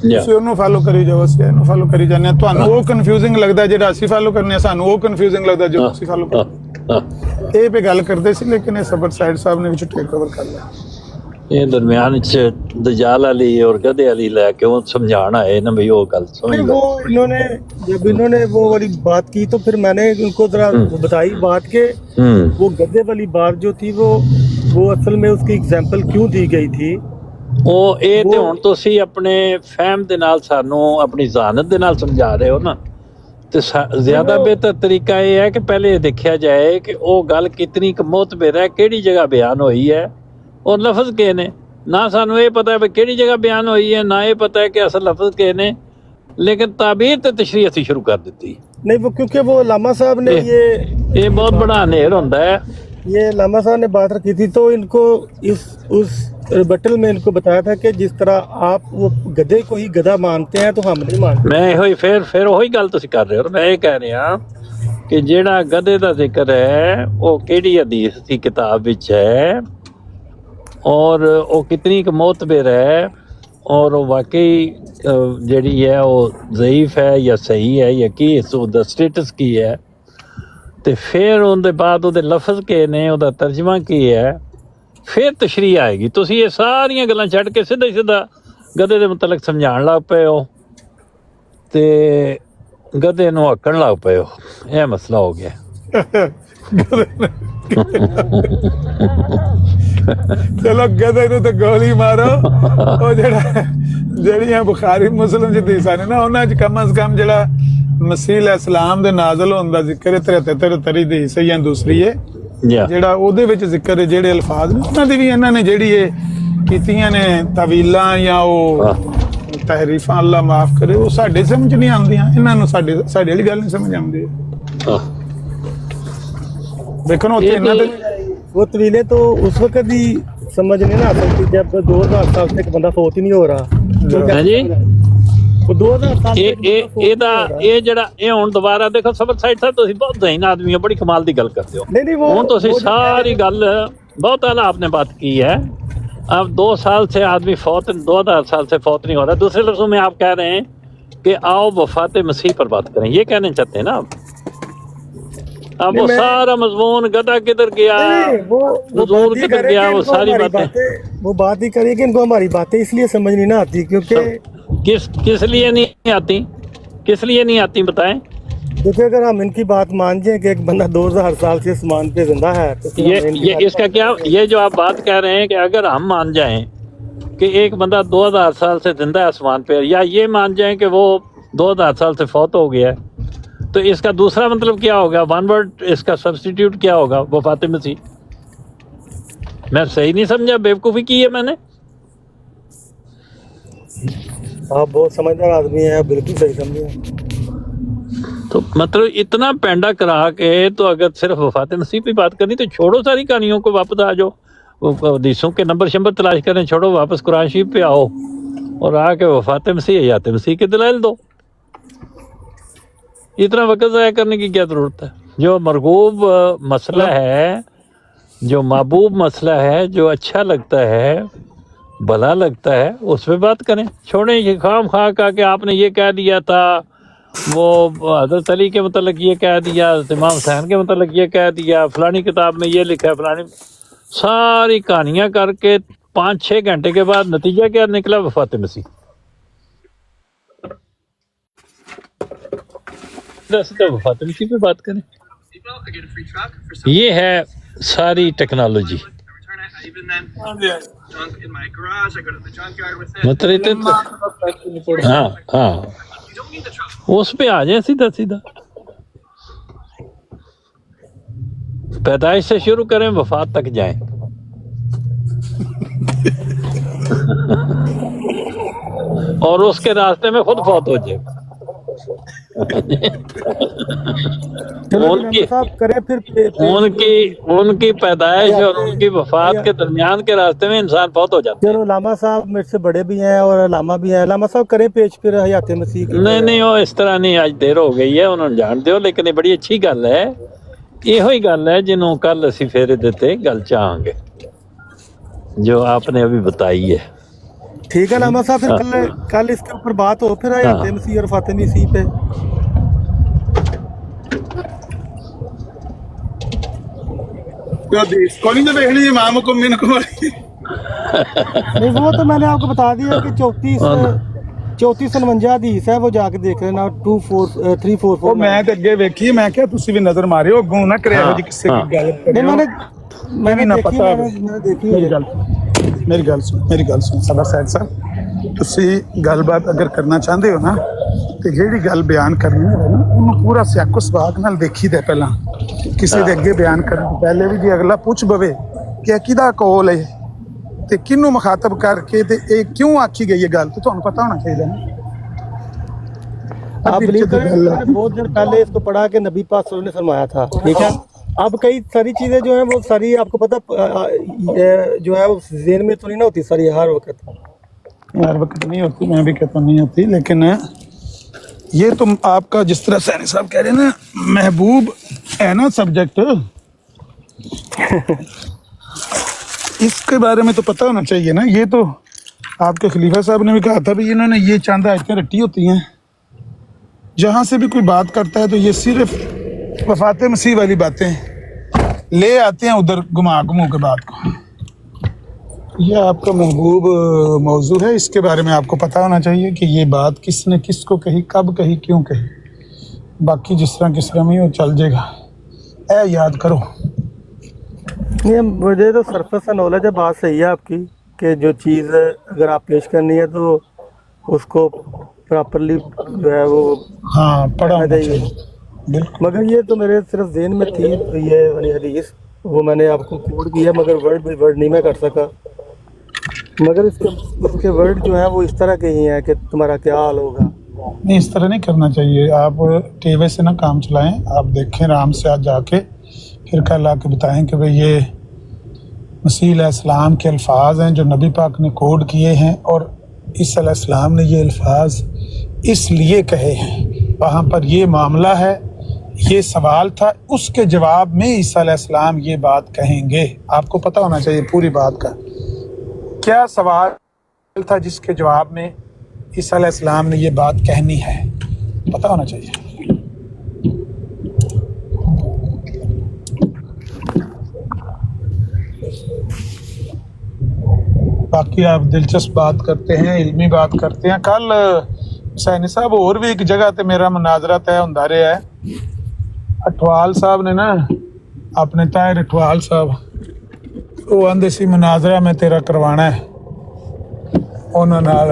ਤੁਸੀਂ ਉਹਨੂੰ ਫਾਲੋ ਕਰੀ ਜਾਓ, ਅਸੀਂ ਇਹਨੂੰ ਫਾਲੋ ਕਰੀ ਜਾਂਦੇ ਹਾਂ। ਤੁਹਾਨੂੰ ਉਹ ਕਨਫਿਊਜ਼ਿੰਗ ਲੱਗਦਾ ਜਿਹੜਾ ਅਸੀਂ ਫਾਲੋ ਕਰਨੇ ਆ, ਸਾਨੂੰ ਉਹ ਕਨਫਿਊਜ਼ਿੰਗ ਲੱਗਦਾ ਜੋ ਤੁਸੀਂ ਫਾਲੋ ਕਰਦੇ। ਇਹ ਪੇ ਗੱਲ ਕਰਦੇ ਸੀ ਲੇਕਿਨ ਇਹ ਸਬਰ ਸਾਈਡ ਸਾਹਿਬ ਨੇ ਵਿੱਚ ਟੇਕ ਓਵਰ ਕਰ ਲਿਆ।
ਇਹ ਦਰਮਿਆਨ ਚ ਦਜਾਲ ਅਲੀ और गधे अली लेके वो समझाना है ना भाई वो गल समझ लो।
जब इन्होंने वो वाली बात की तो फिर मैंने उनको जरा बताई बात के वो गधे वाली बात जो थी वो असल में उसकी एग्जांपल क्यों दी गई थी।
ਉਹ ਇਹ ਤੇ ਹੁਣ ਤੁਸੀਂ ਆਪਣੇ ਫਹਿਮ ਦੇ ਨਾਲ ਸਾਨੂੰ ਆਪਣੀ ਜ਼ਾਨਤ ਦੇ ਨਾਲ ਸਮਝਾ ਰਹੇ ਹੋ ਨਾ ਤੇ ਜ਼ਿਆਦਾ ਬਿਹਤਰ ਤਰੀਕਾ ਇਹ ਹੈ ਕਿ ਪਹਿਲੇ ਦੇਖਿਆ ਜਾਏ ਕਿ ਉਹ ਗੱਲ ਕਿਤਨੀ ਕੁ ਮੁਤਬਰ ਹੈ, ਕਿਹੜੀ ਜਗ੍ਹਾ ਬਿਆਨ ਹੋਈ ਹੈ ਔਰ ਲਫ਼ਜ਼ ਕੇ ਨੇ। ਨਾ ਸਾਨੂੰ ਇਹ ਪਤਾ ਹੈ ਕਿਹੜੀ ਜਗ੍ਹਾ ਬਿਆਨ ਹੋਈ ਹੈ, ਨਾ ਇਹ ਪਤਾ ਹੈ ਕਿ ਅਸਲ ਲਫ਼ਜ਼ ਕੇ ਨੇ, लेकिन ताबीर ते तशरीह ਅਸੀਂ शुरू कर दी
नहीं वो क्योंकि वो लामा साहब ने
ये बहुत बड़ा अनेर होता है।
ये लामा साहब ने बात रखी थी तो इनको उस रिबटल में इनको बताया था कि जिस तरह आप वो गधे को ही गधा मानते हैं तो हम नहीं मानते।
मैं वही फिर वही गल तुसीं कर रहे हो। मैं ये कह रहा कि जेड़ा गधे का जिक्र है वो किहड़ी हदीस की किताब विच है और वो कितनी क मोतबर है और वाकई ਜਿਹੜੀ ਹੈ ਉਹ ज़ईफ़ है या सही है या की ਉਹਦਾ ਸਟੇਟਸ ਕੀ ਹੈ ਤੇ ਫਿਰ ਉਹਦੇ ਬਾਅਦ ਉਹਦੇ ਲਫ਼ਜ਼ ਕੀ ਨੇ, ਉਹਦਾ ਤਰਜਮਾ ਕੀ ਹੈ, ਫਿਰ ਤਸ਼ਰੀਹ ਆਏਗੀ। ਤੁਸੀਂ ਇਹ ਸਾਰੀਆਂ ਗੱਲਾਂ ਛੱਡ ਕੇ ਸਿੱਧਾ ਹੀ ਸਿੱਧਾ ਗਧੇ ਦੇ ਮੁਤਲਕ ਸਮਝਾਉਣ ਲੱਗ ਪਏ ਹੋ ਤੇ ਗਧੇ ਨੂੰ ਹੱਕਣ ਲੱਗ ਪਏ ਹੋ। ਇਹ ਮਸਲਾ ਹੋ ਗਿਆ।
ਚਲੋ ਗਧੇ ਨੂੰ ਤਾਂ ਗੋਲੀ ਮਾਰੋ। ਉਹ ਜਿਹੜੀਆਂ ਬੁਖਾਰੀ ਮੁਸਲਿਮ ਚ ਹਦੀਸਾਂ ਨੇ ਨਾ ਉਹਨਾਂ ਚ ਕਮ ਅਜ਼ ਕਮ ਜਿਹੜਾ ਮਸੀਹ ਅਲੈਹਿਸਲਾਮ ਦੇ ਨਾਜ਼ਲ ਹੋਣ ਦਾ ਜ਼ਿਕਰ ਹੈ 73 ਦੀ ਹਦੀਸ ਹੈ ਜਾਂ ਦੂਸਰੀ ਹੈ ਜਿਹੜਾ ਉਹਦੇ ਵਿੱਚ ਜ਼ਿਕਰ ਹੈ ਜਿਹੜੇ ਅਲਫਾਜ਼ ਨੇ ਉਹਨਾਂ ਦੀ ਵੀ ਇਹਨਾਂ ਨੇ ਜਿਹੜੀ ਇਹ ਕੀਤੀਆਂ ਨੇ ਤਵੀਲਾਂ ਜਾਂ ਉਹ ਤਹਰੀਫਾਂ ਅੱਲਾ ਮਾਫ ਕਰੇ ਉਹ ਸਾਡੇ ਸਮਝ ਨਹੀਂ ਆਉਂਦੀਆਂ। ਇਹਨਾਂ ਨੂੰ ਸਾਡੇ ਵਾਲੀ ਗੱਲ ਨਹੀਂ ਸਮਝ ਆਉਂਦੀ। देखो ना
वो तवीले तो उस वक्त ही समझ नहीं ना आ सकती जब 2000 साल से एक बंदा फौत ही नहीं हो रहा।
जी
वो 2000 साल
ਇਹ ਜਿਹੜਾ ਇਹ ਹੁਣ ਦੁਬਾਰਾ ਦੇਖੋ ਸਬਰ ਸਾਈਡ ਸਾਹਿਬ ਤੁਸੀਂ ਬਹੁਤ ਜ਼ਹੀਨ ਆਦਮੀ ਹੋ, ਬੜੀ ਕਮਾਲ ਦੀ ਗੱਲ ਕਰਦੇ ਹੋ।
नहीं वो
ਹੁਣ ਤੁਸੀਂ ਸਾਰੀ ਗੱਲ बहुत आला आपने बात की है। अब 2 साल से आदमी फौत 2000 साल से फौत नहीं हो रहा। दूसरे लफ्जों में आप कह रहे हैं कि आओ वफात मसीह पर बात करें, ये कहना चाहते हैं ना आप? अब वो सारा मजमून गधा किधर गया, नज़ूर किधर गया, वो सारी बातें
वो बात ही करिए कि इनको हमारी बातें इसलिए समझ नहीं ना आती क्योंकि
किस लिए नहीं आती, किस लिए नहीं आती बताएं।
देखिए अगर हम इनकी बात मान जाए कि एक बंदा 2000 साल से आसमान पे जिंदा है तो फिर हमें इनकी
ये इसका क्या, ये जो आप बात कह रहे हैं कि अगर हम मान जाएं कि एक बंदा 2000 साल से जिंदा है आसमान पे, या ये मान जाएं कि वो 2000 साल से फौत हो गया है, तो इसका दूसरा मतलब क्या होगा? वन वर्ड इसका सब्स्टिट्यूट क्या होगा? वफात मसीह। मैं सही नहीं समझा? बेवकूफ़ी की है मैंने?
आप बहुत समझदार आदमी हैं, बिल्कुल सही समझे।
तो मतलब इतना पैंडा करा के तो अगर सिर्फ वफात मसीह पे बात करनी तो छोड़ो सारी कहानियों को, वापस आ जाओ, वो हदीसों के नंबर शंबर तलाश करें, छोड़ो, वापस कुरान शरीफ पे आओ और आके वफात मसीह हयात मसीह के दलाइल दो। इतना वक्त ज़ाया करने की क्या ज़रूरत है? जो मरगूब मसला है, जो महबूब मसला है, जो अच्छा लगता है, भला लगता है, उस पर बात करें। छोड़ें ये खाम खा के आपने ये कह दिया था, वो हज़रत अली के मतलब ये कह दिया, इमाम हुसैन के मतलब ये कह दिया, फलानी किताब में ये लिखा है, फलानी, सारी कहानियाँ करके 5-6 घंटे के बाद नतीजा क्या निकला? वफात मसीह। वफात मसीह पे बात करें। ये है सारी टेक्नोलॉजी। मतलब हाँ हाँ, उस पे आ जाए सीधा सीधा। पैदाइश से शुरू करें, वफात तक जाएं। और उसके रास्ते में खुद फौत हो जाए। उनकी पैदाइश और उनकी वफात के दरमियान के रास्ते में इंसान फौत हो जाता है।
चलो लामा साहब मेरे से बड़े भी हैं और लामा भी हैं, लामा साहब करें पेश फिर हयात मसीह की।
नहीं वो इस तरह नहीं, आज देर हो गई है, उन्होंने जान दो, लेकिन ये बड़ी अच्छी गल है, यो ही गल है जिन्हों कल असी फेरे देते गल चाहांगे जो आपने अभी बताई है।
ठीक है लामा साहब, फिर कल इसके ऊपर बात हो फिर हयात मसीह और फातिमी मसीह पे।
कॉलिंग तो देख लीजिए इमाम को मिन को
नहीं, वो तो मैंने आपको बता दिया कि 34-49 हदीस है, वो जाके देख लेना। 2-4-3-4
मैं तो अगे वेखी, मैं क्या तुसी भी नजर मारियो, अगों ना करे जी किसी की गल करियो। मैंने ना पता, मेरी गल सुन सबर साहब, तुसी गलबात अगर करना चाहते हो ना तो ਜਿਹੜੀ ਗੱਲ ਬਿਆਨ ਕਰਨੀ ਹੈ ਨਾ ਉਹਨੂੰ ਪੂਰਾ ਸਿਆਕੋ ਸਵਾਕ ਨਾਲ ਦੇਖੀਦਾ ਪਹਿਲਾਂ, ਕਿਸੇ ਦੇ ਅੱਗੇ ਬਿਆਨ ਕਰਨ ਤੋਂ ਪਹਿਲੇ ਵੀ ਜੇ ਅਗਲਾ ਪੁੱਛ ਬਵੇ ਕਿ ਇਹ ਕਿਹਦਾ ਕੌਲ ਹੈ ਤੇ ਕਿਹਨੂੰ ਮੁਖਾਤਬ ਕਰਕੇ ਤੇ ਇਹ ਕਿਉਂ ਆਖੀ ਗਈ ਹੈ ਗੱਲ, ਤੇ ਤੁਹਾਨੂੰ ਪਤਾ ਹੋਣਾ ਚਾਹੀਦਾ ਨਾ।
आप बिलीव करें, मैंने बहुत दिन पहले इसको पढ़ा कि नबी पाक सल्लल्लाहु अलैहि वसल्लम ने फरमाया था, ठीक है। अब कई सारी चीजें जो है वो सारी आपको पता जो है वो ज़हन में तो नहीं ना होती सारी हर वक्त
नहीं होती, मैं भी कहता नहीं होती, लेकिन ये तुम आपका जिस तरह सैनी साहब कह रहे हैं ना, महबूब है ना सब्जेक्ट, इसके बारे में तो पता होना चाहिए ना। ये तो आपके खलीफा साहब ने भी कहा था भी इन्होंने ये चंद आयतें रटी होती हैं, जहाँ से भी कोई बात करता है तो ये सिर्फ वफात मसीह वाली बातें ले आते हैं उधर घुमा के बात को। ये आपका महबूब मौजू है, इसके बारे में आपको पता होना चाहिए कि ये बात किसने किसको कही, कब कही, क्यों कही। बाकी जिस तरह में वो चल जाएगा, ऐ याद करो।
ये मुझे तो सरफेस से नॉलेज है, बात सही है आपकी कि जो चीज़ अगर आप पेश करनी है तो उसको प्रॉपरली जो है वो
हाँ पढ़ा चाहिए।
मगर ये तो मेरे सिर्फ ज़हन में थी, तो ये वाली हदीस वो मैंने आपको कोड किया, मगर वर्ड बाई वर्ड नहीं मैं कर सका। मगर इसके वर्ड जो है वो इस तरह के ही हैं कि तुम्हारा क्या हाल होगा।
नहीं, इस तरह नहीं करना चाहिए। आप टेवे से ना काम चलाएं, आप देखें आराम से आज जाके, फिर कल आके बताएं कि भाई ये मसीह अलैहिस्सलाम के अल्फाज हैं जो नबी पाक ने कोड किए हैं, और ईसा अलैहिस्सलाम ने ये अल्फाज इसलिए कहे हैं, वहाँ पर ये मामला है, ये सवाल था, उसके जवाब में ईसा अलैहिस्सलाम ये बात कहेंगे। आपको पता होना चाहिए पूरी बात का, क्या सवाल था जिसके जवाब में ईसा अलैहिस्सलाम ने ये बात कहनी है, पता होना चाहिए। बाकी आप दिलचस्प बात करते हैं, इल्मी बात करते हैं। कल सैनी साहब और भी एक जगह ते मेरा मुनाजरा तय हुंदा रहा है, ਅਠਵਾਲ ਸਾਹਿਬ ਨੇ ਨਾ, ਆਪਣੇ ਤਾਹਿਰ ਅਠਵਾਲ ਸਾਹਿਬ, ਉਹ ਆਂਦੇ ਸੀ ਮੁਨਾਜ਼ਰਾ ਮੈਂ ਤੇਰਾ ਕਰਵਾਣਾ ਹੈ ਉਹਨਾਂ ਨਾਲ,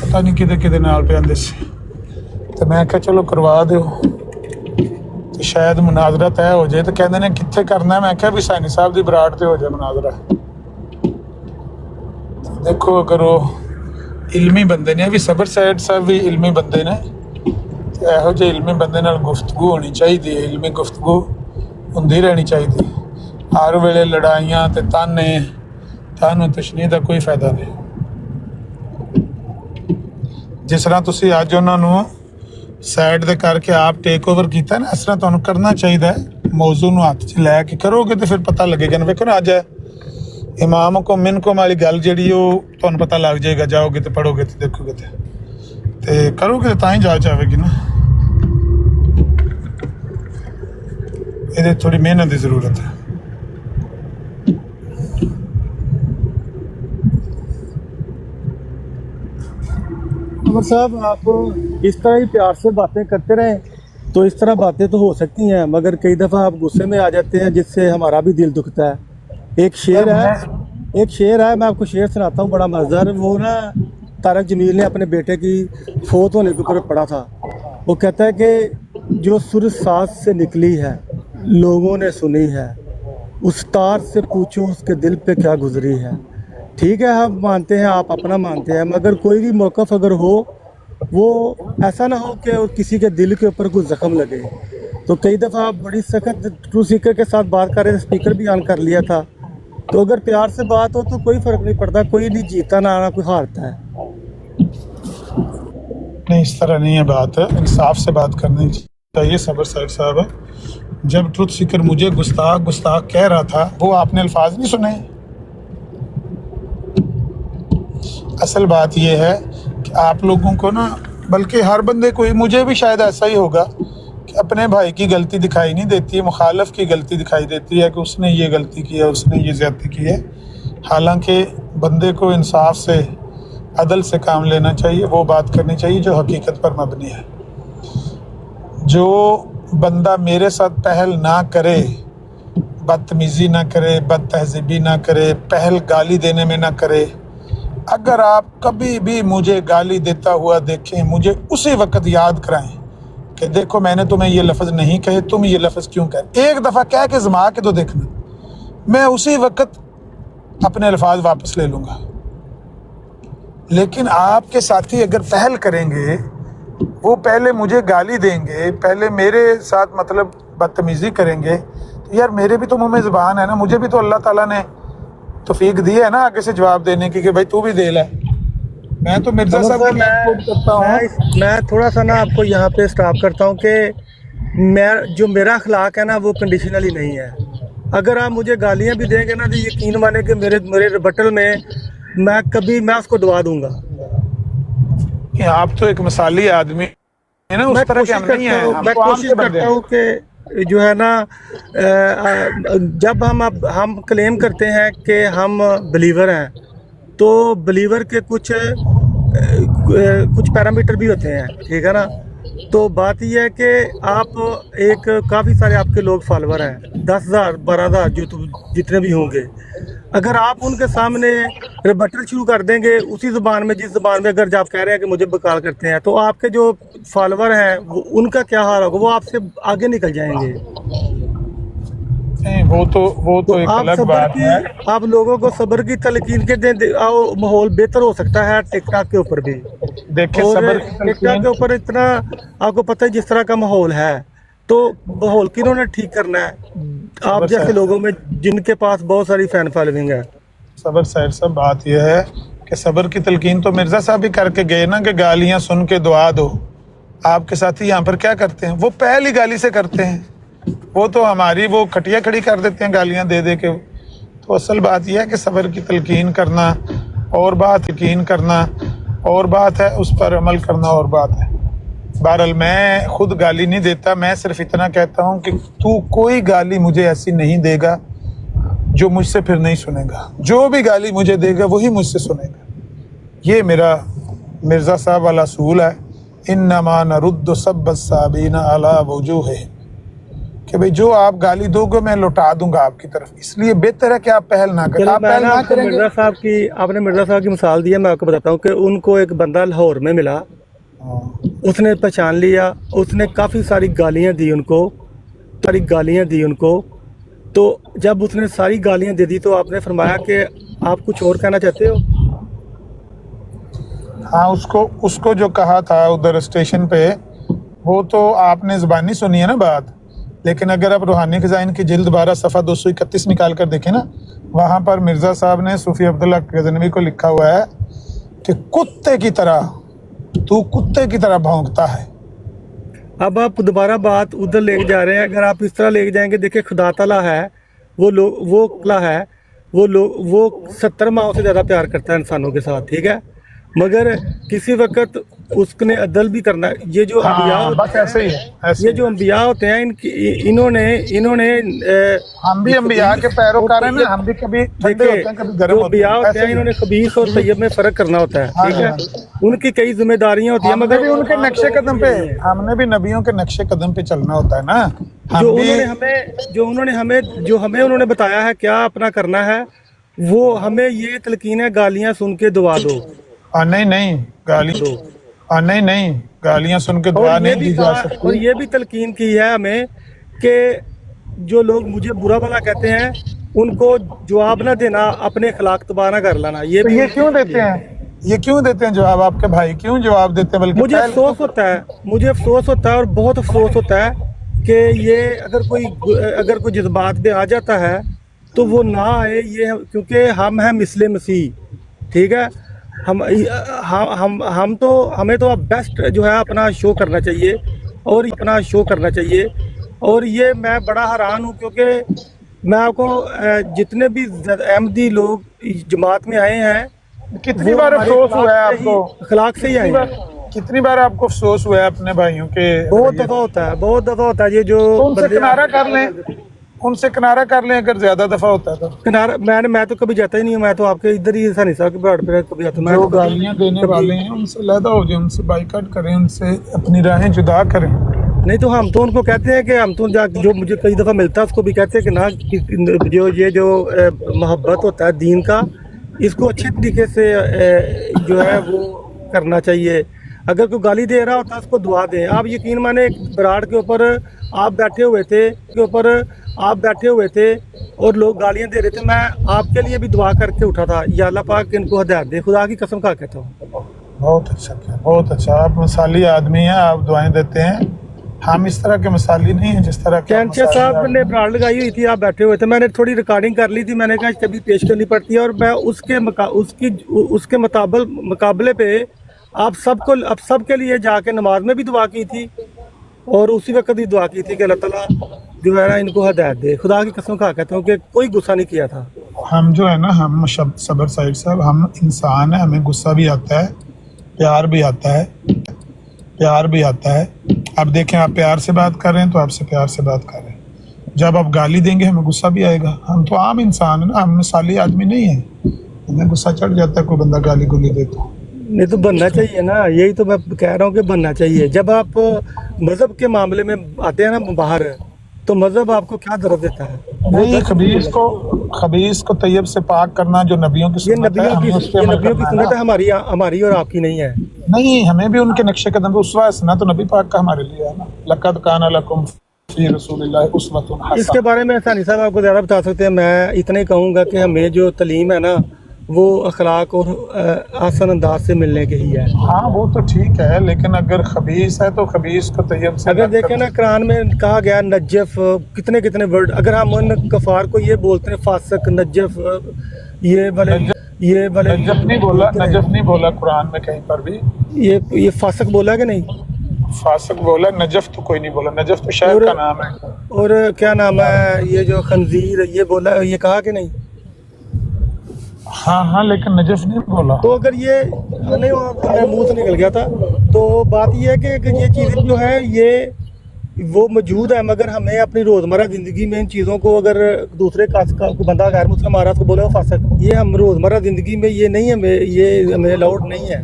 ਪਤਾ ਨਹੀਂ ਕਿਹਦੇ ਨਾਲ ਪਏ ਆਂਦੇ ਸੀ, ਤੇ ਮੈਂ ਕਿਹਾ ਚਲੋ ਕਰਵਾ ਦਿਓ ਤੇ ਸ਼ਾਇਦ ਮੁਨਾਜ਼ਰਾ ਤੈਅ ਹੋ ਜਾਏ। ਤੇ ਕਹਿੰਦੇ ਨੇ ਕਿੱਥੇ ਕਰਨਾ ਹੈ? ਮੈਂ ਕਿਹਾ ਵੀ ਸੈਣੀ ਸਾਹਿਬ ਦੀ ਬਰਾੜ ਤੇ ਹੋ ਜਾਏ ਮੁਨਾਜ਼ਰਾ। ਦੇਖੋ ਅਗਰ ਉਹ ਇਲਮੀ ਬੰਦੇ ਨੇ, ਵੀ ਸਬਰ ਸੈਦ ਸਾਹਿਬ ਵੀ ਇਲਮੀ ਬੰਦੇ ਨੇ, ਤੇ ਇਹੋ ਜਿਹੇ ਇਲਮੀ ਬੰਦੇ ਨਾਲ ਗੁਫ਼ਤਗੂ ਹੋਣੀ ਚਾਹੀਦੀ ਹੈ, ਇਲਮੀ ਗੁਫ਼ਤਗੂ ਹੁੰਦੀ ਰਹਿਣੀ ਚਾਹੀਦੀ। ਹਰ ਵੇਲੇ ਲੜਾਈਆਂ ਤੇ ਤਾਨੂੰ ਤਸ਼ਨੀਹ ਦਾ ਕੋਈ ਫਾਇਦਾ ਨਹੀਂ। ਜਿਸ ਤਰ੍ਹਾਂ ਤੁਸੀਂ ਅੱਜ ਉਹਨਾਂ ਨੂੰ ਸਾਈਡ ਦੇ ਕਰਕੇ ਆਪ ਟੇਕ ਓਵਰ ਕੀਤਾ ਨਾ, ਇਸ ਤਰ੍ਹਾਂ ਤੁਹਾਨੂੰ ਕਰਨਾ ਚਾਹੀਦਾ ਹੈ। ਮੌਜ਼ੂ ਨੂੰ ਹੱਥ 'ਚ ਲੈ ਕੇ ਕਰੋਗੇ ਤੇ ਫਿਰ ਪਤਾ ਲੱਗੇਗਾ ਨਾ। ਵੇਖੋ ਨਾ ਅੱਜ ਇਮਾਮ ਕੋ ਮਿਨਕੁਮ ਵਾਲੀ ਗੱਲ ਜਿਹੜੀ ਉਹ ਤੁਹਾਨੂੰ ਪਤਾ ਲੱਗ ਜਾਏਗਾ, ਜਾਓਗੇ ਤੇ ਪੜੋਗੇ ਤੇ ਦੇਖੋਗੇ ਤੇ ਕਰੋਗੇ ਤਾਂ ਹੀ ਜਾਚ ਆਵੇਗੀ ਨਾ। ਇਹਦੇ ਥੋੜੀ ਮਿਹਨਤ ਦੀ ਜ਼ਰੂਰਤ ਹੈ।
अमर साहब, आप इस तरह ही प्यार से बातें करते रहें तो इस तरह बातें तो हो सकती हैं, मगर कई दफ़ा आप गुस्से में आ जाते हैं जिससे हमारा भी दिल दुखता है। एक शेर है, मैं आपको शेर सुनाता हूँ, बड़ा मज़ेदार। वो ना तारक जमील ने अपने बेटे की फौत होने के ऊपर पढ़ा था। वो कहता है कि जो सुर सांस से निकली है लोगों ने सुनी है, उस तार से पूछो उसके दिल पे क्या गुजरी है। ठीक है, हम मानते हैं, आप अपना मानते हैं, मगर कोई भी मौक़िफ़ अगर हो वो ऐसा ना हो कि किसी के दिल के ऊपर कुछ ज़ख्म लगे। तो कई दफ़ा आप बड़ी सख्त ट्रू सीकर के साथ बात कर रहे थे, स्पीकर भी ऑन कर लिया था। तो अगर प्यार से बात हो तो कोई फ़र्क नहीं पड़ता, कोई नहीं जीता ना कोई हारता है।
नहीं, इस तरह नहीं है बात, इंसाफ से बात करनी चाहिए। सबर सैद साहब, जब ट्रुथ सीकर मुझे गुस्ताख कह रहा था, वो आपने अल्फाज नहीं सुने। असल बात यह है कि आप लोगों को ना, बल्कि हर बंदे को, मुझे भी शायद ऐसा ही होगा कि अपने भाई की गलती दिखाई नहीं देती है, मुखालिफ की गलती दिखाई देती है कि उसने ये गलती की है, उसने ये ज़्यादती की है। हालांकि बंदे को इंसाफ से, अदल से काम लेना चाहिए, वो बात करनी चाहिए जो हकीकत पर मबनी है। जो बंदा मेरे साथ पहल ना करे, बदतमीज़ी ना करे, बदतहज़ीबी ना करे, पहल गाली देने में ना करे, अगर आप कभी भी मुझे गाली देता हुआ देखें, मुझे उसी वक्त याद कराएं कि देखो मैंने तुम्हें ये लफ्ज़ नहीं कहे, तुम ये लफ्ज़ क्यों कहे। एक दफ़ा कह के जमा के तो देखना, मैं उसी वक्त अपने अल्फाज वापस ले लूँगा। लेकिन आपके साथी अगर पहल करेंगे, वो पहले मुझे गाली देंगे, पहले मेरे साथ मतलब बदतमीज़ी करेंगे, तो यार मेरे भी तो मुँह में ज़ुबान है ना, मुझे भी तो अल्लाह ताला ने तौफीक दी है ना आगे से जवाब देने की कि भाई तू भी दे ले। मैं तो मिर्जा साहब को करता हूँ।
मैं थोड़ा सा ना आपको यहाँ पे स्टॉप करता हूँ कि जो मेरा अखलाक है ना वो कंडीशनली नहीं है। अगर आप मुझे गालियाँ भी देंगे ना तो यकीन माने कि मेरे रिबटल में मैं उसको दबा दूंगा।
कि आप तो एक मिसाली आदमी है ना, उस तरह के हम नहीं हैं।
मैं कोशिश करता हूँ कि जो है ना, जब हम क्लेम करते हैं कि हम बिलीवर हैं, तो बिलीवर के कुछ पैरामीटर भी होते हैं, ठीक है ना। तो बात यह है कि आप काफ़ी सारे आपके लोग फॉलोवर हैं, 10,000 12,000 जितने भी होंगे, अगर आप उनके सामने रिबटल शुरू कर देंगे उसी ज़ुबान में, जिस ज़ुबान में अगर आप कह रहे हैं कि मुझे बकाल करते हैं, तो आपके जो फॉलोवर हैं उनका क्या हाल होगा, वो आपसे आगे निकल जाएंगे।
नहीं, वो तो एक अलग बात है।
आप लोगों को सब्र की तलकीन के दें, माहौल बेहतर हो सकता है टिकटॉक के ऊपर भी।
देखिए
टिकटॉक के ऊपर इतना आपको पता है जिस तरह का माहौल है, तो माहौल किन्होंने ठीक करना है? आप जैसे लोगों में जिनके पास बहुत सारी फैन फॉलोइंग है।
सबर साहब, बात यह है कि सबर की तलकीन तो मिर्जा साहब भी करके गए ना, कि गालियां सुन के दुआ दो। आपके साथी यहाँ पर क्या करते हैं, वो पहली गाली से करते हैं, वो तो हमारी वो खटिया खड़ी कर देते हैं गालियां दे दे के। तो असल बात यह है कि सबर की तलकीन करना और बात, यकीन करना और बात है, उस पर अमल करना और बात है। बहरहाल मैं खुद गाली नहीं देता, मैं सिर्फ इतना कहता हूँ कि तू कोई गाली मुझे ऐसी नहीं देगा जो मुझसे फिर नहीं सुनेगा। जो भी गाली मुझे देगा वही मुझसे सुनेगा। ये मेरा मिर्ज़ा साहब वाला असूल है, इन्नमा नरुद्दु सब्ब साबीना अला वजूहिहिम, कि भाई जो आप गाली दोगे मैं लौटा दूंगा आपकी तरफ, इसलिए बेहतर है कि आप पहल ना करें। आप पहल ना करेंगे।
मिर्जा साहब की आपने मिर्जा साहब की मिसाल दी है, मैं आपको बताता हूँ कि उनको एक बंदा लाहौर में मिला, उसने पहचान लिया, उसने काफ़ी सारी गालियाँ दी उनको, तो जब उसने सारी गालियाँ दे दी तो आपने फरमाया कि आप कुछ और कहना चाहते हो?
हाँ, उसको जो कहा था उधर स्टेशन पे, वो तो आपने ज़बानी सुनी है ना बात, लेकिन अगर आप रूहानी खजाइन की जिल्द 12 सफ़ा 231 निकाल कर देखें ना, वहाँ पर मिर्ज़ा साहब ने सूफी अब्दुल्ला गज़नवी को लिखा हुआ है कि कुत्ते की तरह भौंकता है।
अब आप दोबारा बात उधर लेके जा रहे हैं। अगर आप इस तरह लेके जाएंगे, देखिए खुदा ताला है, वो 70 माओं से ज़्यादा प्यार करता है इंसानों के साथ, ठीक है, मगर किसी वक्त उसने अदल भी करना है। ये जो अंबिया होते हैं, इन्होंने
हम भी अंबिया के पैरोकार हैं ना, हम भी कभी ठंडे होते हैं कभी गर्म होते हैं।
इन्होंने खबीस और तैयब में फर्क करना होता है, ठीक है। उनकी कई जिम्मेदारियां होती हैं, मगर
भी उनके नक्शे कदम पे, हमने भी नबियों के नक्शे कदम पे चलना होता है ना। जो हमें उन्होंने बताया है क्या अपना करना है, वो हमें ये तलकीन है, गालियां सुन के दुआ दो। नहीं गालियां सुन के दुआ नहीं दी जा सकती।
और ये भी तलकीन की है हमें कि जो लोग मुझे बुरा भला कहते हैं उनको जवाब ना देना, अपने अखलाक तबाह ना कर लाना। ये
क्यों देते हैं जवाब? आपके भाई क्यों जवाब देते हैं? बल्कि
मुझे अफसोस होता है और बहुत अफसोस होता है कि ये अगर कोई जज्बात में आ जाता है तो वो ना आए, ये क्योंकि हम हैं मिसले मसीह, ठीक है। हमें तो अब बेस्ट जो है अपना शो करना चाहिए और ये मैं बड़ा हैरान हूँ, क्योंकि मैं आपको जितने भी अहमदी लोग जमात में आए हैं,
कितनी बार अफसोस हुआ है आपको?
अखलाक से ही आए हैं।
कितनी बार आपको अफसोस हुआ है अपने भाइयों के?
बहुत दफा होता है। ये जो
उनसे किनारा कर लें अगर ज्यादा दफा होता है तो।
किनारा मैं तो कभी जाता ही नहीं हूँ, मैं तो आपके इधर ही सनी साहब के बाड़ पे कभी आता हूँ।
जो गालियाँ देने वाले हैं उनसे लहदा हो जाए, उनसे बाइकाट करें, उनसे अपनी राहें जुदा करें।
नहीं तो हम तो उनको कहते हैं कि हम तो जो मुझे कई दफ़ा मिलता है उसको भी कहते हैं कि ना, जो मोहब्बत होता है दीन का, इसको अच्छे तरीके से जो है वो करना चाहिए। अगर कोई गाली दे रहा होता है उसको दुआ दें। आप यकीन माने बराड़ के ऊपर आप बैठे हुए थे और लोग गालियां दे रहे थे, मैं आपके लिए भी दुआ करके उठा था, या अल्लाह पाक इनको हिदायत दे, खुदा की कसम खा कहता हूँ।
बहुत अच्छा, आप मिसाली आदमी हैं, आप दुआएं देते हैं। हम इस तरह के मिसाली नहीं है जिस तरह के
कैंचे साहब ने बराड़ लगाई हुई थी, आप बैठे हुए थे, मैंने थोड़ी रिकॉर्डिंग कर ली थी, मैंने कहा कभी पेश करनी पड़ती है, और मैं उसके मुकाबले पे आप सबके लिए जाके नमाज में भी दुआ की थी और उसी वक्त भी दुआ की थी कि अल्लाह ताला जो है ना इनको हिदायत दे। खुदा की कसम खा कहता हूँ कि कोई गुस्सा नहीं किया था।
हम जो है ना, हम सबर साइड साहब, हम इंसान है, हमें गुस्सा भी आता है, प्यार भी आता है। अब देखें, आप प्यार से बात कर रहे हैं तो आपसे प्यार से बात कर रहे हैं, जब आप गाली देंगे हमें गुस्सा भी आएगा। हम तो आम इंसान है ना, हम मिसाली आदमी नहीं है, हमें गुस्सा चढ़ जाता है कोई बंदा गाली गुली देता।
नहीं तो बनना चाहिए ना, यही तो मैं कह रहा हूँ कि बनना चाहिए। जब आप मजहब के मामले में आते हैं ना बाहर, तो मजहब आपको क्या दर्द देता है?
नहीं, खबीस को तैयब से पाक करना जो नबियों की सुन्नत है,
हमारी और आपकी नहीं है।
नहीं, हमें भी उनके नक्शे कदम पे उसवा हसना तो नबी पाक का हमारे लिए है ना। लक़द काना लकुम फी रसूलिल्लाहि उस्वतुन हसना।
इसके बारे में सानी साहब आपको ज़्यादा बता सकते हैं। मैं इतना ही कहूँगा कि हमें जो तलीम है ना, वो अखलाक और आसान अंदाज से मिलने के ही है।
हाँ, वो तो ठीक है, लेकिन अगर खबीस है तो खबीस को तैयब से।
अगर देखें ना, कुरान में कहा गया नजफ, कितने वर्ड, अगर हम उन कफार को ये बोलते हैं फासिक, नजफ, ये वाले
नजफ नहीं बोला कुरान में कहीं पर भी।
ये फासिक बोला कि नहीं?
फासिक बोला, नजफ तो कोई नहीं बोला, नजफ तो शायर का नाम है।
और क्या नाम है, ये जो खंजीर, ये बोला, ये कहा कि नहीं?
हाँ, लेकिन नजफ नहीं बोला।
तो अगर ये नहीं, मुंह से निकल गया था। तो बात ये है कि ये चीज़ें जो है ये वो मौजूद है, मगर हमें अपनी रोज़मर्रा ज़िंदगी में इन चीज़ों को, अगर दूसरे का बंदा गैर मुस्लिम आ रहा तो बोले वो फासिक, ये हम रोज़मर्रा ज़िंदगी में ये नहीं, हमें अलाउड नहीं है।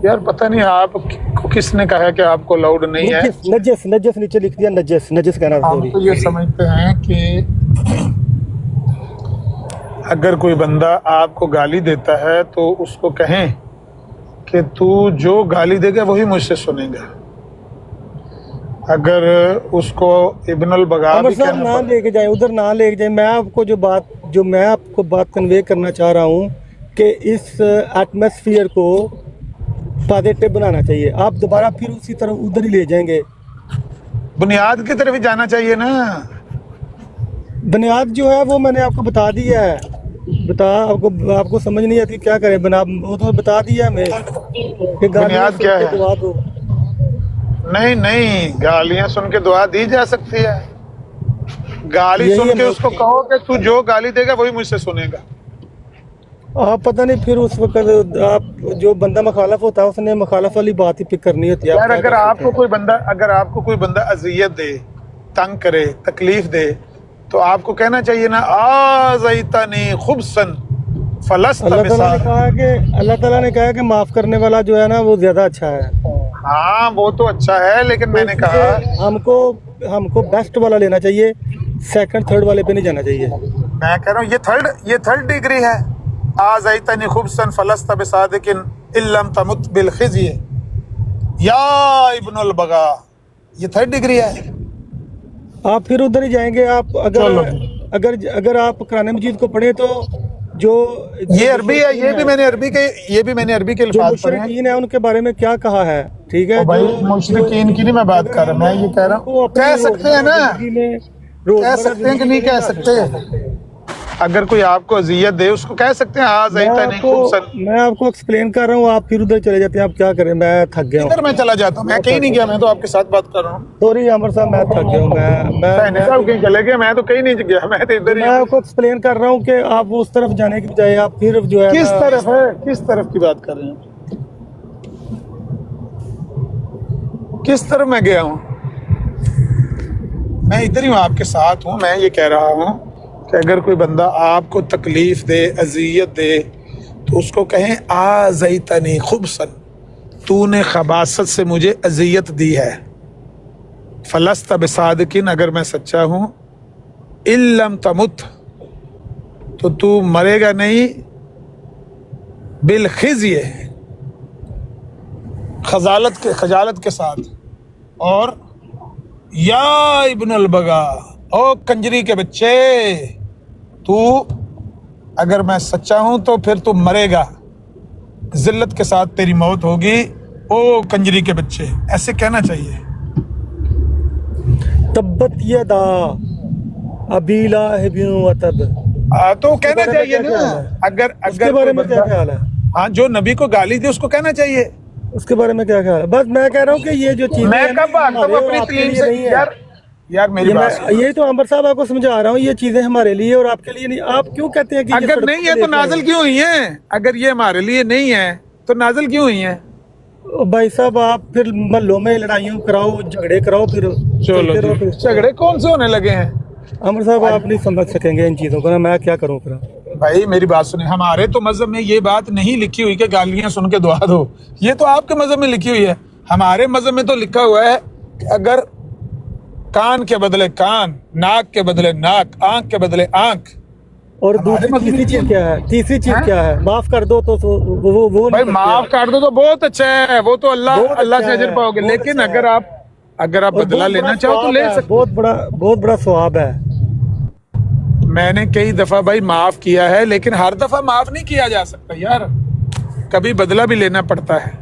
यार पता नहीं आप को किसने कहा कि आपको लाउड नहीं है।
नजस नजस नीचे लिख दिया, नजस नजस कहना
हम
सॉरी।
तो ये समझते हैं कि अगर कोई बंदा आपको गाली देता है तो उसको कहें कि तू जो गाली देगा वही मुझसे सुनेगा। अगर उसको इब्नुल बगा भी कहना
ना लेके जाए, उधर ना लेके जाए। मैं आपको बात कन्वे करना चाह रहा हूँ कि इस एटमॉस्फेयर को पॉजिटिव बनाना चाहिए। आप दोबारा फिर उसी तरह उधर ही ले जाएंगे।
बुनियाद की तरफ ही जाना चाहिए ना।
बुनियाद जो है वो मैंने आपको बता दिया है। आपको समझ नहीं आती क्या करें बना, वो तो बता दिया हमें कि
बुनियाद क्या है?
दुआ दो।
नहीं, गालियां सुन के दुआ दी जा सकती है। गाली सुन के उसको कहो कि तू जो गाली देगा वही मुझसे सुनेगा।
आप पता नहीं फिर उस वक्त आप जो बंदा मुखालफ होता है उसने मुखालफ वाली बात ही पिक करनी होती है।
यार अगर आपको कोई बंदा अजियत दे, तंग करे, तकलीफ दे, तो आपको कहना चाहिए ना आज़ैतनी खुबसन फलस्त बिसाद।
अल्लाह ताला ने कहा कि माफ करने वाला जो है ना वो ज्यादा अच्छा है।
हाँ वो तो अच्छा है, लेकिन मैंने कहा
हमको बेस्ट वाला लेना चाहिए, सेकंड थर्ड वाले पे नहीं जाना चाहिए।
मैं कह रहा हूँ ये थर्ड डिग्री है। आज़ैतनी खुबसन फलस्त बिसादिकिन इल्लम तमुत बिल खिज़्य या इब्नुल बगा, ये थर्ड डिग्री है।
आप फिर उधर ही जाएंगे। आप अगर आप कुरान मजीद को पढ़े तो जो
ये अरबी है, ये भी मैंने अरबी के अल्फाज पढ़े हैं।
है उनके बारे में क्या कहा है, ठीक है?
भाई मुशरिकीन की नहीं मैं बात कर रहा, मैं ये कह रहा हूँ कह सकते हैं ना, कह सकते हैं कि नहीं कह सकते? अगर कोई आपको अजियत दे उसको कह सकते हैं आज़ैतनी खुबसन।
मैं आपको एक्सप्लेन कर रहा हूँ, आप फिर उधर चले जाते हैं। आप क्या करें, मैं थक गया हूँ।
इधर मैं चला जाता हूँ, मैं कहीं नहीं गया, मैं तो आपके साथ बात कर रहा हूँ।
सॉरी अमर साहब, मैं थक गया हूँ। मैं
कहीं चले गए, मैं तो कहीं नहीं गया, मैं तो इधर ही।
मैं आपको एक्सप्लेन कर रहा हूँ कि आप उस तरफ जाने की बजाय आप फिर जो है
किस तरफ की बात कर रहे हैं? किस तरफ मैं गया हूँ? मैं इधर ही हूँ, आपके साथ हूँ। मैं ये कह रहा हूँ कि अगर कोई बंदा आपको तकलीफ दे, अजियत दे, तो उसको कहें आज़ैतनी खुबसन, तूने खबासत से मुझे अजियत दी है। फलस्त बिसादिकिन, अगर मैं सच्चा हूँ, इल्लम तमुत, तो तू मरेगा नहीं, बिल खिज़्य, खजालत के साथ। और या इब्नुल बगा, ओ कंजरी के बच्चे, तू अगर मैं सच्चा हूं तो फिर तू मरेगा, जिल्लत के साथ तेरी मौत होगी, ओ कंजरी के बच्चे, ऐसे कहना चाहिए।
तब्बत यदा अबी लाहब व तब,
तो कहना चाहिए ना। अगर
उसके बारे में क्या ख्याल है?
हाँ, जो नबी को गाली दी उसको कहना चाहिए।
उसके बारे में क्या ख्याल है? बस मैं कह रहा हूँ कि ये जो चीज़
मैं कब अपनी तलीम से यार मेरी बात,
यही तो अंबर साहब आपको समझा रहा हूँ, ये चीजें हमारे लिए और आपके लिए नहीं। आप क्यों कहते हैं कि
अगर नहीं है तो नाज़िल क्यों हुई है? अगर ये हमारे लिए नहीं है तो नाज़िल क्यों हुई है?
भाई साहब आप फिर महल्लों में लड़ाइयों कराओ, झगड़े कराओ, फिर
चलो झगड़े कौन से होने लगे हैं?
अमर साहब आप नहीं समझ सकेंगे इन चीजों को ना, मैं क्या करूँ फिर?
भाई मेरी बात सुने, हमारे तो मजहब में ये बात नहीं लिखी हुई कि गालियां सुन के दुआ दो, ये तो आपके मजहब में लिखी हुई है। हमारे मजहब में तो लिखा हुआ है कि अगर कान के बदले कान, नाक के बदले नाक, आंख के बदले आंख।
और तीसरी चीज क्या है? तीसरी चीज क्या है? माफ कर दो तो वो
भाई माफ कर दो तो बहुत अच्छा है, वो तो अल्लाह से अजर पाओगे। लेकिन अगर आप बदला लेना चाहो तो ले सकते।
बहुत बड़ा सवाब है।
मैंने कई दफा भाई माफ किया है, लेकिन हर दफा माफ नहीं किया जा सकता यार, कभी बदला भी लेना पड़ता है।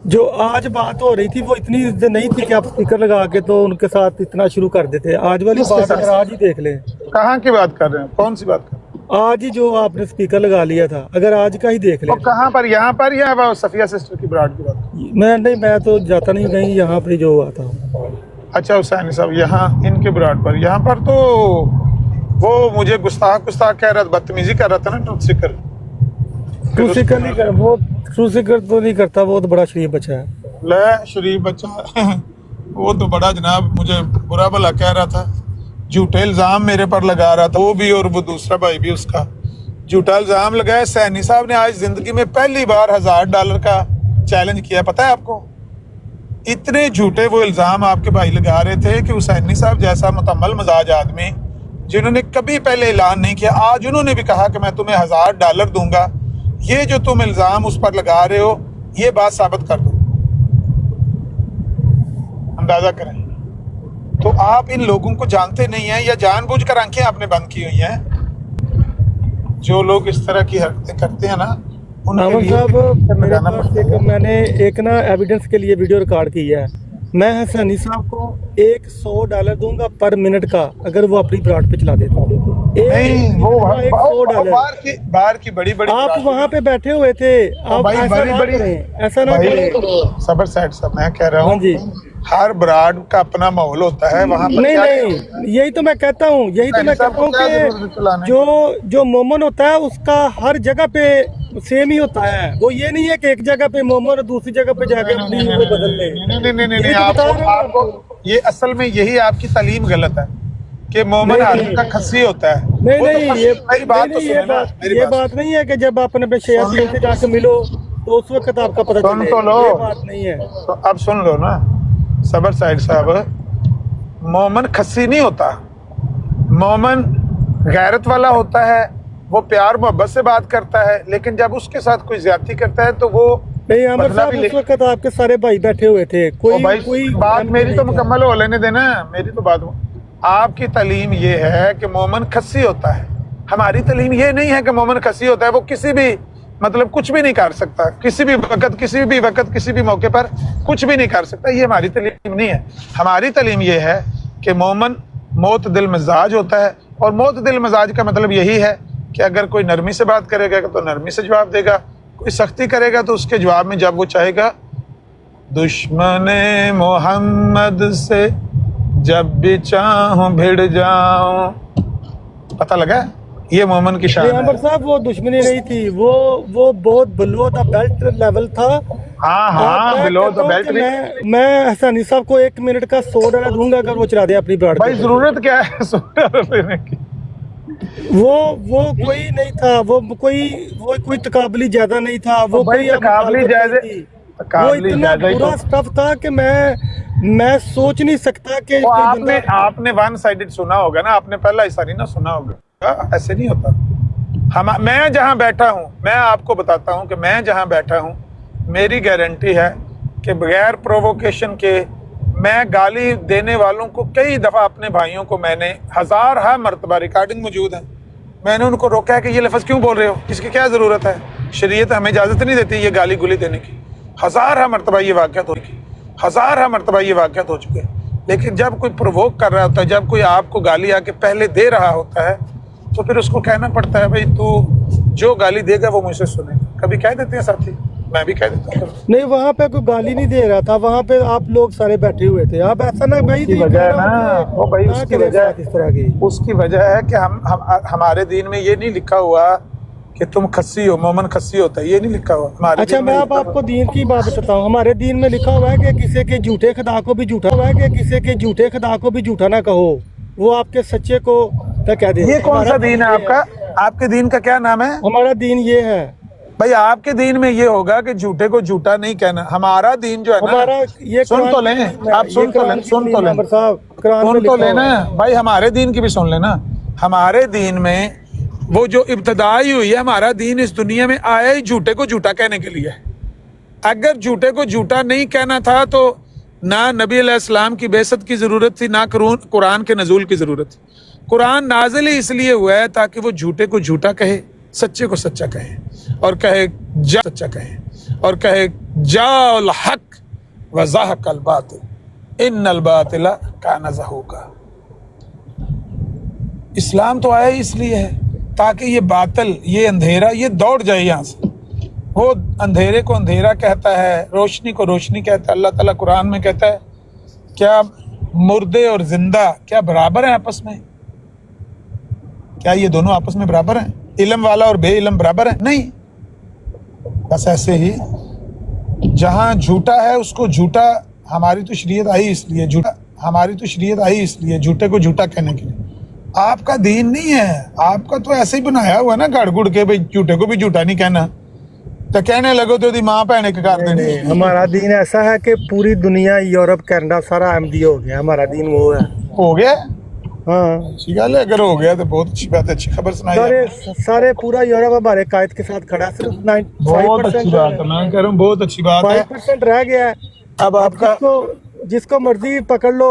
जो आज बात हो रही थी वो इतनी नहीं थी कि आप स्पीकर लगा के तो उनके साथ इतना शुरू कर देते। आज वाली बात अगर आज ही देख लें।
कहाँ की बात कर रहे हैं? कौन सी बात कर रहे हैं?
आज ही जो आपने स्पीकर लगा लिया था, अगर आज का ही देख लें।
कहाँ पर? यहाँ पर या सफिया सिस्टर की ब्राड की बात?
मैं तो जाता नहीं कहीं, यहाँ पर जो हुआ था।
अच्छा हुसैन साहब, यहाँ इनके ब्राड पर, यहाँ पर तो वो मुझे गुस्ताख कह रहा था, बदतमीजी कर रहा था ना। ट्रूथ सीकर
नहीं कर, वो ट्रूथ सीकर तो नहीं करता, वो तो बड़ा शरीफ बच्चा है।
ले शरीफ बच्चा वो तो बड़ा जनाब मुझे बुरा भला कह रहा था, झूठे इल्जाम मेरे पर लगा रहा था, वो भी और वो दूसरा भाई भी, उसका झूठा इल्जाम लगाया। सैनी साहब ने आज जिंदगी में पहली बार $1000 का चैलेंज किया, पता है आपको? इतने झूठे वो इल्ज़ाम आपके भाई लगा रहे थे कि हुसैनी साहब जैसा मुतम्मल मजाज आदमी जिन्होंने कभी पहले ऐलान नहीं किया, आज उन्होंने भी कहा कि मैं तुम्हें $1000 दूंगा, ये जो तुम इल्ज़ाम उस पर लगा रहे हो, ये बात साबित कर दो, अंदाज़ा करें। तो आप इन लोगों को जानते नहीं हैं या जानबूझकर आंखें आपने बंद की हुई हैं? जो लोग इस तरह की हरकतें करते हैं ना,
आमर साहब मेरे पास मैंने एक ना एविडेंस के लिए वीडियो रिकॉर्ड की है। मैं हसनी साहब को $100 दूंगा पर मिनट का, अगर वो अपनी ब्रॉड पे चला देता हूँ।
नहीं, वो
$100
बाहर की बड़ी बड़ी
आप वहाँ पे बैठे हुए थे, आप ऐसा ना करें।
सबर साहब, मैं कह रहा हूँ
जी,
हर ब्राड का अपना माहौल होता है वहाँ पर।
नहीं, यही तो मैं कहता हूँ कि जो मोमन होता है उसका हर जगह पे सेम ही होता है। वो ये नहीं है कि एक जगह पे मोमन और दूसरी जगह पे जाके अपनी वो बदल ले।
नहीं, आपको ये असल में यही आपकी तालीम गलत है कि मोमन आदमी का खस्सी होता है।
नहीं, ये बात नहीं है कि जब आपने अपने शयातीन से जाके मिलो तो उस वक्त आपका पता चले।
सुन तो लो,
ये बात नहीं है।
तो अब सुन लो ना सबर साहब, मोमन खस्सी नहीं होता, मोमन गैरत वाला होता है, वो प्यार मोहब्बत से बात करता है, लेकिन जब उसके साथ कोई ज्यादती करता है तो वो
नहीं। आमर साहब उस वक्त आपके सारे भाई बैठे हुए थे, कोई
बात मेरी तो मुकम्मल हो लेने देना, मेरी तो बात। आपकी तालीम ये है कि मोमन खस्सी होता है, हमारी तालीम ये नहीं है कि मोमन खस्सी होता है, वो किसी भी मतलब कुछ भी नहीं कर सकता, किसी भी वक्त किसी भी मौके पर कुछ भी नहीं कर सकता। ये हमारी तालीम नहीं है। हमारी तालीम ये है कि मोमन मौत दिल मिजाज होता है, और मौत दिल मिजाज का मतलब यही है कि अगर कोई नरमी से बात करेगा तो नरमी से जवाब देगा, कोई सख्ती करेगा तो उसके जवाब में जब वो चाहेगा, दुश्मने मोहम्मद से जब भी चाहूं भिड़ जाऊं। पता लगा? ये मोमन की शान है।
आमर साहब वो दुश्मनी नहीं थी, वो बहुत बिलो द बेल्ट लेवल था।
हाँ, बिलो द बेल्ट।
मैं हसनी साहब को 1 मिनट का $100 दूंगा अगर वो चला दे अपनी ब्रॉड।
भाई जरूरत क्या है $100 देने की?
वो कोई नहीं था, वो कोई तकाबली ज्यादा नहीं था, वो कोई
तकाबली जायज़,
वो इतना बुरा स्टफ था कि मैं सोच नहीं सकता कि
आपने वन साइडेड सुना होगा ना, आपने पहला हिस्सा नहीं ना सुना होगा। ऐसे नहीं होता। मैं जहां बैठा हूं, मैं आपको बताता हूं कि मैं जहां बैठा हूं, मेरी गारंटी है कि बगैर प्रोवोकेशन के मैं गाली देने वालों को कई दफ़ा, अपने भाइयों को मैंने हज़ार मरतबा, रिकॉर्डिंग मौजूद है, मैंने उनको रोका है कि ये लफ्ज़ क्यों बोल रहे हो, इसकी क्या ज़रूरत है, शरीयत हमें इजाज़त नहीं देती ये गाली गुली देने की। हज़ार मरतबा ये वाक़यात हो चुके हैं। लेकिन जब कोई प्रोवोक कर रहा होता है, जब कोई आपको गाली आके पहले दे रहा होता है, तो फिर उसको कहना पड़ता है भाई तू जो गाली देगा वो मुझसे सुनेगा। कभी कह देते हैं साथी, मैं भी कह देता हूँ।
नहीं, वहाँ पे कोई गाली नहीं दे रहा था, वहाँ पे आप लोग सारे बैठे हुए थे। आप ऐसा ना भाई,
वजह है ना वो भाई, उसकी वजह है कि हमारे दीन में ये नहीं लिखा हुआ कि तुम खस्सी हो, मोमन खस्सी होता है, ये नहीं लिखा हुआ हमारे।
अच्छा, मैं आपको दीन की बात बताता हूँ। हमारे दीन में लिखा हुआ है कि किसी के झूठे खुदा को भी झूठा ना कहो, वो आपके सच्चे को क्या कह दे।
ये कौन सा दीन है आपका? आपके दीन का क्या नाम है?
हमारा दीन ये है
भाई, आपके दीन में ये होगा कि झूठे को झूठा नहीं कहना। हमारा दीन जो है ना,
हमारा ये
सुन तो लें आप, सुन तो लेना भाई, हमारे दीन की भी सुन लेना। हमारे दीन में वो जो इब्तदाई हुई है, हमारा दीन इस दुनिया में आया ही झूठे को झूठा कहने के लिए। अगर झूठे को झूठा नहीं कहना था तो ना नबी अलैहिस्सलाम की बेइज्जत की ज़रूरत थी, ना कुरान के नज़ूल की ज़रूरत थी। कुरान नाज़िल ही इसलिए हुआ है ताकि वो झूठे को झूठा कहे, सच्चे को सच्चा कहे, और कहे जा सच्चा कहे, और कहे जाअल हक व ज़हक़ल बातिल इन्नल बातिला काना ज़हूक़ा। इस्लाम तो आया इसलिए है ताकि ये बातिल, ये अंधेरा, ये दौड़ जाए यहाँ से। वो अंधेरे को अंधेरा कहता है, रोशनी को रोशनी कहता है। अल्लाह ताला कुरान में कहता है, क्या मुर्दे और जिंदा क्या बराबर हैं आपस में? क्या ये दोनों आपस में बराबर हैं? इल्म वाला और बे इल्म बराबर है? नहीं। बस ऐसे ही जहाँ झूठा है उसको झूठा, हमारी तो शरीयत आई इसलिए झूठे को झूठा कहने के लिए। आपका दीन नहीं है, आपका तो ऐसे ही बनाया हुआ है ना गाड़ गुड़ के, भाई झूठे को भी झूठा नहीं कहना। تو کہنے لگو تو دی ماں بہن ایک کر دینی.
ہمارا دین ایسا ہے کہ پوری دنیا یورپ کینیڈا سارا احمدی ہو گیا. ہمارا دین وہ ہے.
ہو گیا
ہاں
اچھی گل ہے, اگر ہو گیا تو بہت اچھی بات ہے, اچھی خبر سنائی.
سارے پورا یورپ ہمارے قائد کے ساتھ کھڑا ہے. صرف
بہت اچھی بات ہے, میں کہہ رہا ہوں بہت اچھی بات ہے.
5% رہ گیا ہے.
اب آپ کا
جس کو مرضی پکڑ لو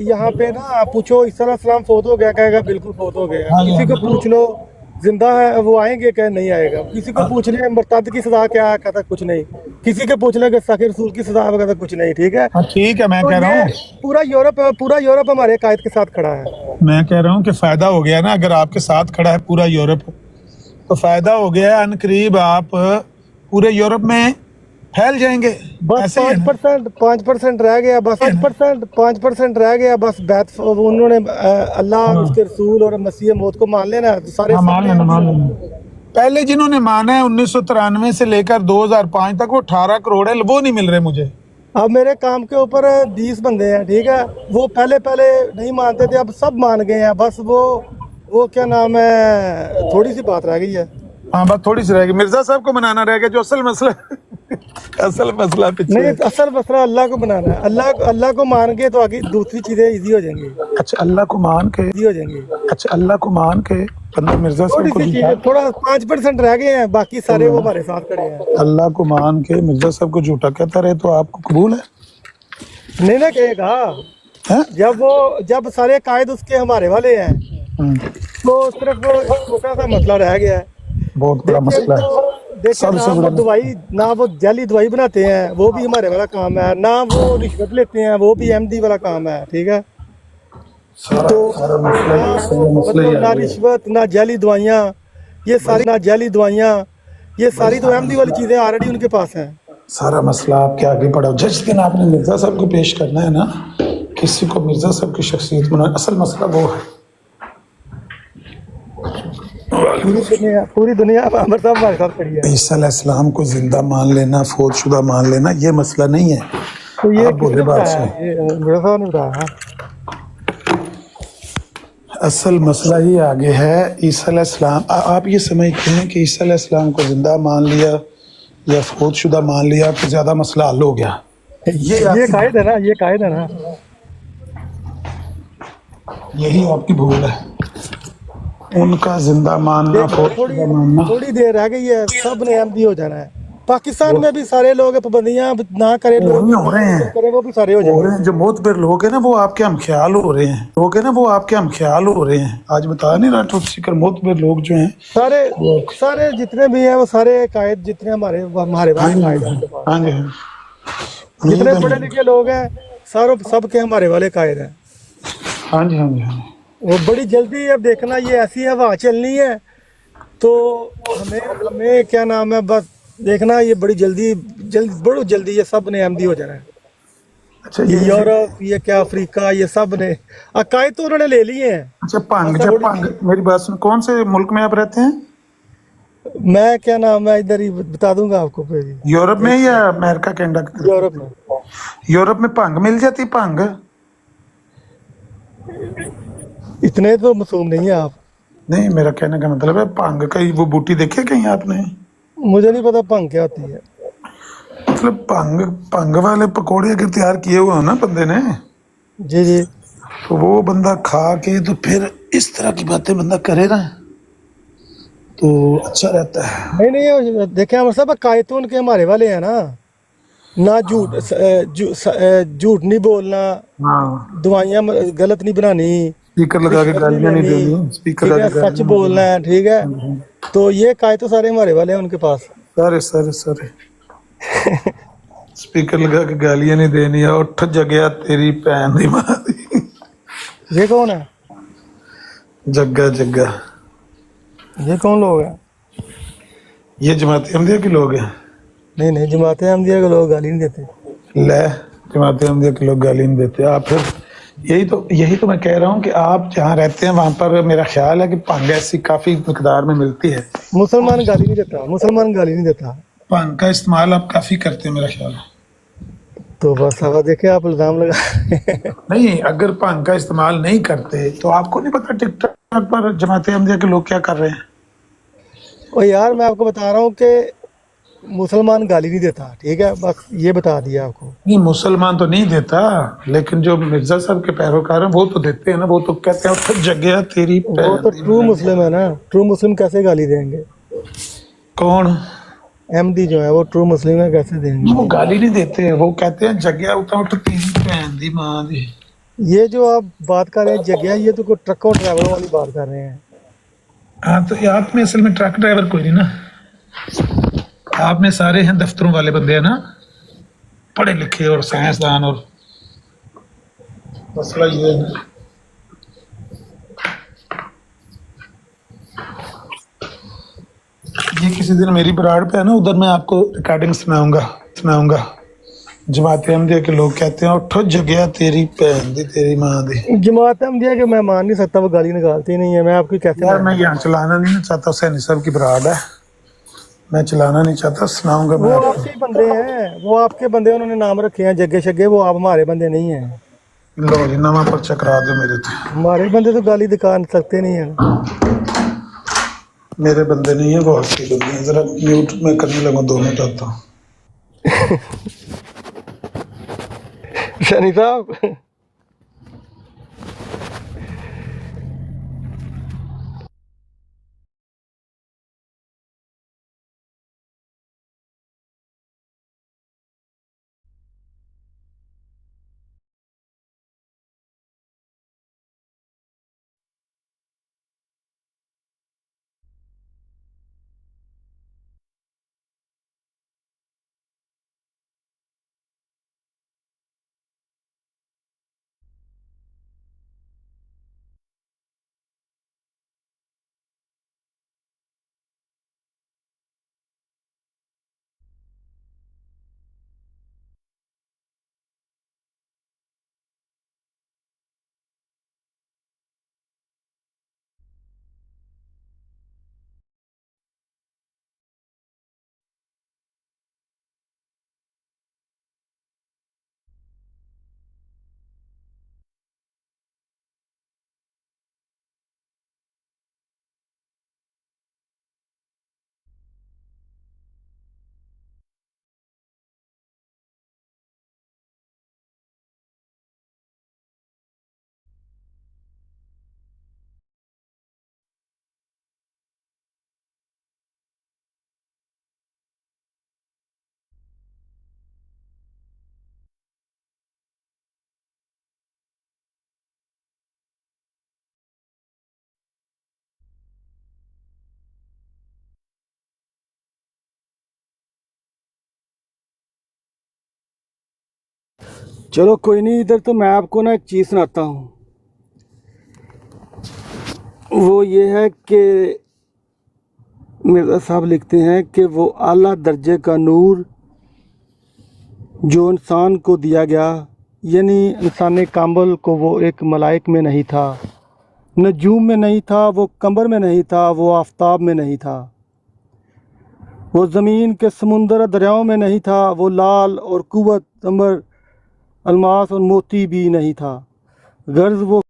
یہاں پہ نا, پوچھو عیسیٰ علیہ السلام فوت ہو گیا, کہے گا بالکل فوت ہو گیا. کسی کو پوچھ لو زندہ ہے وہ آئیں گے کہ نہیں آئے گا. کسی کو پوچھ لیں مرتد کی سزا کیا ہے, کہتا کچھ نہیں. کسی کے پوچھ لیں کہ ساکر رسول کی سزا ہے, کہتا کچھ نہیں. ٹھیک ہے
ٹھیک ہے, میں
تو
کہہ رہا ہوں
پورا یورپ ہمارے قائد کے ساتھ کھڑا ہے.
میں کہہ رہا ہوں کہ فائدہ ہو گیا نا, اگر آپ کے ساتھ کھڑا ہے پورا یورپ تو فائدہ ہو گیا. ان قریب آپ پورے یورپ میں پھیل جائیں گے.
بس 5% رہ گیا, بس 5% رہ گیا بس. بیت انہوں نے اللہ اس کے رسول اور مسیح موت کو مان لینا سارے.
مان لینا. پہلے جنہوں نے مانا ہے 1993 سے لے کر 2005 تک وہ 18 کروڑ ہے, وہ نہیں مل رہے مجھے.
اب میرے کام کے اوپر 20 بندے ہیں. ٹھیک ہے, وہ پہلے نہیں مانتے تھے, اب سب مان گئے ہیں. بس وہ کیا نام ہے, تھوڑی سی بات رہ گئی ہے.
ہاں بات تھوڑی سی رہ گئی. مرزا صاحب کو منانا رہ گیا, جو اصل مسئلہ
نہیں, اصل مسئلہ اللہ کو بنانا ہے. اللہ کو مان کے تو آگے دوسری چیزیں ایزی ہو جائیں گی.
اچھا اللہ کو مان کے
ایزی ہو جائیں گی.
اچھا اللہ کو مان کے بندہ مرزا صاحب کو
تھوڑا 5% رہ گئے ہیں, باقی سارے وہ ہمارے ساتھ کھڑے ہیں.
اللہ کو مان کے مرزا صاحب کو جھوٹا کہتا رہے تو آپ کو قبول ہے؟
نہیں نہ کہے گا. جب سارے قائد اس کے ہمارے والے ہیں تو صرف چھوٹا سا مسئلہ رہ گیا ہے.
بہت بڑا مسئلہ ہے.
دوائی نہ وہ جعلی دوائی بناتے ہیں, وہ بھی ہمارے والا کام ہے. نہ وہ رشوت لیتے ہیں, وہ بھی احمدی والا کام ہے. ٹھیک ہے, نہ رشوت نہ جعلی دوائیاں, یہ ساری تو احمدی والی چیزیں آلریڈی ان کے پاس ہیں.
سارا مسئلہ آپ کے آگے پڑا. جس دن آپ نے مرزا صاحب کو پیش کرنا ہے نا, کسی کو مرزا صاحب کی شخصیت بنانا, اصل مسئلہ وہ ہے.
پوری دنیا عمر صاحب ہمارے ساتھ کھڑی ہے.
عیسیٰ علیہ السلام کو زندہ مان لینا, فوت شدہ مان لینا, یہ مسئلہ نہیں ہے.
تو یہ
بولے بات سے اصل مسئلہ یہ آگے ہے. عیسیٰ علیہ السلام, آپ یہ سمجھتے ہیں کہ عیسیٰ علیہ السلام کو زندہ مان لیا یا فوت شدہ مان لیا تو زیادہ مسئلہ حل ہو گیا.
یہ قائد ہے نا, یہ قائد ہے نا.
یہی آپ کی بھول ہے. ان کا زندہ ماننا, فوت شدہ ماننا.
تھوڑی دیر رہ گئی ہے, سب نے احمدی ہو جانا ہے. پاکستان میں بھی سارے لوگ پابندیاں نہ کرے,
ہو رہے ہیں,
وہ بھی سارے ہو جائیں گے.
جو معتبر لوگ ہیں نا وہ آپ کے ہم خیال ہو رہے ہیں. آج بتا نہیں رہا ٹروتھ سیکر, معتبر لوگ جو ہیں
سارے جتنے بھی ہیں وہ سارے قائد جتنے ہمارے قائد ہیں, جتنے پڑھے لکھے لوگ ہیں سب کے ہمارے والے قائد ہیں.
ہاں جی.
وہ بڑی جلدی اب دیکھنا, یہ ایسی ہوا چلنی ہے تو ہمیں کیا نام ہے, بس دیکھنا یہ بڑی جلدی یہ سب نے احمدی ہو جانا ہے.
اچھا
یہ یورپ, یہ کیا افریقہ, یہ سب نے عقائد تو انہوں نے لے لیے ہیں.
اچھا پنگ میری بات سن, کون سے ملک میں آپ رہتے ہیں؟
میں کیا نام ہے ادھر ہی بتا دوں گا آپ کو.
یورپ میں یا امریکہ کینیڈا؟
یورپ میں.
یورپ میں پنگ مل جاتی؟ پنگ
اتنے تو معصوم نہیں ہیں آپ.
نہیں, میرا کہنے کا مطلب ہے پنگ کا وہ بوٹی دیکھے کہیں آپ نے؟
مجھے نہیں پتا پنگ کیا ہوتی ہے.
مطلب پنگ والے پکوڑے اگر تیار کیے ہوئے ہو نا بندے نے,
جی
تو وہ بندہ کھا کے تو پھر اس طرح کی باتیں بندہ کرے نا تو اچھا رہتا ہے.
نہیں دیکھیں ہمارے صاحب قائد تو ان کے ہمارے والے ہیں نا. نہ جھوٹ نہیں بولنا, دوائیاں غلط نہیں بنانی,
اسپیکر لگا کے گالیاں نہیں دینی, اسپیکر لگا کے
سچ بولنا ہے. ٹھیک ہے, تو یہ قائد تو سارے ہمارے والے ہیں ان کے پاس.
سارے اسپیکر لگا کے گالیاں نہیں دینی. اٹھ جگیا تیری بہن دی ماں دی.
یہ کون ہے؟
جگہ
یہ کون لوگ ہیں؟
یہ جماعت احمدیہ کے لوگ ہیں.
نہیں, جماعت احمدیہ کے لوگ گالی نہیں دیتے.
جماعت احمدیہ کے لوگ گالی نہیں دیتے. آپ پھر یہی تو میں کہہ رہا ہوں کہ آپ جہاں رہتے ہیں وہاں پر میرا خیال ہے کہ پنگ ایسی کافی مقدار میں ملتی ہے.
مسلمان گالی نہیں دیتا.
پنگ کا استعمال آپ کافی کرتے ہیں میرا خیال ہے.
تو بس اب دیکھیں آپ الزام لگا.
نہیں, اگر پنگ کا استعمال نہیں کرتے تو آپ کو نہیں پتا ٹک ٹاک پر جماعت احمدیہ کے لوگ کیا کر رہے ہیں.
یار میں آپ کو بتا رہا ہوں کہ मुसलमान गाली नहीं देता, ठीक है, बस ये बता दिया आपको।
नहीं, मुसलमान तो नहीं देता, लेकिन जो मिर्जा साहब के पैरोकार हैं वो तो देते हैं ना, वो तो कहते हैं उठ जगह तेरी
वो तो ट्रू मुस्लिम है ना, ट्रू मुस्लिम कैसे गाली देंगे?
कौन?
अहमदी जो है वो ट्रू मुस्लिम है, कैसे देंगे?
वो गाली नहीं देते, वो कहते हैं जगह उठ तेरी भैन दी मां दी।
ये जो आप बात कर रहे हैं जगह, ये तो कोई ट्रक और ड्राइवर वाली बात कर रहे हैं।
हाँ, तो आप में असल में ट्रक ड्राइवर कोई नहीं ना, आप में सारे हैं दफ्तरों वाले बंदे हैं ना, पढ़े लिखे और साइंसदान, और मसला ये है ना। ये किसी दिन मेरी बराड़ पे है ना, उधर मैं आपको रिकॉर्डिंग सुनाऊंगा। जमात अहमदिया के लोग कहते हैं उठो जगह तेरी भैन दी तेरी मां दी।
जमात अहमदिया के मैं मान नहीं सकता, वो गाली निकालती नहीं है, मैं आपकी कैसे
यार मैं यहाँ चलाना नहीं चाहता, हुसैनी साहब की बराड़ है, मैं चलाना नहीं चाहता, सुनाऊंगा
वो
मैं।
आपके बंदे हैं, वो आपके बंदे, उन्होंने नाम रखे हैं जग्गे शग्गे, वो आप हमारे बंदे नहीं हैं।
लो जी नवा पर्चा करा दो मेरे थे।
हमारे बंदे तो गाली दिखा सकते नहीं है।
मेरे बंदे नहीं है, वो आपके बंदे हैं। जरा म्यूट में करने लगा, 2 मिनट आता हूँ।
शनी साहब, चलो कोई नहीं, इधर तो मैं आपको ना एक चीज़ सुनाता हूँ। वो ये है कि मिर्ज़ा साहब लिखते हैं कि वो आला दर्जे का नूर जो इंसान को दिया गया, यानी इंसान कामिल को, वो एक मलाइक में नहीं था, नजूम में नहीं था, वो कमर में नहीं था, वो आफताब में नहीं था, वो ज़मीन के समुंदर दरियाओं में नहीं था, वो लाल और कुव्वत अमर अलमास और मोती भी नहीं था, गर्ज वो